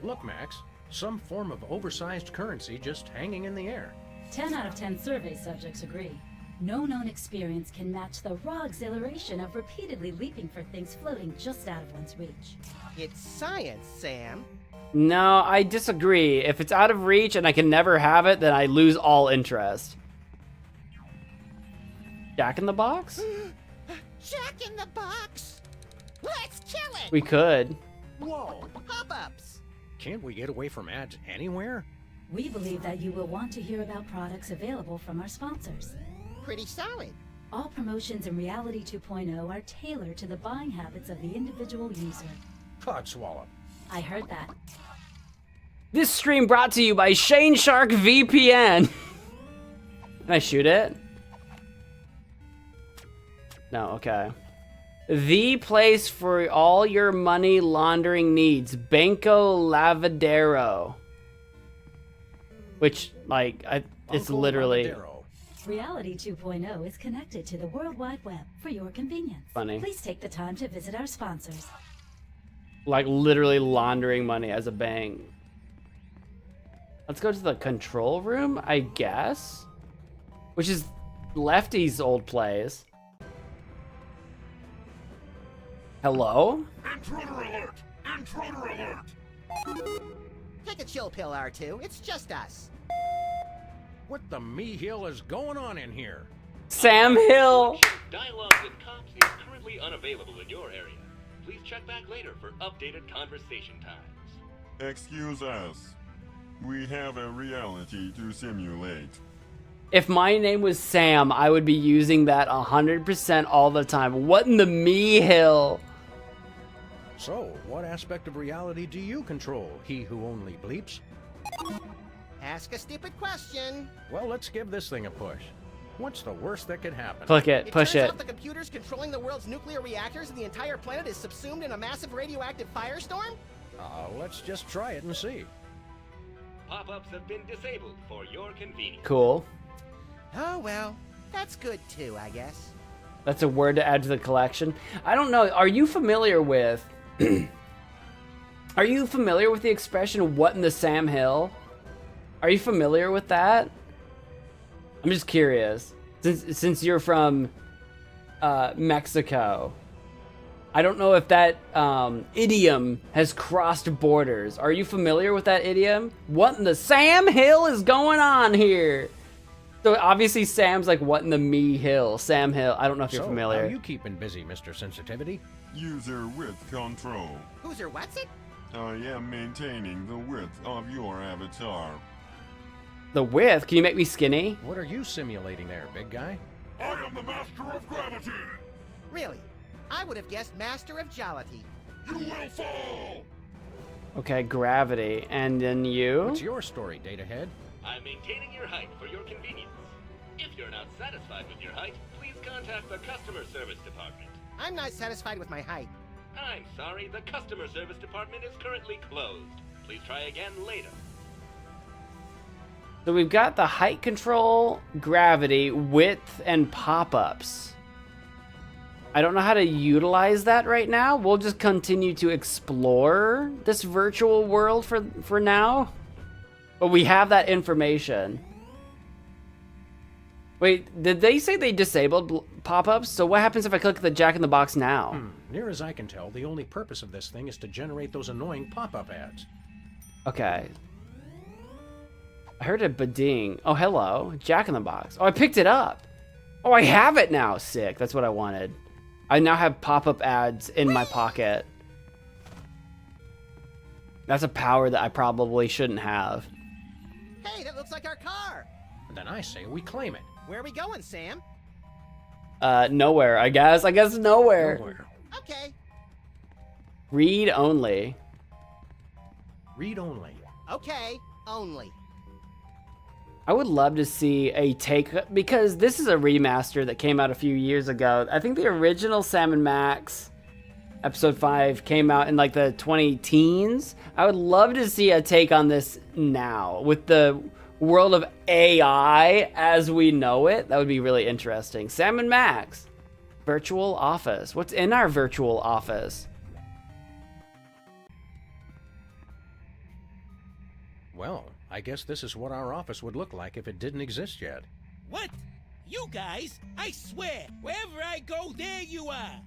Look, Max, some form of oversized currency just hanging in the air. 10 out of 10 survey subjects agree. No known experience can match the raw exhilaration of repeatedly leaping for things floating just out of one's reach. It's science, Sam. No, I disagree. If it's out of reach and I can never have it, then I lose all interest. Jack in the Box? Jack in the Box! Let's kill it! We could. Whoa! Pop-ups! Can't we get away from ads anywhere? We believe that you will want to hear about products available from our sponsors. Pretty solid. All promotions in Reality 2.0 are tailored to the buying habits of the individual user. Codswallop. I heard that. This stream brought to you by Shane Shark VPN. Can I shoot it? No, okay. The place for all your money laundering needs. Banco Lavadero. Which, like, it's Banco literally... Lavadero. Reality 2.0 is connected to the World Wide Web for your convenience. Funny. Please take the time to visit our sponsors. Like, literally laundering money as a bank. Let's go to the control room, I guess. Which is Lefty's old place. Hello? Intruder alert! Intruder alert! Take a chill pill, R2. It's just us. What the me-hill is going on in here? Sam Hill! Dialogue with cops is currently unavailable in your area. Please check back later for updated conversation times. Excuse us. We have a reality to simulate. If my name was Sam, I would be using that 100% all the time. What in the me hill? So, what aspect of reality do you control, he who only bleeps? Ask a stupid question. Well, let's give this thing a push. What's the worst that could happen? Click it, push turns it. out the computers controlling the world's nuclear reactors and the entire planet is subsumed in a massive radioactive firestorm? Let's just try it and see. Pop-ups have been disabled for your convenience. Cool. Oh well, that's good too, I guess. That's a word to add to the collection. I don't know. Are you familiar with... Are you familiar with the expression, what in the Sam Hill? Are you familiar with that? I'm just curious. Since you're from Mexico. I don't know if that idiom has crossed borders. Are you familiar with that idiom? What in the Sam Hill is going on here? So obviously Sam's like, what in the me hill? Sam Hill. I don't know if you're familiar. How are you keeping busy, Mr. Sensitivity? User width control. Who's what's it? I am maintaining the width of your avatar. The width? Can you make me skinny? What are you simulating there, big guy? I am the master of gravity! Really? I would have guessed master of jollity. You will fall! Okay, gravity. And then you? What's your story, Datahead? I'm maintaining your height for your convenience. If you're not satisfied with your height, please contact the customer service department. I'm not satisfied with my height. I'm sorry, the customer service department is currently closed. Please try again later. So we've got the height control, gravity, width, and pop-ups. I don't know how to utilize that right now. We'll just continue to explore this virtual world for now. But we have that information. Wait, did they say they disabled pop-ups? So what happens if I click the Jack in the Box now? Near as I can tell, the only purpose of this thing is to generate those annoying pop-up ads. Okay. I heard a ba-ding. Oh, hello. Jack in the Box. Oh, I picked it up. Oh, I have it now. Sick. That's what I wanted. I now have pop-up ads in my pocket. That's a power that I probably shouldn't have. Hey, that looks like our car. Then I say we claim it. Where are we going, Sam? Nowhere, I guess. I guess nowhere. Okay. Read only. Read only. Okay, only. I would love to see a take, because this is a remaster that came out a few years ago. I think the original Sam & Max episode 5 came out in like the 20-teens. I would love to see a take on this now with the world of AI as we know it. That would be really interesting. Sam & Max, virtual office. What's in our virtual office? Well, I guess this is what our office would look like if it didn't exist yet. What? You guys? I swear, wherever I go, there you are.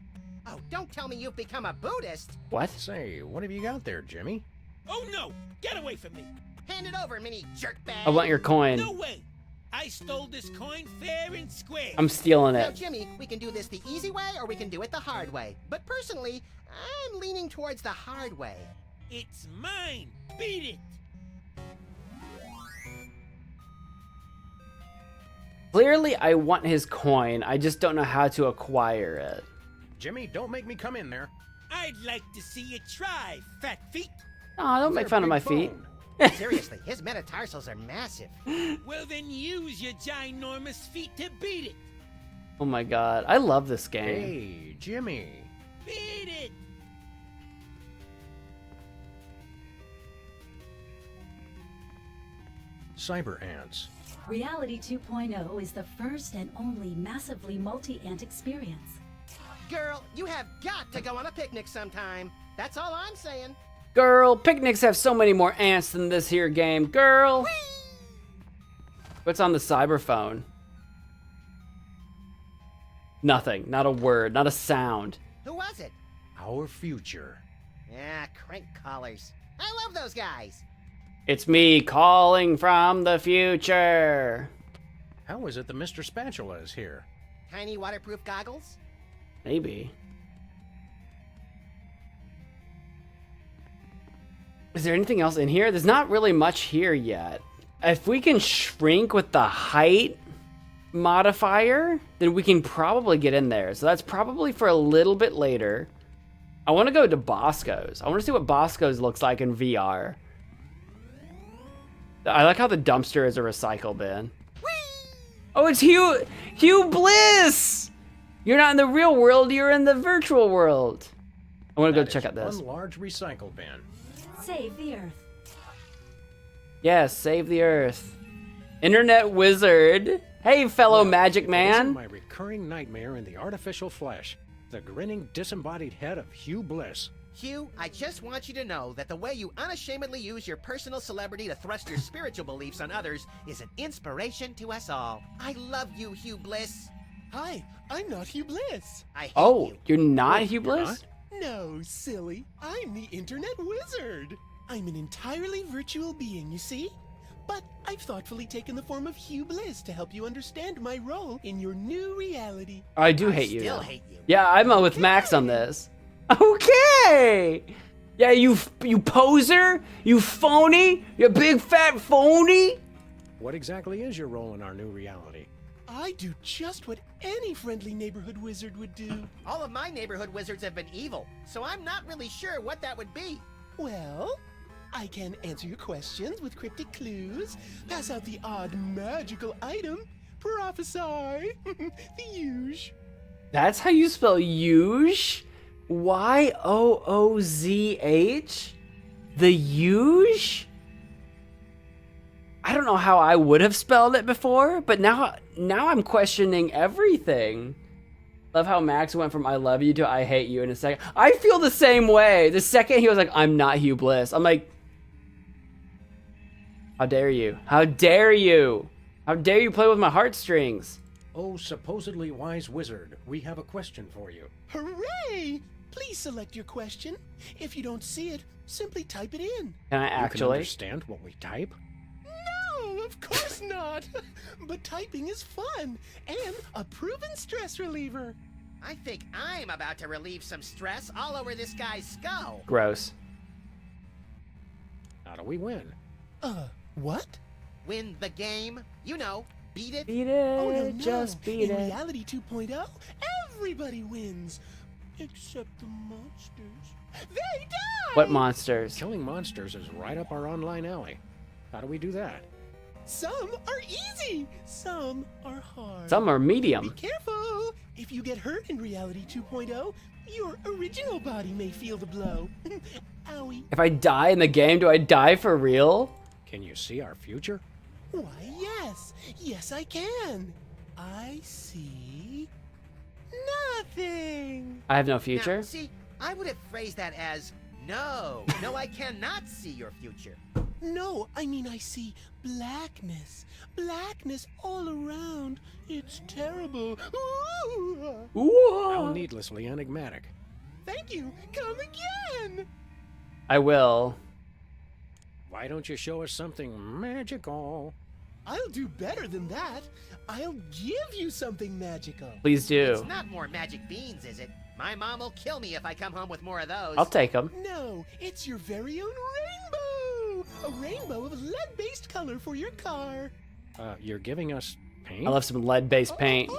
Oh, don't tell me you've become a Buddhist. What? Say, what have you got there, Jimmy? Oh no! Get away from me! Hand it over, mini jerkbag. I want your coin. No way! I stole this coin fair and square. I'm stealing Now, it. Jimmy, we can do this the easy way or we can do it the hard way. But personally, I'm leaning towards the hard way. It's mine! Beat it! Clearly, I want his coin. I just don't know how to acquire it. Jimmy, don't make me come in there. I'd like to see you try, fat feet. Oh, don't make fun of my feet. Seriously, his metatarsals are massive. Well, then use your ginormous feet to beat it. Oh my god, I love this game. Hey, Jimmy. Beat it! Cyber ants. Reality 2.0 is the first and only massively multi-ant experience. Girl, you have got to go on a picnic sometime. That's all I'm saying. Girl, picnics have so many more ants than this here game. Girl! Whee! What's on the cyber phone? Nothing. Not a word. Not a sound. Who was it? Our future. Yeah, crank callers. I love those guys. It's me calling from the future. How is it that Mr. Spatula is here? Tiny waterproof goggles? Maybe. Is there anything else in here? There's not really much here yet. If we can shrink with the height modifier, then we can probably get in there. So that's probably for a little bit later. I want to go to Bosco's. I want to see what Bosco's looks like in VR. I like how the dumpster is a recycle bin. Whee! Oh, it's Hugh Bliss! You're not in the real world, you're in the virtual world. I want to go check out this. One large recycle bin. Save the Earth. Yes, save the Earth. Internet wizard. Hey, fellow magic man. My recurring nightmare in the artificial flesh. The grinning, disembodied head of Hugh Bliss. Hugh, I just want you to know that the way you unashamedly use your personal celebrity to thrust your spiritual beliefs on others is an inspiration to us all. I love you, Hugh Bliss. Hi, I'm not Hugh Bliss. I hate Oh, you. you're not Hugh Bliss? No, silly. I'm the Internet Wizard. I'm an entirely virtual being, you see? But I've thoughtfully taken the form of Hugh Bliss to help you understand my role in your new reality. I do hate you. still now. hate you. Yeah, I'm with Max on this. Okay. Yeah, you poser, you phony, you big fat phony. What exactly is your role in our new reality? I do just what any friendly neighborhood wizard would do. All of my neighborhood wizards have been evil, so I'm not really sure what that would be. Well, I can answer your questions with cryptic clues, pass out the odd magical item, prophesy, the huge. That's how you spell Yuge? Y-O-O-Z-H? The Yuge? I don't know how I would have spelled it before, but now I'm questioning everything. Love how Max went from I love you to I hate you in a second. I feel the same way. The second he was like, I'm not Hugh Bliss. I'm like, how dare you? How dare you? How dare you play with my heartstrings? Oh, supposedly wise wizard, we have a question for you. Hooray! Please select your question. If you don't see it, simply type it in. Can I You can actually? understand what we type? No, of course not. But typing is fun and a proven stress reliever. I think I'm about to relieve some stress all over this guy's skull. Gross. How do we win? What? Win the game. You know, beat it. Beat it. Oh, no, Just beat In it. Reality 2.0, everybody wins. Except the monsters. They die! What monsters? Killing monsters is right up our online alley. How do we do that? Some are easy. Some are hard. Some are medium. Be careful. If you get hurt in Reality 2.0, your original body may feel the blow. Owie. If I die in the game, do I die for real? Can you see our future? Why, yes. Yes, I can. I see nothing. I have no future. Now, see, I would have phrased that as, no, I cannot see your future. No, I mean I see blackness. Blackness all around. It's terrible. Ooh. How needlessly enigmatic. Thank you. Come again. I will. Why don't you show us something magical? I'll do better than that. I'll give you something magical. Please do. It's not more magic beans, is it? My mom will kill me if I come home with more of those. I'll take them. No, it's your very own rainbow. A rainbow of lead-based color for your car. You're giving us paint? I love some lead-based paint.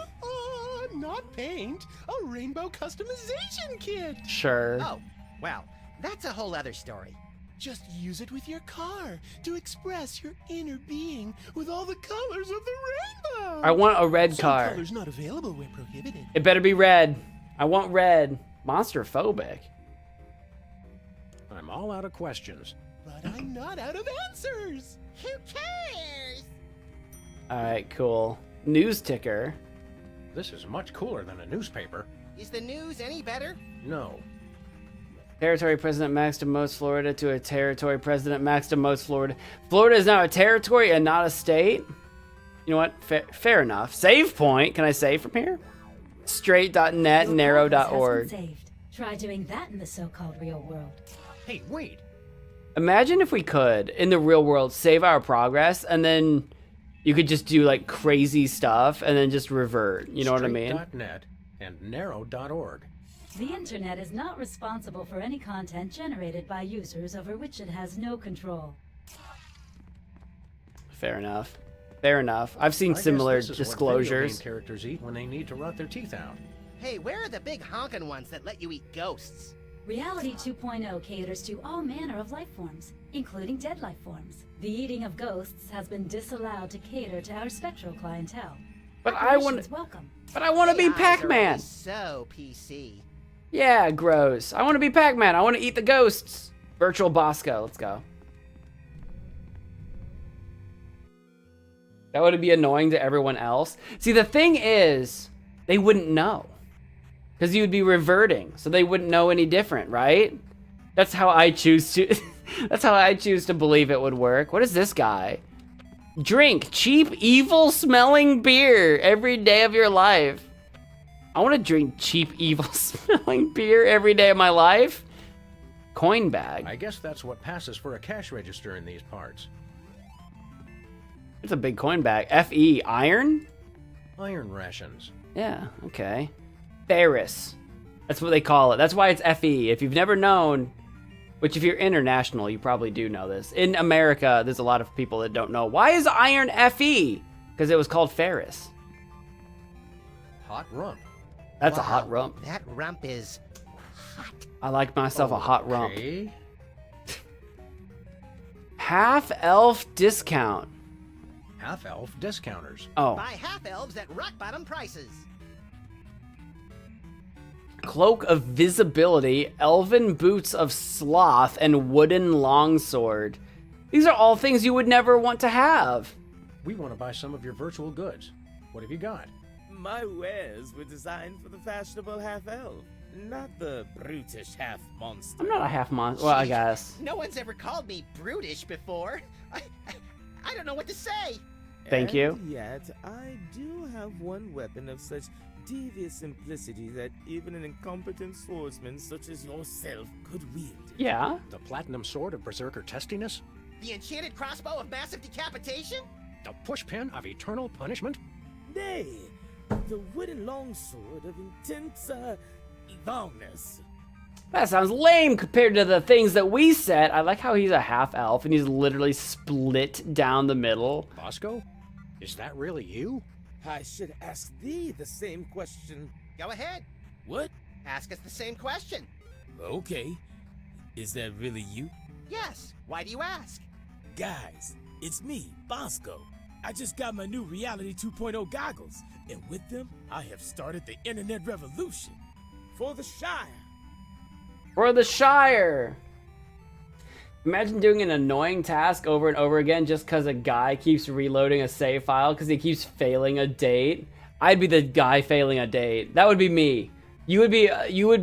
Not paint. A rainbow customization kit. Sure. Oh, well, that's a whole other story. Just use it with your car to express your inner being with all the colors of the rainbow. I want a red Some car. colors not available where prohibited. It better be red. I want red. Monster phobic. I'm all out of questions. But I'm not out of answers. Who cares? Alright, cool. News ticker. This is much cooler than a newspaper. Is the news any better? No. Territory President Max demotes Florida to a territory President Max demotes Florida. Florida is now a territory and not a state? You know what? Fair enough. Save point. Can I save from here? Straight.net, narrow.org. Saved. Try doing that in the so-called real world. Hey, wait. Imagine if we could, in the real world, save our progress and then you could just do like crazy stuff and then just revert. You know what I mean? Straight.net and narrow.org. The internet is not responsible for any content generated by users over which it has no control. Fair enough. Fair enough. I've seen I guess similar this is what video disclosures. game characters eat when they need to rot their teeth out. Hey, where are the big honkin' ones that let you eat ghosts? Reality 2.0 caters to all manner of life forms, including dead life forms. The eating of ghosts has been disallowed to cater to our spectral clientele. But I want Operations welcome. But I want to be AI 's Pac-Man. already So PC. Yeah, gross. I want to be Pac-Man. I want to eat the ghosts. Virtual Bosco. Let's go. That would be annoying to everyone else. See, the thing is, they wouldn't know. Because you would be reverting, so they wouldn't know any different, right? That's how I choose to... that's how I choose to believe it would work. What is this guy? Drink cheap, evil-smelling beer every day of your life. I want to drink cheap, evil-smelling beer every day of my life. Coin bag. I guess that's what passes for a cash register in these parts. It's a big coin bag. F.E. Iron? Iron rations. Yeah, okay. Ferris. That's what they call it. That's why it's F.E. If you've never known, which if you're international, you probably do know this. In America, there's a lot of people that don't know. Why is iron F.E.? Because it was called Ferris. Hot rump. That's a Wow, hot rump. That rump is hot. I like myself a hot rump. Okay. Half-elf discount. Half-elf discounters. Oh. Buy half-elves at rock-bottom prices. Cloak of Visibility, Elven Boots of Sloth, and Wooden Longsword. These are all things you would never want to have. We want to buy some of your virtual goods. What have you got? My wares were designed for the fashionable half-elf, not the brutish half-monster. I'm not a half monster. Well, I guess. No one's ever called me brutish before. I don't know what to say. Thank you. And yet, I do have one weapon of such devious simplicity that even an incompetent swordsman such as yourself could wield it. Yeah. The platinum sword of berserker testiness? The enchanted crossbow of massive decapitation? The pushpin of eternal punishment? Nay, the wooden longsword of intense, longness. That sounds lame compared to the things that we said. I like how he's a half elf and he's literally split down the middle. Bosco? Is that really you? I should ask thee the same question. Go ahead. What? Ask us the same question. Okay. Is that really you? Yes. Why do you ask? Guys, it's me, Bosco. I just got my new Reality 2.0 goggles, and with them, I have started the internet revolution. For the Shire. For the Shire. Imagine doing an annoying task over and over again just because a guy keeps reloading a save file because he keeps failing a date. I'd be the guy failing a date. That would be me. You would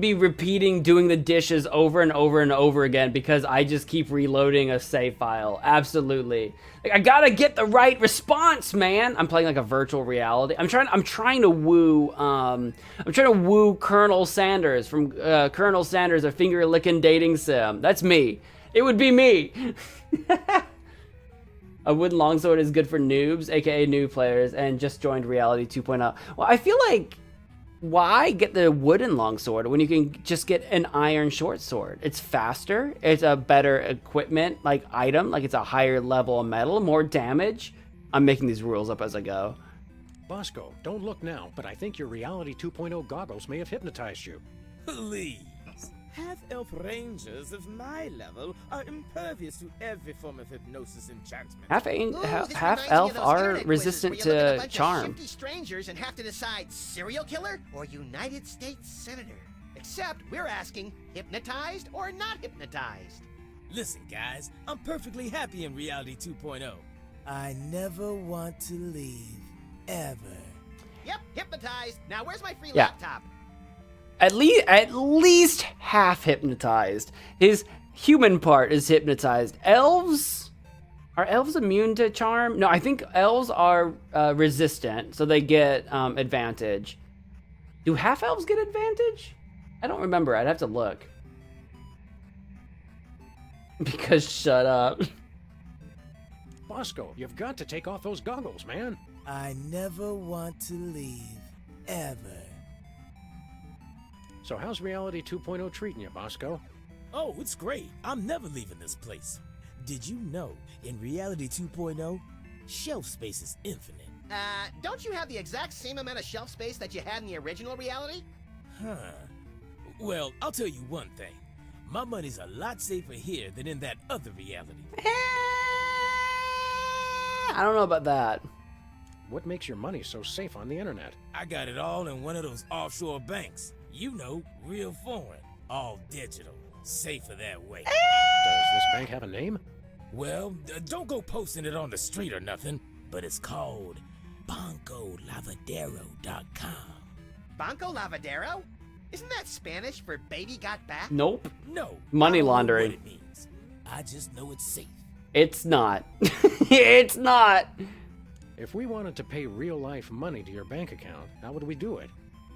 be repeating doing the dishes over and over and over again because I just keep reloading a save file. Absolutely. Like, I gotta get the right response, man. I'm playing like a virtual reality. I'm trying to woo Colonel Sanders from Colonel Sanders, a finger licking dating sim. That's me. It would be me. A wooden longsword is good for noobs, aka new players, and just joined Reality 2.0. Well, I feel like, why get the wooden longsword when you can just get an iron short sword? It's faster, it's a better equipment, like item, like it's a higher level of metal, more damage. I'm making these rules up as I go. Bosco, don't look now, but I think your Reality 2.0 goggles may have hypnotized you. Please. Half-elf rangers of my level are impervious to every form of hypnosis enchantment. Half-elf are resistant to charm. Shifty strangers and have to decide serial killer or United States senator. Except we're asking hypnotized or not hypnotized. Listen, guys, I'm perfectly happy in Reality 2.0. I never want to leave, ever. Yep, hypnotized. Now where's my free Yeah. laptop? At least half hypnotized. His human part is hypnotized. Elves? Are elves immune to charm? No, I think elves are resistant, so they get advantage. Do half elves get advantage? I don't remember. I'd have to look. Because shut up. Bosco, you've got to take off those goggles, man. I never want to leave, ever. So how's Reality 2.0 treating you, Bosco? Oh, it's great. I'm never leaving this place. Did you know, in Reality 2.0, shelf space is infinite? Don't you have the exact same amount of shelf space that you had in the original reality? Huh. Well, I'll tell you one thing. My money's a lot safer here than in that other reality. I don't know about that. What makes your money so safe on the internet? I got it all in one of those offshore banks. You know, real foreign, all digital, safer that way. Does this bank have a name? Well, don't go posting it on the street or nothing, but it's called BancoLavadero.com. Banco Lavadero? Isn't that Spanish for baby got back? Nope. No. Money I don't know laundering. what it means. I just know it's safe. It's not. It's not. If we wanted to pay real-life money to your bank account, how would we do it?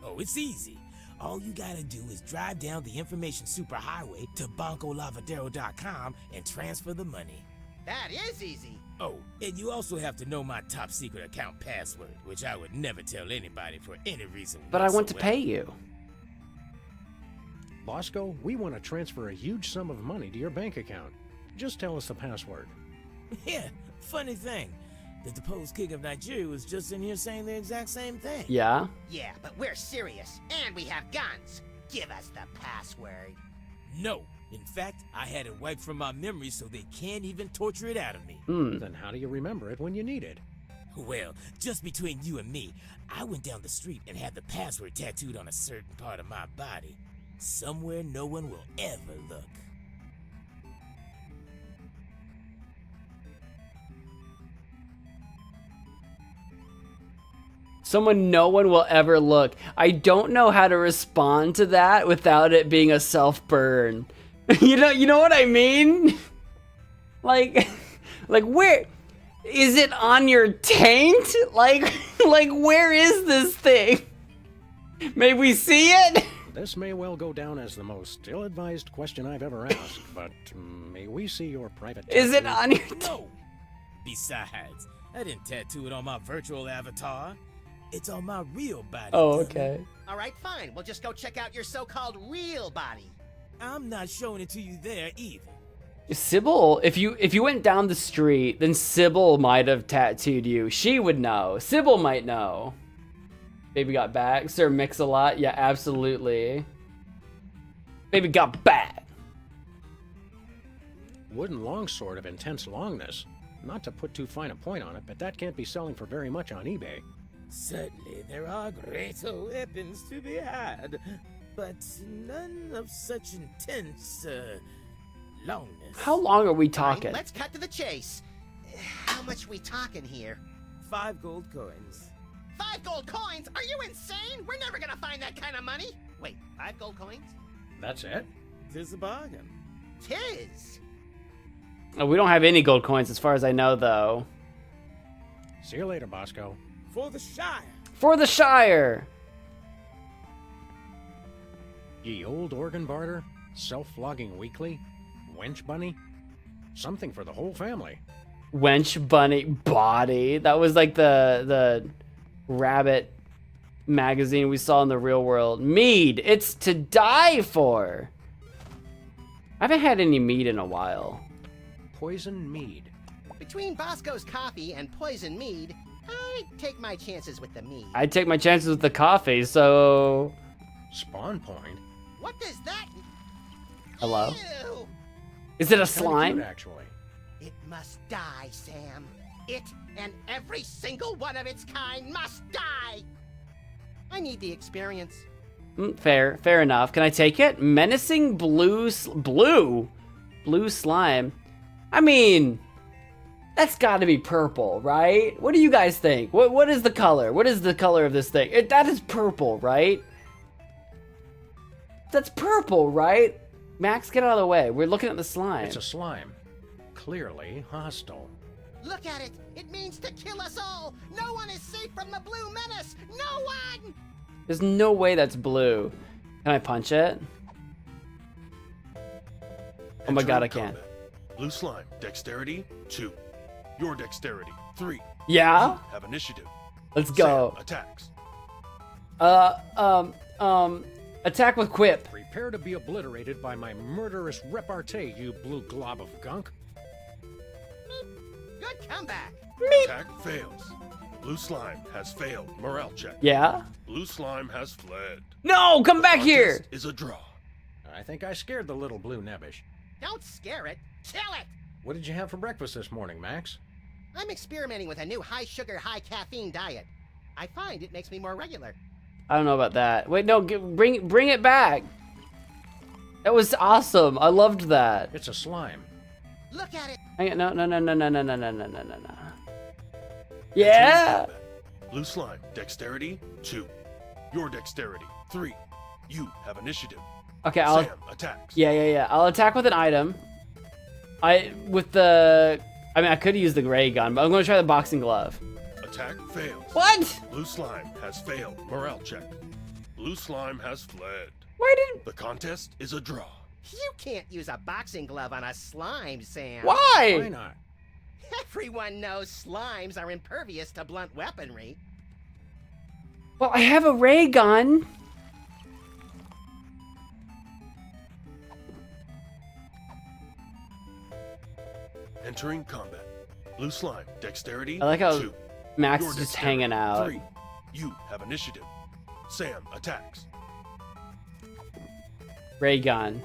Oh, it's easy. All you gotta do is drive down the information superhighway to BancoLavadero.com and transfer the money. That is easy. Oh, and you also have to know my top secret account password, which I would never tell anybody for any reason But I want to whatsoever. pay you. Bosco, we want to transfer a huge sum of money to your bank account. Just tell us the password. Yeah, funny thing. The deposed king of Nigeria was just in here saying the exact same thing. Yeah? Yeah, but we're serious, and we have guns. Give us the password. No. In fact, I had it wiped from my memory so they can't even torture it out of me. Then how do you remember it when you need it? Well, just between you and me, I went down the street and had the password tattooed on a certain part of my body. Somewhere no one will ever look. Someone no one will ever look. I don't know how to respond to that without it being a self-burn. You know what I mean? Like where is it on your taint? Like where is this thing? May we see it? This may well go down as the most ill-advised question I've ever asked, but may we see your private tattoo? Is it on your No. Besides, I didn't tattoo it on my virtual avatar. It's on my real body. Oh, dummy. okay. All right, fine. We'll just go check out your so-called real body. I'm not showing it to you there either. Sybil, if you went down the street, then Sybil might have tattooed you. She would know. Sybil might know. Baby got back. Sir Mix-a-Lot. Yeah, absolutely. Baby got back. Wooden longsword of intense longness. Not to put too fine a point on it, but that can't be selling for very much on eBay. Certainly, there are greater weapons to be had, but none of such intense longness. How long are we Fine, talking? let's cut to the chase. How much we talking here? 5 gold coins. 5 gold coins? Are you insane? We're never gonna find that kind of money. Wait, 5 gold coins? That's it? 'Tis a bargain. Tis. Oh, we don't have any gold coins as far as I know, though. See you later, Bosco. For the Shire. For the Shire. Ye old organ barter, self-flogging weekly, wench bunny, something for the whole family. Wench bunny body. That was like the rabbit magazine we saw in the real world. Mead. It's to die for. I haven't had any mead in a while. Poison mead. Between Bosco's coffee and poison mead, I'd take my chances with the mead. I'd take my chances with the coffee, so... Spawn point? What does that... Hello? Ew. Is it a Kinda slime? cute, actually. It must die, Sam. It and every single one of its kind must die. I need the experience. Fair enough. Can I take it? Menacing blue slime. I mean, that's got to be purple, right? What do you guys think? What is the color? What is the color of this thing? That is purple, right? That's purple, right? Max, get out of the way. We're looking at the slime. It's a slime. Clearly hostile. Look at it. It means to kill us all. No one is safe from the blue menace. No one. There's no way that's blue. Can I punch it? Oh my god, I can't. Blue slime, dexterity 2. Your dexterity 3. Yeah? You have initiative. Let's go. Sam attacks. Attack with quip. Prepare to be obliterated by my murderous repartee, you blue glob of gunk. Good comeback. Attack fails. Blue slime has failed. Morale check. Yeah? Blue slime has fled. No, come back here. Contest is a draw. I think I scared the little blue nebbish. Don't scare it. Kill it. What did you have for breakfast this morning, Max? I'm experimenting with a new high-sugar, high-caffeine diet. I find it makes me more regular. I don't know about that. Wait, no, bring it back. That was awesome. I loved that. It's a slime. Look at it. Hang on, no. Yeah. Blue slime, dexterity 2. Your dexterity 3. You have initiative. Okay, I'll. Sam attacks. Yeah. I'll attack with an item. I mean, I could use the ray gun, but I'm gonna try the boxing glove. Attack fails. What? Blue slime has failed. Morale check. Blue slime has fled. Why didn't? The contest is a draw. You can't use a boxing glove on a slime, Sam. Why? Why not? Everyone knows slimes are impervious to blunt weaponry. Well, I have a ray gun. Entering combat. Blue slime, dexterity I like how 2. Max Your is just dexterity, hanging out. 3. You have initiative. Sam attacks. Ray gun.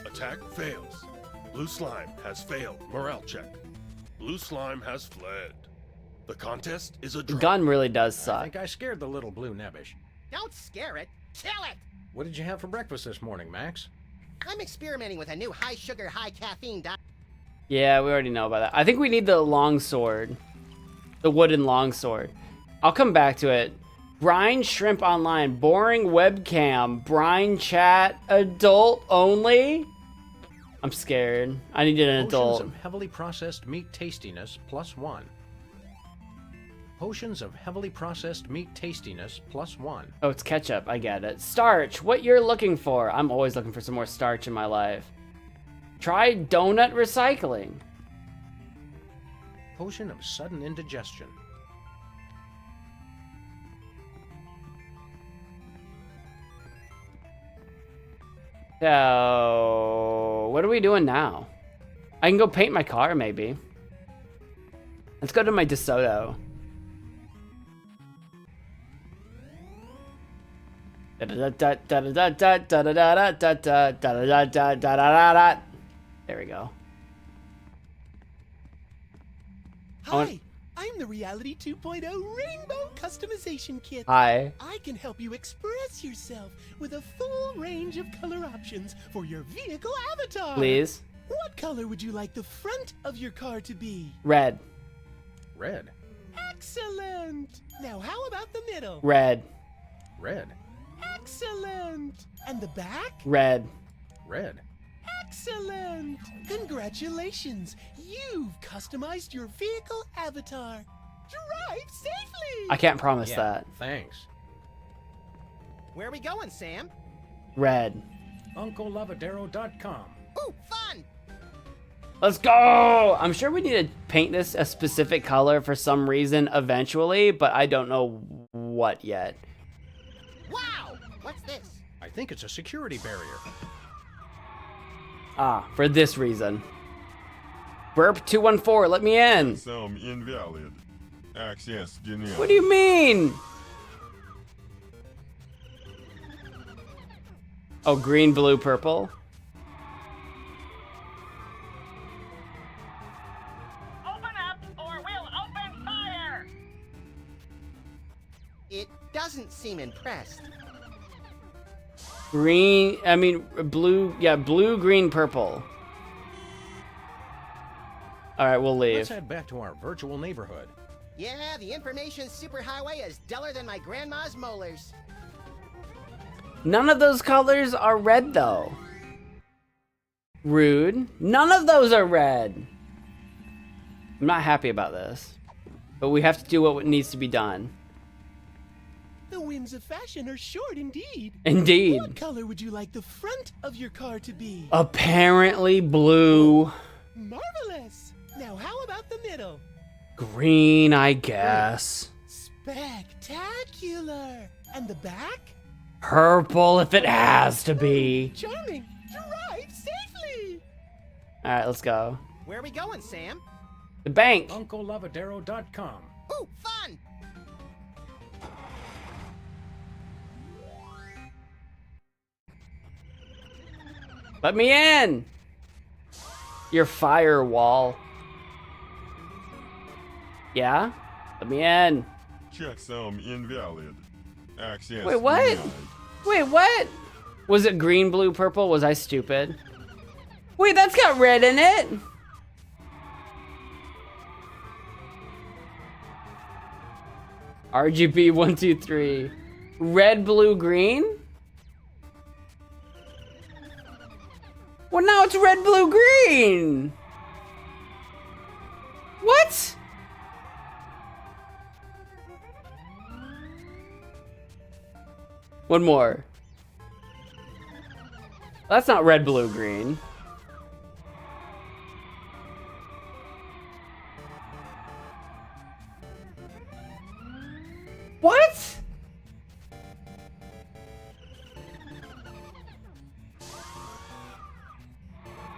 Attack fails. Blue slime has failed. Morale check. Blue slime has fled. The contest is a The draw. gun really does I suck. think I scared the little blue nebbish. Don't scare it. Kill it. What did you have for breakfast this morning, Max? I'm experimenting with a new high-sugar, high-caffeine diet. Yeah, we already know about that. I think we need the long sword. The wooden long sword. I'll come back to it. Brine Shrimp Online. Boring webcam. Brine chat. Adult only? I'm scared. I needed an adult. Potions of heavily processed meat tastiness +1. Potions of heavily processed meat tastiness +1. Oh, it's ketchup. I get it. Starch. What you're looking for. I'm always looking for some more starch in my life. Try donut recycling. Potion of sudden indigestion. So, what are we doing now? I can go paint my car, maybe. Let's go to my DeSoto. There we go. Hi, I'm the Reality 2.0 Rainbow Customization Kit. Hi. I can help you express yourself with a full range of color options for your vehicle avatar. Please. What color would you like the front of your car to be? Red. Red. Excellent. Now how about the middle? Red. Red. Excellent. And the back? Red. Red. Excellent. Congratulations. You've customized your vehicle avatar. Drive safely. I can't promise Yeah, that. Thanks. Where are we going, Sam? Red. UncleLavadero.com. Ooh, fun! Let's go! I'm sure we need to paint this a specific color for some reason eventually, but I don't know what yet. Wow! What's this? I think it's a security barrier. Ah, for this reason. Burp 214, let me in. Some invalid. Access denied. What do you mean? Oh, green, blue, purple. Open up or we'll open fire! It doesn't seem impressed. Green, I mean, blue, yeah, blue, green, purple. All right, we'll leave. Let's head back to our virtual neighborhood. Yeah, the information superhighway is duller than my grandma's molars. None of those colors are red, though. Rude. None of those are red. I'm not happy about this, but we have to do what needs to be done. The whims of fashion are short indeed. Indeed. What color would you like the front of your car to be? Apparently blue. Marvelous. Now how about the middle? Green, I guess. Spectacular. And the back? Purple if it has to be. Charming. Drive safely. All right, let's go. Where are we going, Sam? The bank. UncleLavadero.com. Ooh, fun! Let me in. Your firewall. Yeah? Let me in. Checksum invalid. Access Wait, what? denied. Wait, what? Was it green, blue, purple? Was I stupid? Wait, that's got red in it. RGB 1, 2, 3. Red, blue, green? Well, now it's red, blue, green. What? One more. That's not red, blue, green. What?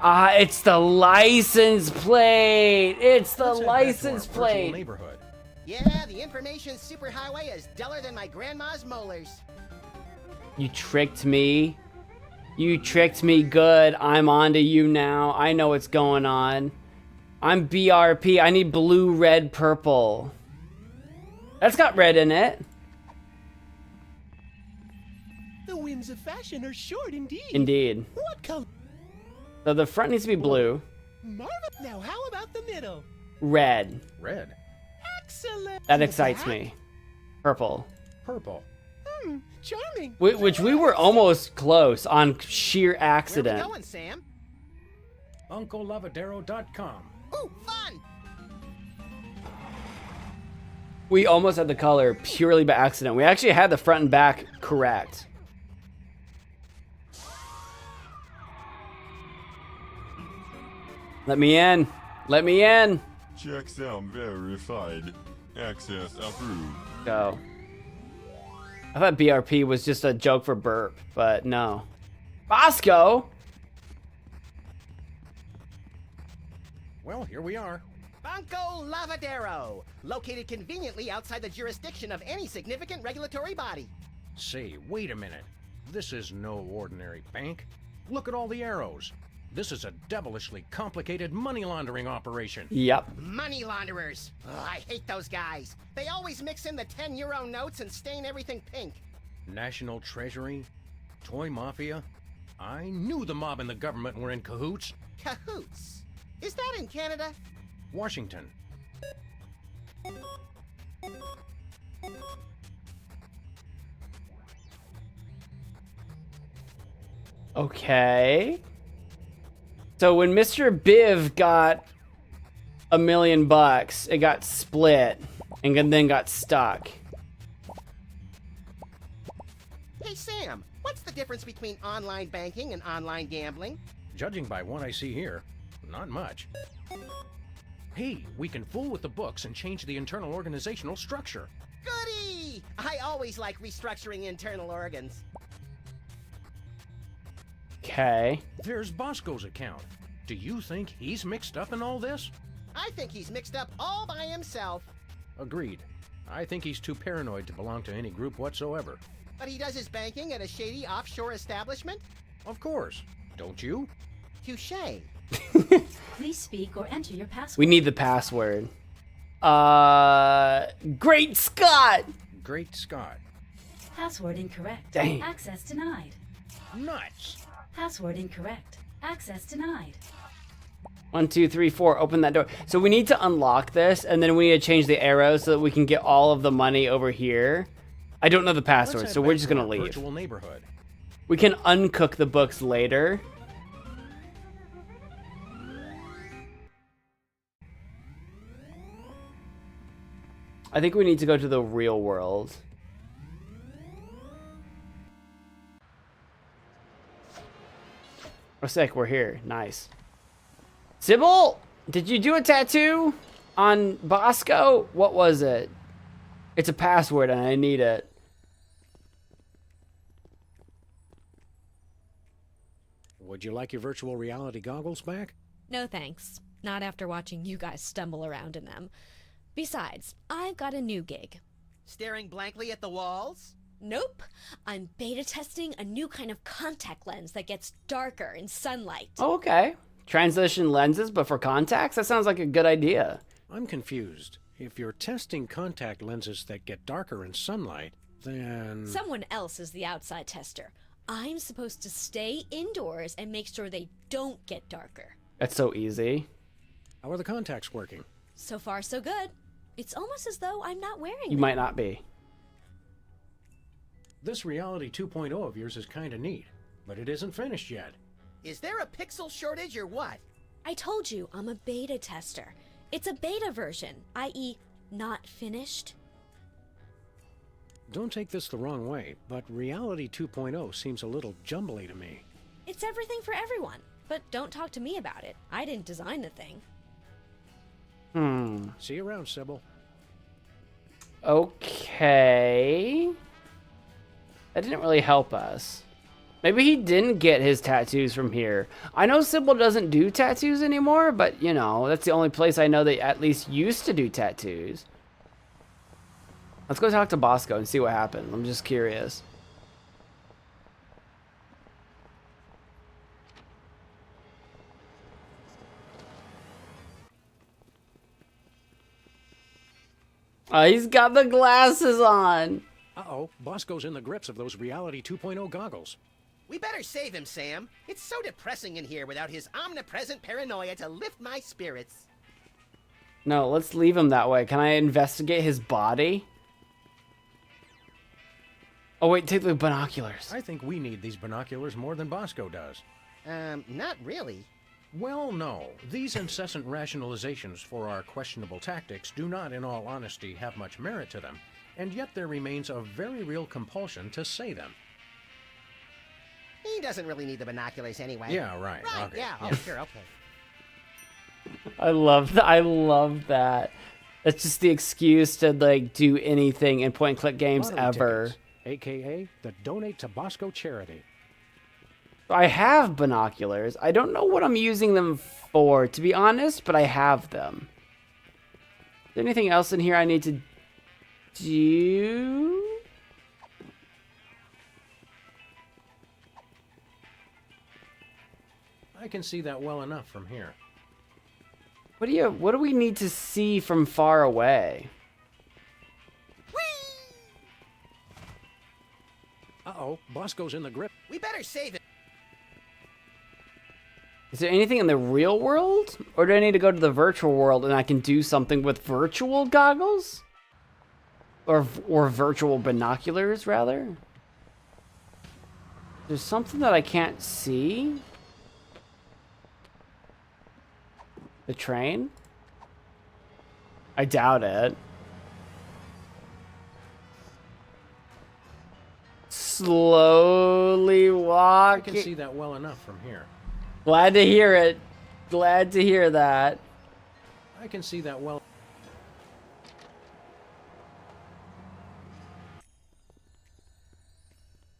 Ah, it's the license plate. It's the Let's head back to our license virtual plate. neighborhood. Yeah, the information superhighway is duller than my grandma's molars. You tricked me. You tricked me good. I'm onto you now. I know what's going on. I'm BRP. I need blue, red, purple. That's got red in it. The whims of fashion are short indeed. Indeed. What color? So the front needs to be blue. Marvel. Now how about the middle? Red. Red. Excellent. That And the excites back? me. Purple. Purple. Charming. Which we were almost close on sheer Where accident. are we going, Sam? UncleLavadero.com. Ooh, fun! We almost had the color purely by accident. We actually had the front and back correct. Let me in. Let me in. Checksum verified. Access approved. Go. I thought BRP was just a joke for burp, but no. Bosco? Well, here we are. Banco Lavadero, located conveniently outside the jurisdiction of any significant regulatory body. Say, wait a minute. This is no ordinary bank. Look at all the arrows. This is a devilishly complicated money laundering operation. Yep. Money launderers. Ugh, I hate those guys. They always mix in the 10-euro notes and stain everything pink. National Treasury? Toy Mafia? I knew the mob and the government were in cahoots. Cahoots? Is that in Canada? Washington. Okay. So when Mr. Biv got $1 million, it got split and then got stuck. Hey, Sam, what's the difference between online banking and online gambling? Judging by what I see here, not much. Hey, we can fool with the books and change the internal organizational structure. Goody! I always like restructuring internal organs. Okay. There's Bosco's account. Do you think he's mixed up in all this? I think he's mixed up all by himself. Agreed. I think he's too paranoid to belong to any group whatsoever. But he does his banking at a shady offshore establishment? Of course. Don't you? Touché. Please speak or enter your password. We need the password. Great Scott! Great Scott. Password incorrect. Dang. Access denied. Nuts! Password incorrect. Access denied. 1, 2, 3, 4. Open that door. So we need to unlock this, and then we need to change the arrows so that we can get all of the money over here. I don't know the password, Let's so head we're back just to gonna our leave. Virtual neighborhood. We can uncook the books later. I think we need to go to the real world. Oh, sick, we're here. Nice. Sybil, did you do a tattoo on Bosco? What was it? It's a password and I need it. Would you like your virtual reality goggles back? No thanks. Not after watching you guys stumble around in them. Besides, I've got a new gig. Staring blankly at the walls? Nope. I'm beta testing a new kind of contact lens that gets darker in sunlight. Oh, okay. Transition lenses, but for contacts? That sounds like a good idea. I'm confused. If you're testing contact lenses that get darker in sunlight, then... Someone else is the outside tester. I'm supposed to stay indoors and make sure they don't get darker. That's so easy. How are the contacts working? So far, so good. It's almost as though I'm not wearing You them. might not be. This Reality 2.0 of yours is kinda neat, but it isn't finished yet. Is there a pixel shortage or what? I told you, I'm a beta tester. It's a beta version, i.e. not finished. Don't take this the wrong way, but Reality 2.0 seems a little jumbly to me. It's everything for everyone, but don't talk to me about it. I didn't design the thing. See you around, Sybil. Okay. That didn't really help us. Maybe he didn't get his tattoos from here. I know Sybil doesn't do tattoos anymore, but, you know, that's the only place I know that at least used to do tattoos. Let's go talk to Bosco and see what happens. I'm just curious. He's got the glasses on. Uh-oh, Bosco's in the grips of those Reality 2.0 goggles. We better save him, Sam. It's so depressing in here without his omnipresent paranoia to lift my spirits. No, let's leave him that way. Can I investigate his body? Oh, wait, take the binoculars. I think we need these binoculars more than Bosco does. Not really. Well, no. These incessant rationalizations for our questionable tactics do not, in all honesty, have much merit to them, and yet there remains a very real compulsion to say them. He doesn't really need the binoculars anyway. Yeah, right. Okay. Yeah, oh, sure, okay. I love that. I love that. That's just the excuse to like do anything in point and click games Lottery ever. tickets, AKA the Donate to Bosco charity. I have binoculars. I don't know what I'm using them for, to be honest, but I have them. Is there anything else in here I need to do? I can see that well enough from here. What do we need to see from far away? Uh-oh, Bosco's in the grip. We better save it. Is there anything in the real world? Or do I need to go to the virtual world and I can do something with virtual goggles? Or virtual binoculars, rather? There's something that I can't see? The train? I doubt it. Slowly walking. I can see that well enough from here. Glad to hear it. Glad to hear that. I can see that well.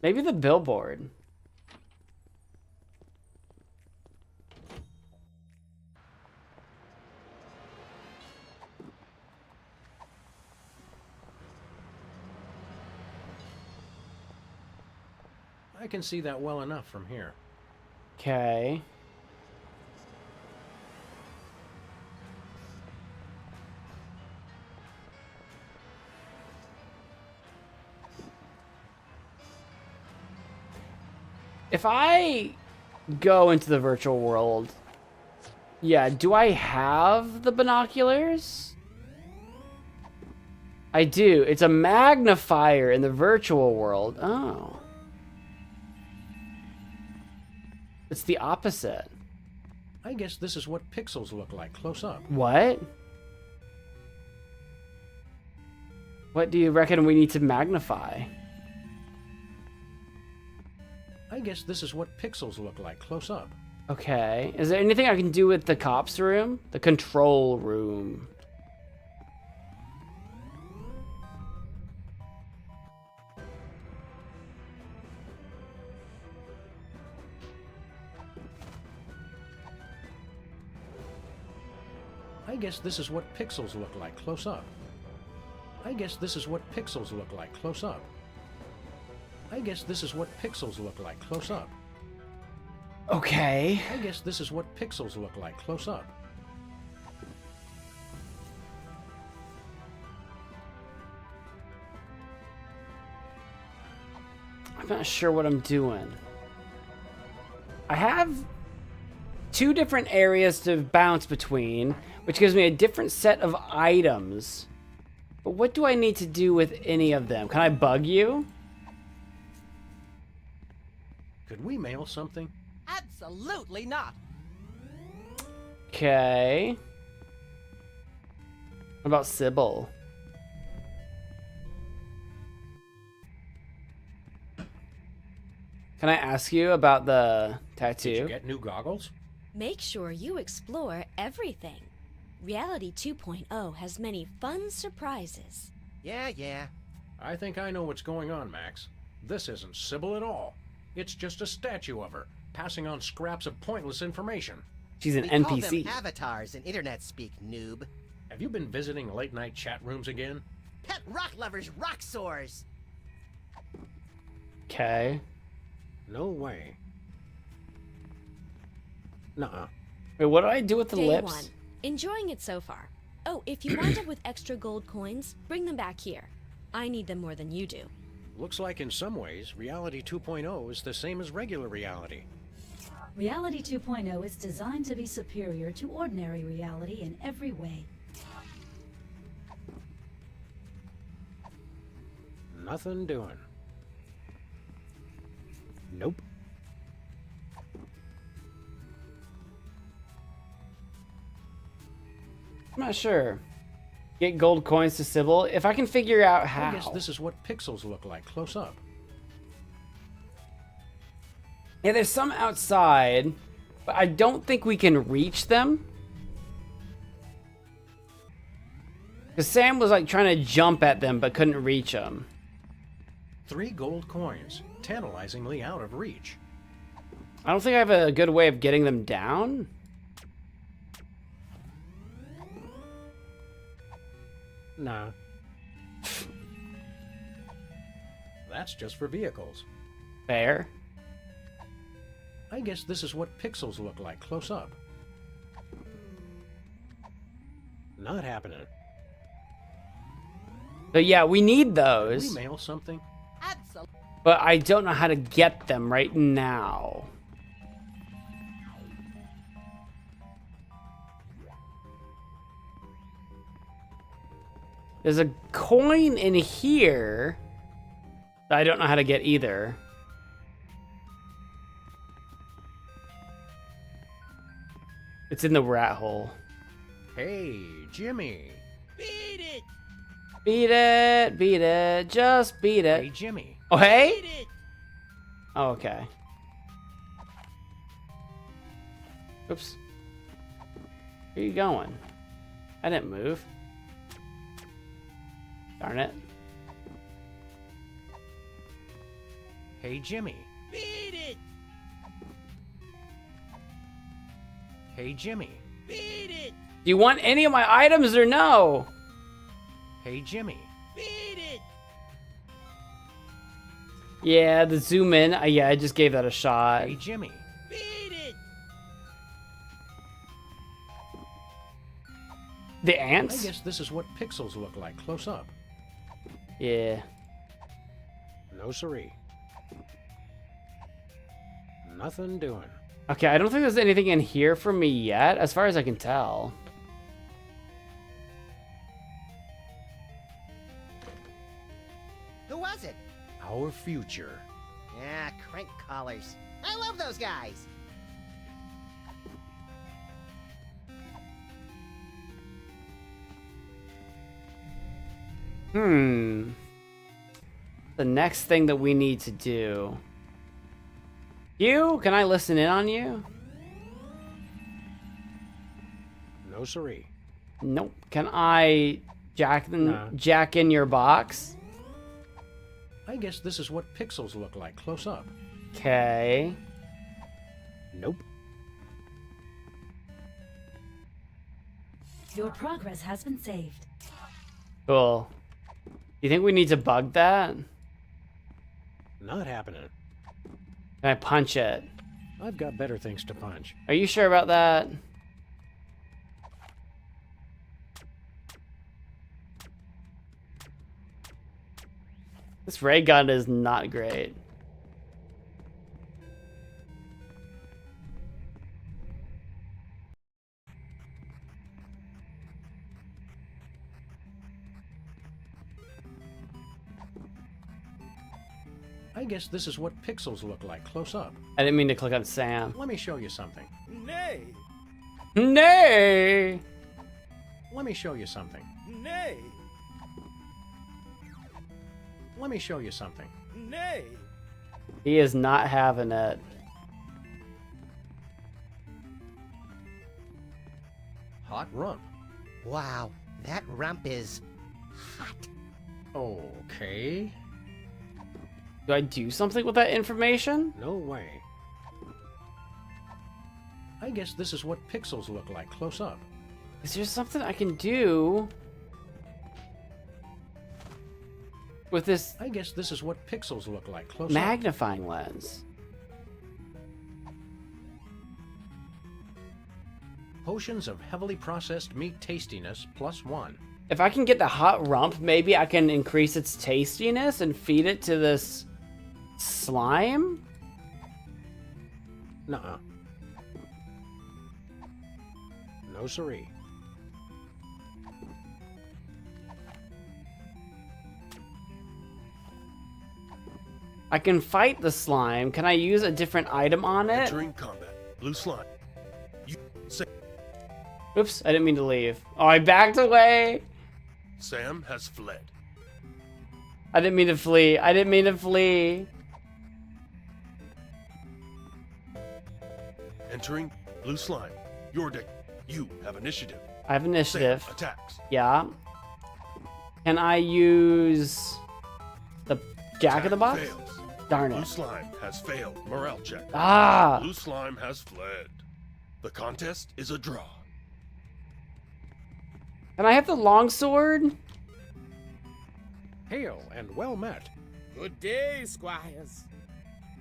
Maybe the billboard. I can see that well enough from here. Okay. If I go into the virtual world, yeah, do I have the binoculars? I do. It's a magnifier in the virtual world. Oh. It's the opposite. I guess this is what pixels look like close up. What? What do you reckon we need to magnify? I guess this is what pixels look like close up. Okay. Is there anything I can do with the cops room? The control room. I guess this is what pixels look like close up. I guess this is what pixels look like close up. I guess this is what pixels look like close up. Okay. I guess this is what pixels look like close up. I'm not sure what I'm doing. I have two different areas to bounce between, which gives me a different set of items. But what do I need to do with any of them? Can I bug you? Could we mail something? Absolutely not. Okay. What about Sybil? Can I ask you about the tattoo? Did you get new goggles? Make sure you explore everything. Reality 2.0 has many fun surprises. Yeah. I think I know what's going on, Max. This isn't Sybil at all. It's just a statue of her, passing on scraps of pointless information. She's an We NPC. call them avatars in internet speak, noob. Have you been visiting late-night chat rooms again? Pet rock lovers rock sores. Okay. No way. Nuh-uh. Wait, what do I do with the Day lips? 1. Enjoying it so far. Oh, if you wind up with extra gold coins, bring them back here. I need them more than you do. Looks like in some ways, Reality 2.0 is the same as regular reality. Reality 2.0 is designed to be superior to ordinary reality in every way. Nothing doing. Nope. I'm not sure. Get gold coins to Sybil. If I can figure out how. I guess this is what pixels look like close up. Yeah, there's some outside, but I don't think we can reach them. Because Sam was like trying to jump at them, but couldn't reach them. 3 gold coins, tantalizingly out of reach. I don't think I have a good way of getting them down. Nah. That's just for vehicles. Fair. I guess this is what pixels look like close up. Not happening. So yeah, we need Can those. we mail something? Absolutely. But I don't know how to get them right now. There's a coin in here that I don't know how to get either. It's in the rat hole. Hey, Jimmy. Beat it! Beat it, beat it, just beat it. Hey, Jimmy. Oh, hey? Beat it! Oh, okay. Oops. Where are you going? I didn't move. Darn it. Hey, Jimmy. Beat it! Hey, Jimmy. Beat it! Do you want any of my items or no? Hey, Jimmy. Beat it! Yeah, the zoom in. Yeah, I just gave that a shot. Hey, Jimmy. Beat it! The I ants? guess this is what pixels look like close up. Yeah. No siree. Nothing doing. Okay, I don't think there's anything in here for me yet, as far as I can tell. Who was it? Our future. Yeah, crank collars. I love those guys. The next thing that we need to do. You? Can I listen in on you? No siree. Nope. Can I jack in your box? I guess this is what pixels look like close up. Okay. Nope. Your progress has been saved. Cool. You think we need to bug that? Not happening. Can I punch it? I've got better things to punch. Are you sure about that? This ray gun is not great. I guess this is what pixels look like close up. I didn't mean to click on Sam. Let me show you something. Nay! Nay! Let me show you something. Nay! Let me show you something. Nay! He is not having it. Hot rump. Wow, that rump is hot. Okay. Do I do something with that information? No way. I guess this is what pixels look like close up. Is there something I can do with this I guess this is what pixels look like close magnifying lens? Potions of heavily processed meat tastiness +1. If I can get the hot rump, maybe I can increase its tastiness and feed it to this slime? Nuh-uh. No siree. I can fight the slime. Can I use a different item on it? Entering combat. Blue slime. You say Oops, I didn't mean to leave. Oh, I backed away. Sam has fled. I didn't mean to flee. I didn't mean to flee. Entering blue slime. Your deck. You have initiative. I have initiative. Sam attacks. Yeah. Can I use the jack of the box? Fails. Darn Blue it. slime has failed morale check. Ah! Blue slime has fled. The contest is a draw. Can I have the longsword? Hail and well met. Good day, squires.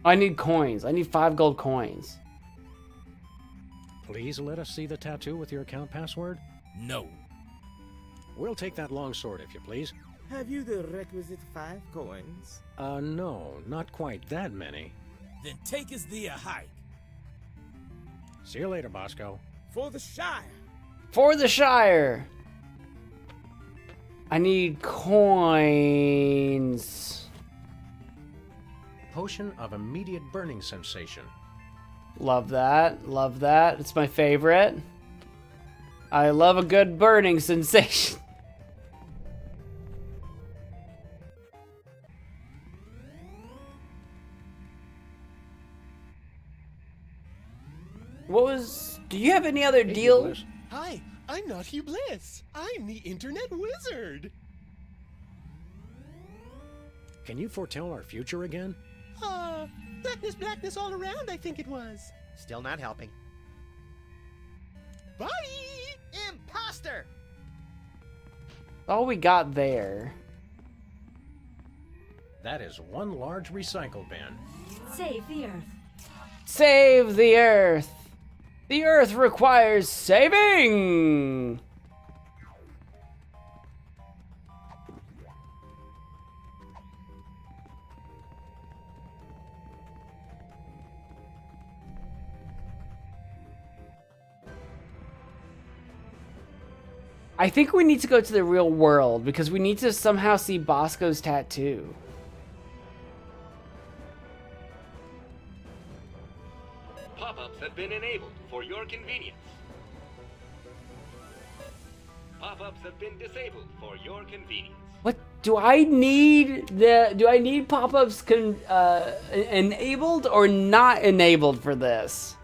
I need coins. I need 5 gold coins. Please let us see the tattoo with your account password. No. We'll take that longsword if you please. Have you the requisite 5 coins? No, not quite that many. Then take us thee a hike. See you later, Bosco. For the Shire. For the Shire! I need coins. Potion of immediate burning sensation. Love that. Love that. It's my favorite. I love a good burning sensation. What was... Do you have any other deals? Hi, I'm not Hugh Bliss. I'm the Internet Wizard. Can you foretell our future again? Blackness all around, I think it was. Still not helping. Bye! Imposter! All we got there. That is one large recycle bin. Save the Earth. Save the Earth! The Earth requires saving! I think we need to go to the real world because we need to somehow see Bosco's tattoo. Pop-ups have been enabled for your convenience. Pop-ups have been disabled for your convenience. What do I need? Do I need pop-ups enabled or not enabled for this?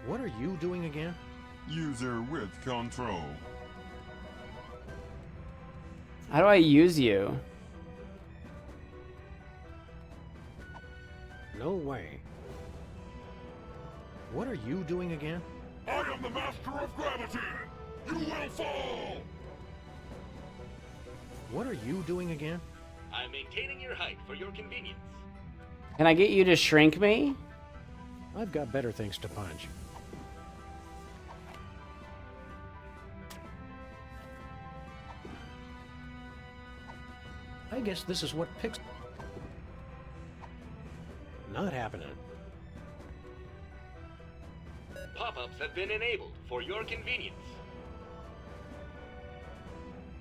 What are you doing again? User with control. How do I use you? No way. What are you doing again? I am the master of gravity. You will fall. What are you doing again? I'm maintaining your height for your convenience. Can I get you to shrink me? I've got better things to punch. I guess this is what picks. Not happening. Pop-ups have been enabled for your convenience.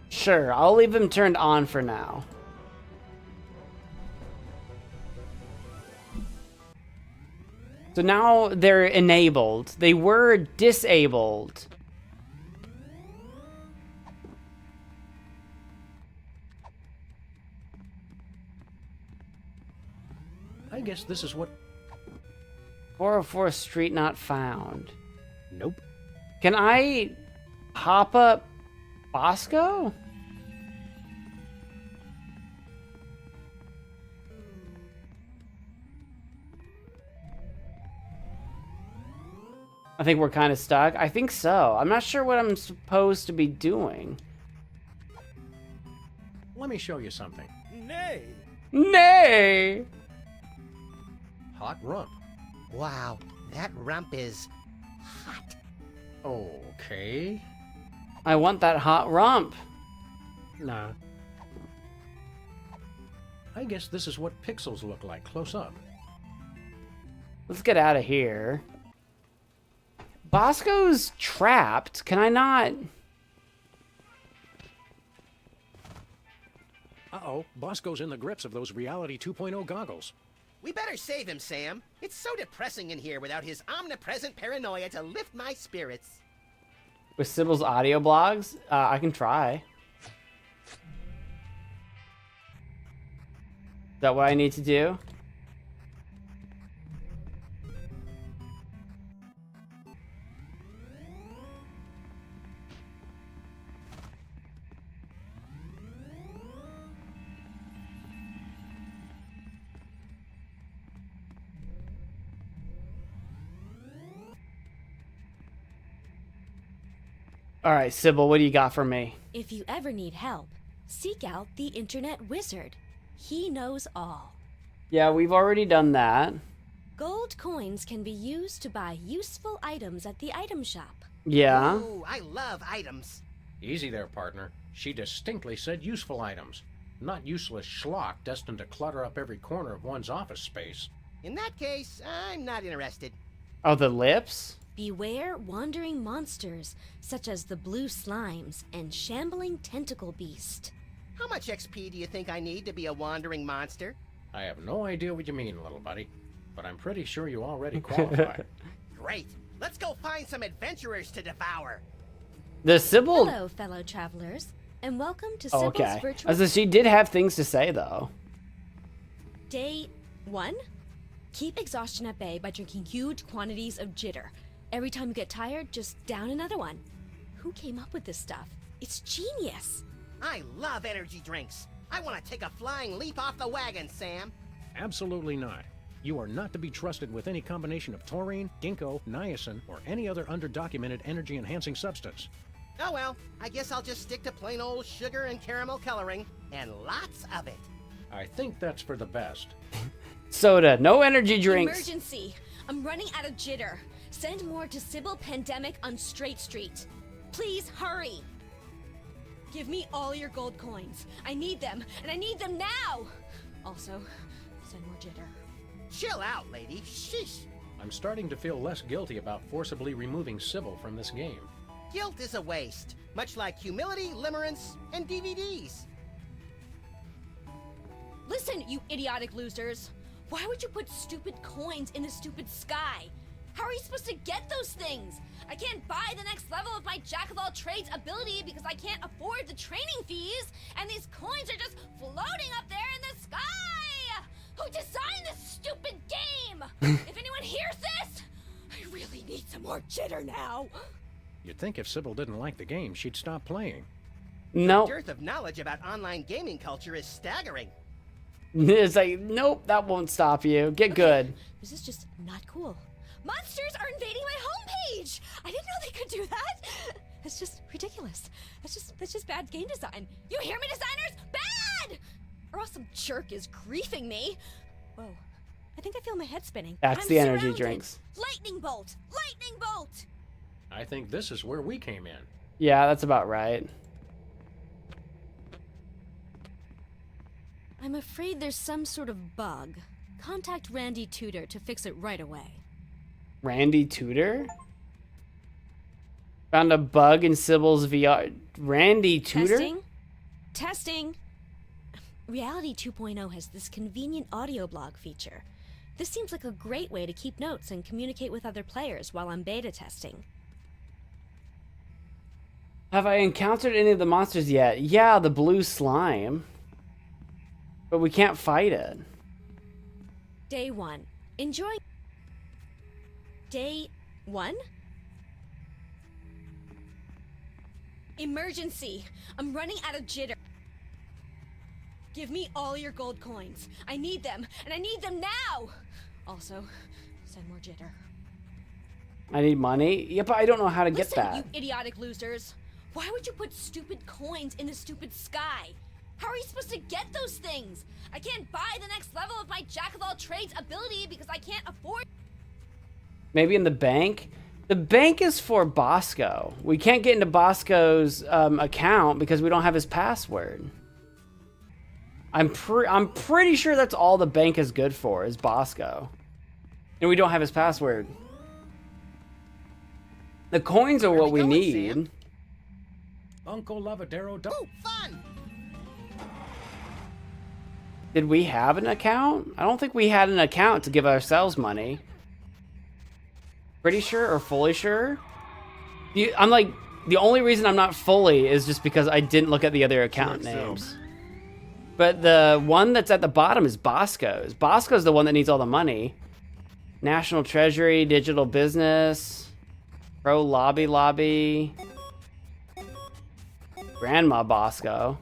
Sure, I'll leave them turned on for now. So now they're enabled. They were disabled. I guess this is what... 404 Street not found. Nope. Can I pop up Bosco? I think we're kind of stuck. I think so. I'm not sure what I'm supposed to be doing. Let me show you something. Nay. Nay! Hot rump. Wow, that rump is hot. Okay. I want that hot rump. Nah. I guess this is what pixels look like close up. Let's get out of here. Bosco's trapped. Can I not? Uh-oh, Bosco's in the grips of those Reality 2.0 goggles. We better save him, Sam. It's so depressing in here without his omnipresent paranoia to lift my spirits. With Sybil's audio blogs? I can try. Is that what I need to do? All right, Sybil, what do you got for me? If you ever need help, seek out the Internet Wizard. He knows all. Yeah, we've already done that. Gold coins can be used to buy useful items at the item shop. Yeah. Ooh, I love items. Easy there, partner. She distinctly said useful items, not useless schlock destined to clutter up every corner of one's office space. In that case, I'm not interested. Oh, the lips? Beware wandering monsters, such as the blue slimes and shambling tentacle beast. How much XP do you think I need to be a wandering monster? I have no idea what you mean, little buddy, but I'm pretty sure you already qualify. Great. Let's go find some adventurers to devour. The Sybil... Hello, fellow travelers, and welcome to Sybil's Okay. virtual... As she did have things to say, though. Day 1. Keep exhaustion at bay by drinking huge quantities of jitter. Every time you get tired, just down another one. Who came up with this stuff? It's genius. I love energy drinks. I want to take a flying leap off the wagon, Sam. Absolutely not. You are not to be trusted with any combination of taurine, ginkgo, niacin, or any other underdocumented energy-enhancing substance. Oh well, I guess I'll just stick to plain old sugar and caramel coloring, and lots of it. I think that's for the best. Soda, no energy drinks. Emergency! I'm running out of jitter. Send more to Sybil Pandemic on Straight Street. Please hurry! Give me all your gold coins. I need them, and I need them now! Also, send more jitter. Chill out, lady. Sheesh. I'm starting to feel less guilty about forcibly removing Sybil from this game. Guilt is a waste, much like humility, limerence, and DVDs. Listen, you idiotic losers. Why would you put stupid coins in the stupid sky? How are you supposed to get those things? I can't buy the next level of my jack-of-all-trades ability because I can't afford the training fees, and these coins are just floating up there in the sky! Who designed this stupid game? If anyone hears this, I really need some more jitter now. You'd think if Sybil didn't like the game, she'd stop playing. No. The dearth of knowledge about online gaming culture is staggering. It's like, nope, that won't stop you. Get good. This is just not cool. Monsters are invading my homepage! I didn't know they could do that! That's just ridiculous. That's just bad game design. You hear me, designers? Bad! Or else some jerk is griefing me. Whoa, I think I feel my head spinning. That's I'm the energy surrounded. drinks. Lightning bolt! Lightning bolt! I think this is where we came in. Yeah, that's about right. I'm afraid there's some sort of bug. Contact Randy Tudor to fix it right away. Randy Tudor? Found a bug in Sybil's VR. Randy Tudor? Testing? Testing! Reality 2.0 has this convenient audio blog feature. This seems like a great way to keep notes and communicate with other players while I'm beta testing. Have I encountered any of the monsters yet? Yeah, the blue slime. But we can't fight it. Day 1. Enjoy. Day 1? Emergency! I'm running out of jitter. Give me all your gold coins. I need them, and I need them now! Also, send more jitter. I need money? Yeah, but I don't know how to get Listen, that. you idiotic losers. Why would you put stupid coins in the stupid sky? How are you supposed to get those things? I can't buy the next level of my jack-of-all-trades ability because I can't afford... Maybe in the bank? The bank is for Bosco. We can't get into Bosco's account because we don't have his password. I'm pretty sure that's all the bank is good for, is Bosco. And we don't have his password. The coins are what we need. Sam? Uncle Lavadero... Ooh, fun! Did we have an account? I don't think we had an account to give ourselves money. Pretty sure or fully sure? I'm like, the only reason I'm not fully is just because I didn't look at the other account names. But the one that's at the bottom is Bosco's. Bosco's the one that needs all the money. National Treasury, Digital Business, Pro Lobby, Grandma Bosco.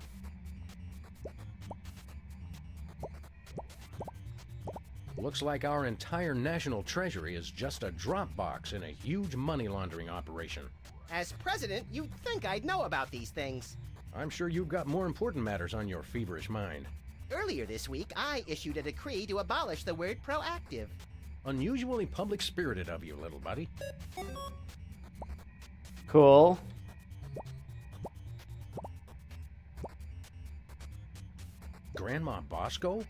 Looks like our entire national treasury is just a drop box in a huge money laundering operation. As president, you'd think I'd know about these things. I'm sure you've got more important matters on your feverish mind. Earlier this week, I issued a decree to abolish the word proactive. Unusually public-spirited of you, little buddy. Cool. Grandma Bosco?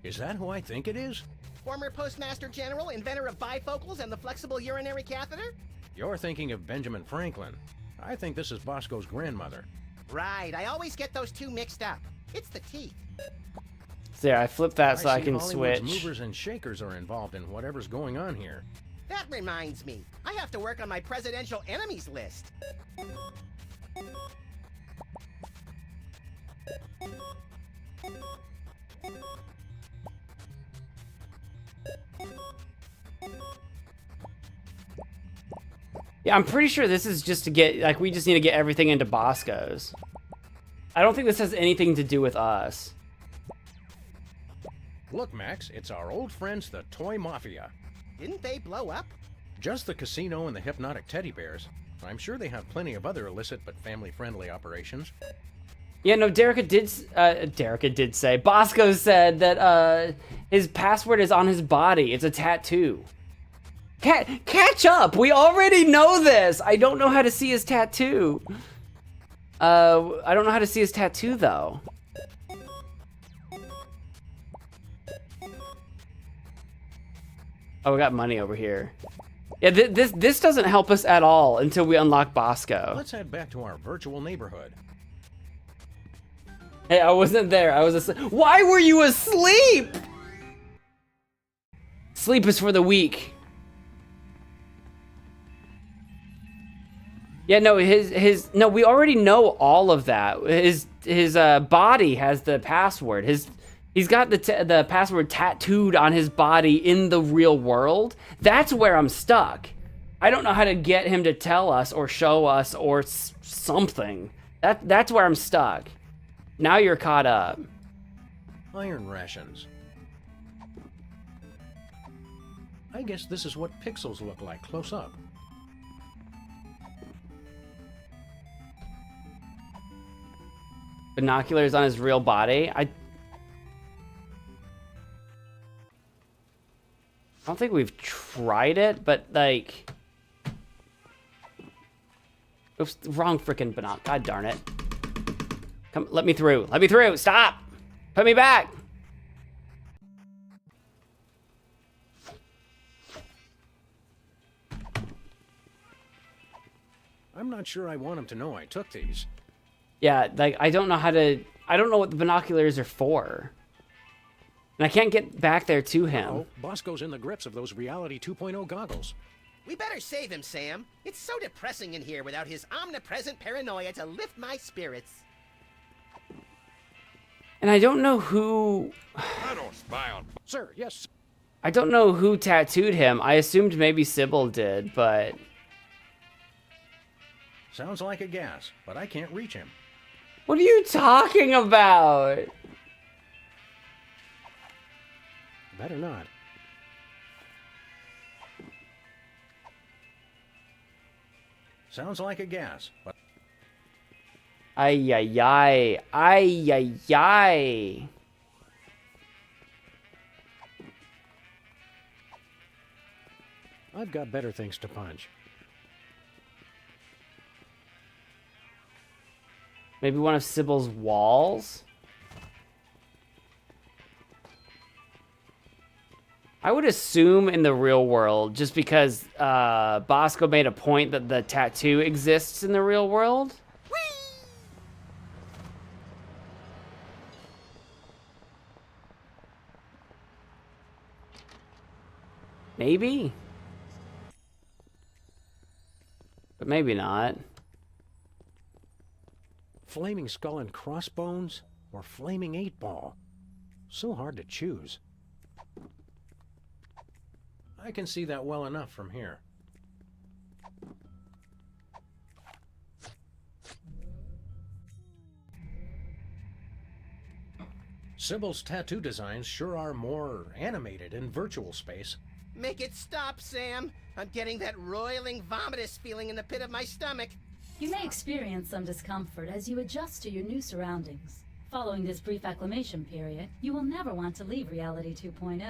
Is that who I think it is? Former Postmaster General, inventor of bifocals and the flexible urinary catheter? You're thinking of Benjamin Franklin. I think this is Bosco's grandmother. Right, I always get those two mixed up. It's the teeth. So yeah, I flipped that so I see can Hollywood's switch. movers and shakers are involved in whatever's going on here. That reminds me, I have to work on my presidential enemies list. Yeah, I'm pretty sure this is just to get, like, we just need to get everything into Bosco's. I don't think this has anything to do with us. Look, Max, it's our old friends, the Toy Mafia. Didn't they blow up? Just the casino and the hypnotic teddy bears. I'm sure they have plenty of other illicit but family-friendly operations. Yeah, no, Derica did say, Bosco said that his password is on his body. It's a tattoo. Catch up! We already know this! I don't know how to see his tattoo. I don't know how to see his tattoo, though. Oh, we got money over here. Yeah, this doesn't help us at all until we unlock Bosco. Let's head back to our virtual neighborhood. Hey, I wasn't there. I was asleep. Why were you asleep? Sleep is for the weak. Yeah, no, no, we already know all of that. His body has the password. He's got the password tattooed on his body in the real world. That's where I'm stuck. I don't know how to get him to tell us or show us or something. That's where I'm stuck. Now you're caught up. Iron rations. I guess this is what pixels look like close up. Binoculars on his real body. I don't think we've tried it, but like, oops, wrong freaking binoc. God darn it! Come, let me through. Let me through. Stop. Put me back. I'm not sure I want him to know I took these. Yeah, like, I don't know what the binoculars are for. And I can't get back there to him. Oh, Bosco's in the grips of those Reality 2.0 goggles. We better save him, Sam. It's so depressing in here without his omnipresent paranoia to lift my spirits. And I don't know who... I don't spy on... Sir, yes. I don't know who tattooed him. I assumed maybe Sybil did, but... Sounds like a gas, but I can't reach him. What are you talking about? Better not. Sounds like a gas, but... Ay, ay, ay. Ay, ay, ay. I've got better things to punch. Maybe one of Sybil's walls? I would assume in the real world, just because Bosco made a point that the tattoo exists in the real world. Maybe. But maybe not. Flaming Skull and Crossbones or Flaming 8-Ball? So hard to choose. I can see that well enough from here. Sybil's tattoo designs sure are more animated in virtual space. Make it stop, Sam. I'm getting that roiling, vomitous feeling in the pit of my stomach. You may experience some discomfort as you adjust to your new surroundings. Following this brief acclimation period, you will never want to leave Reality 2.0.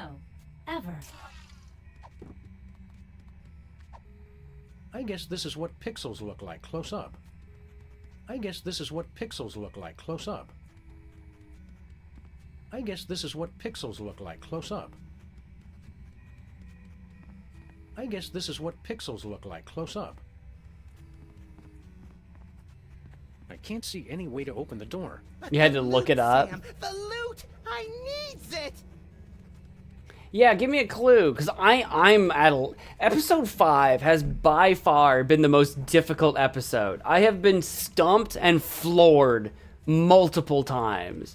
Ever. I guess this is what pixels look like close up. I guess this is what pixels look like close up. I guess this is what pixels look like close up. I guess this is what pixels look like close up. I can't see any way to open the door. You had to look it up. Sam, the loot! I needs it! Yeah, give me a clue, because I'm at episode 5 has by far been the most difficult episode. I have been stumped and floored multiple times.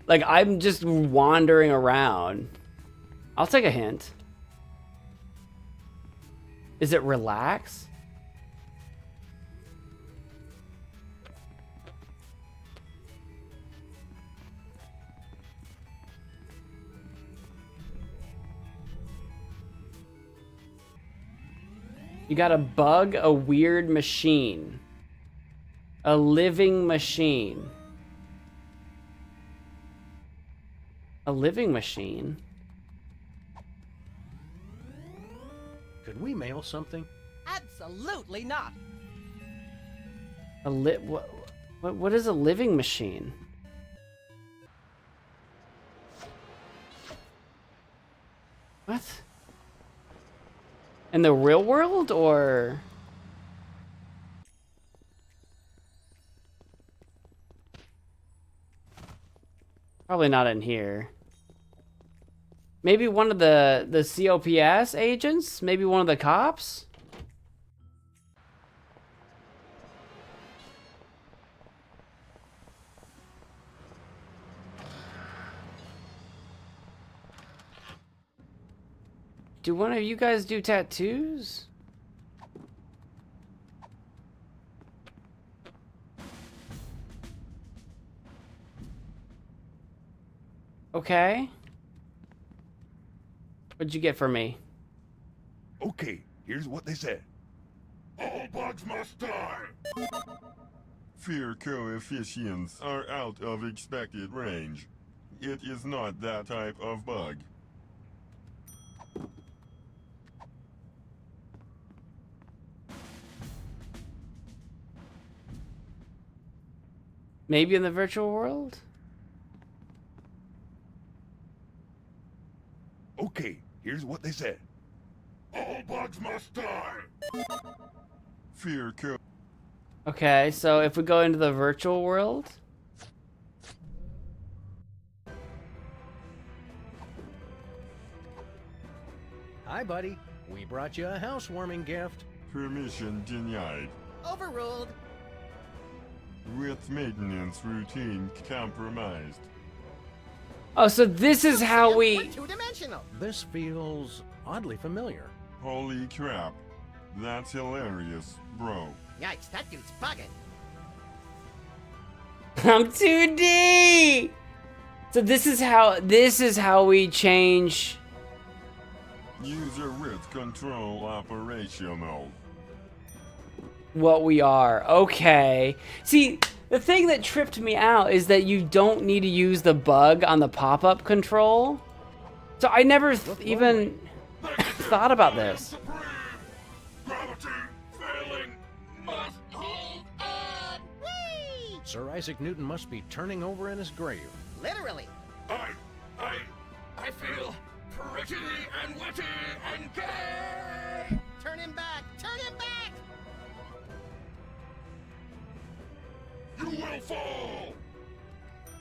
Like, I'm just wandering around. I'll take a hint. Is it relax? You got a bug, a weird machine. A living machine. A living machine? Could we mail something? Absolutely not. What is a living machine? What? In the real world, or? Probably not in here. Maybe one of the COPS agents? Maybe one of the cops? Do one of you guys do tattoos? Okay. What'd you get for me? Okay, here's what they said. All bugs must die! Fear coefficients are out of expected range. It is not that type of bug. Maybe in the virtual world? Okay, here's what they said. All bugs must die! Fear co- Okay, so if we go into the virtual world? Hi, buddy. We brought you a housewarming gift. Permission denied. Overruled. With maintenance routine compromised. Oh, so this is how We're we... two-dimensional. This feels oddly familiar. Holy crap. That's hilarious, bro. Yikes, that dude's bugging. I'm 2D! So this is how we change... User with control operational. what we are. Okay. See, the thing that tripped me out is that you don't need to use the bug on the pop-up control. So I never even thought about this. Gravity failing must hold on! Whee! Sir Isaac Newton must be turning over in his grave. Literally. I feel pretty and witty and gay! Turn him back! Turn him back! You will fall!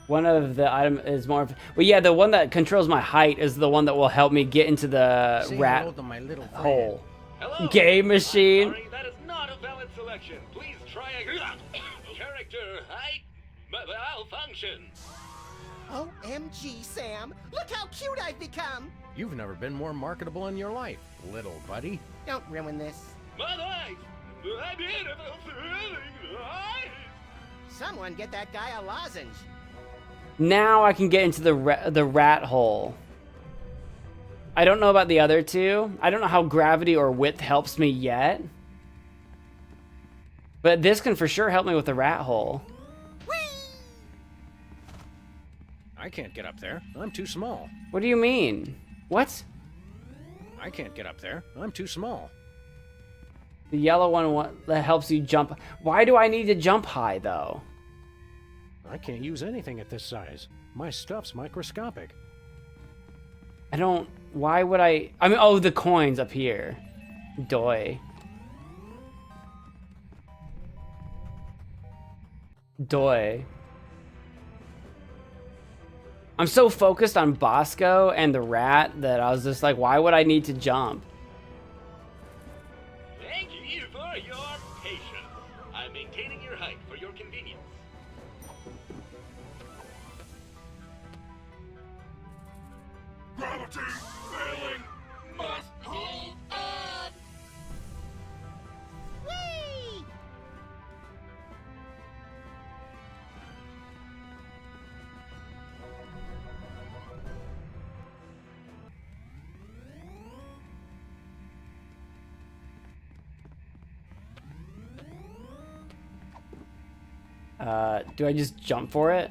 One of the item is more... Well, yeah, the one that controls my height is the one that will help me get into the Say rat hello to my little friend. hole. Hello? Gay machine. Sorry, that is not a valid selection. Please try a character height malfunction. OMG, Sam! Look how cute I've become! You've never been more marketable in your life, little buddy. Don't ruin this. My life, my beautiful thrilling life. Someone get that guy a lozenge. Now I can get into the rat hole. I don't know about the other two. I don't know how gravity or width helps me yet. But this can for sure help me with the rat hole. I can't get up there. I'm too small. What do you mean? What? I can't get up there. I'm too small. The yellow one that helps you jump. Why do I need to jump high, though? I can't use anything at this size. My stuff's microscopic. I don't... Why would I... I mean, oh, the coins up here. Doy. Doy. I'm so focused on Bosco and the rat that I was just like, why would I need to jump? Thank you for your patience. I'm maintaining your height for your convenience. Gravity failing must hold on. Whee! Do I just jump for it?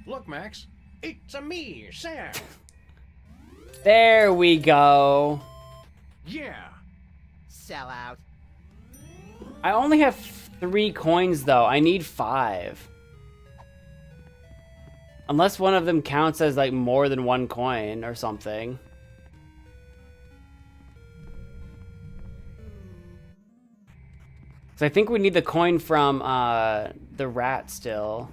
Look, Max. It's a me, Sam. There we go. Yeah. Sell out. I only have 3 coins, though. I need 5. Unless one of them counts as, like, more than 1 coin or something. So I think we need the coin from the rat still.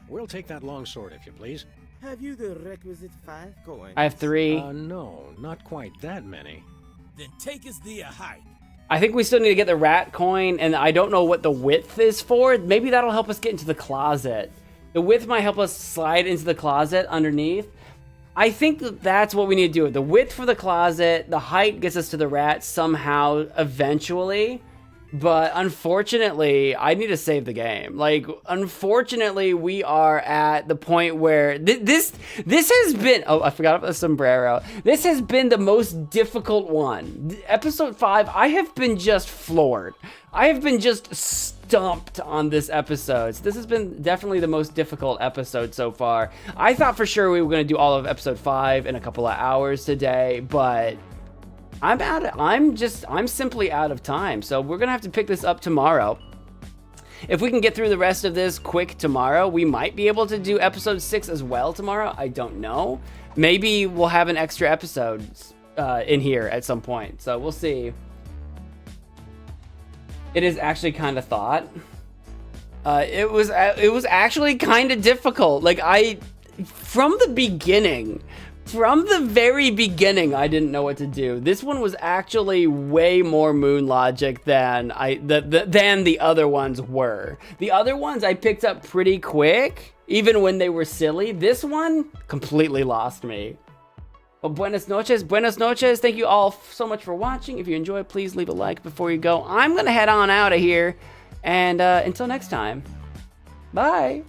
We'll take that longsword, if you please. Have you the requisite 5 coins? I have 3. No, not quite that many. Then take us the height. I think we still need to get the rat coin, and I don't know what the width is for. Maybe that'll help us get into the closet. The width might help us slide into the closet underneath. I think that's what we need to do. The width for the closet, the height gets us to the rat somehow, eventually. But unfortunately, I need to save the game. Like, unfortunately, we are at the point where this has been... Oh, I forgot about the sombrero. This has been the most difficult one. Episode 5, I have been just floored. I have been just stumped on this episode. So this has been definitely the most difficult episode so far. I thought for sure we were going to do all of episode 5 in a couple of hours today, but... I'm simply out of time. So we're gonna have to pick this up tomorrow. If we can get through the rest of this quick tomorrow, we might be able to do episode 6 as well tomorrow. I don't know. Maybe we'll have an extra episode in here at some point. So we'll see. It is actually kind of thought. It was actually kind of difficult. Like from the very beginning, I didn't know what to do. This one was actually way more moon logic than than the other ones were. The other ones I picked up pretty quick, even when they were silly. This one completely lost me. Well, buenas noches. Thank you all so much for watching. If you enjoyed, please leave a like before you go. I'm gonna head on out of here, and until next time, bye.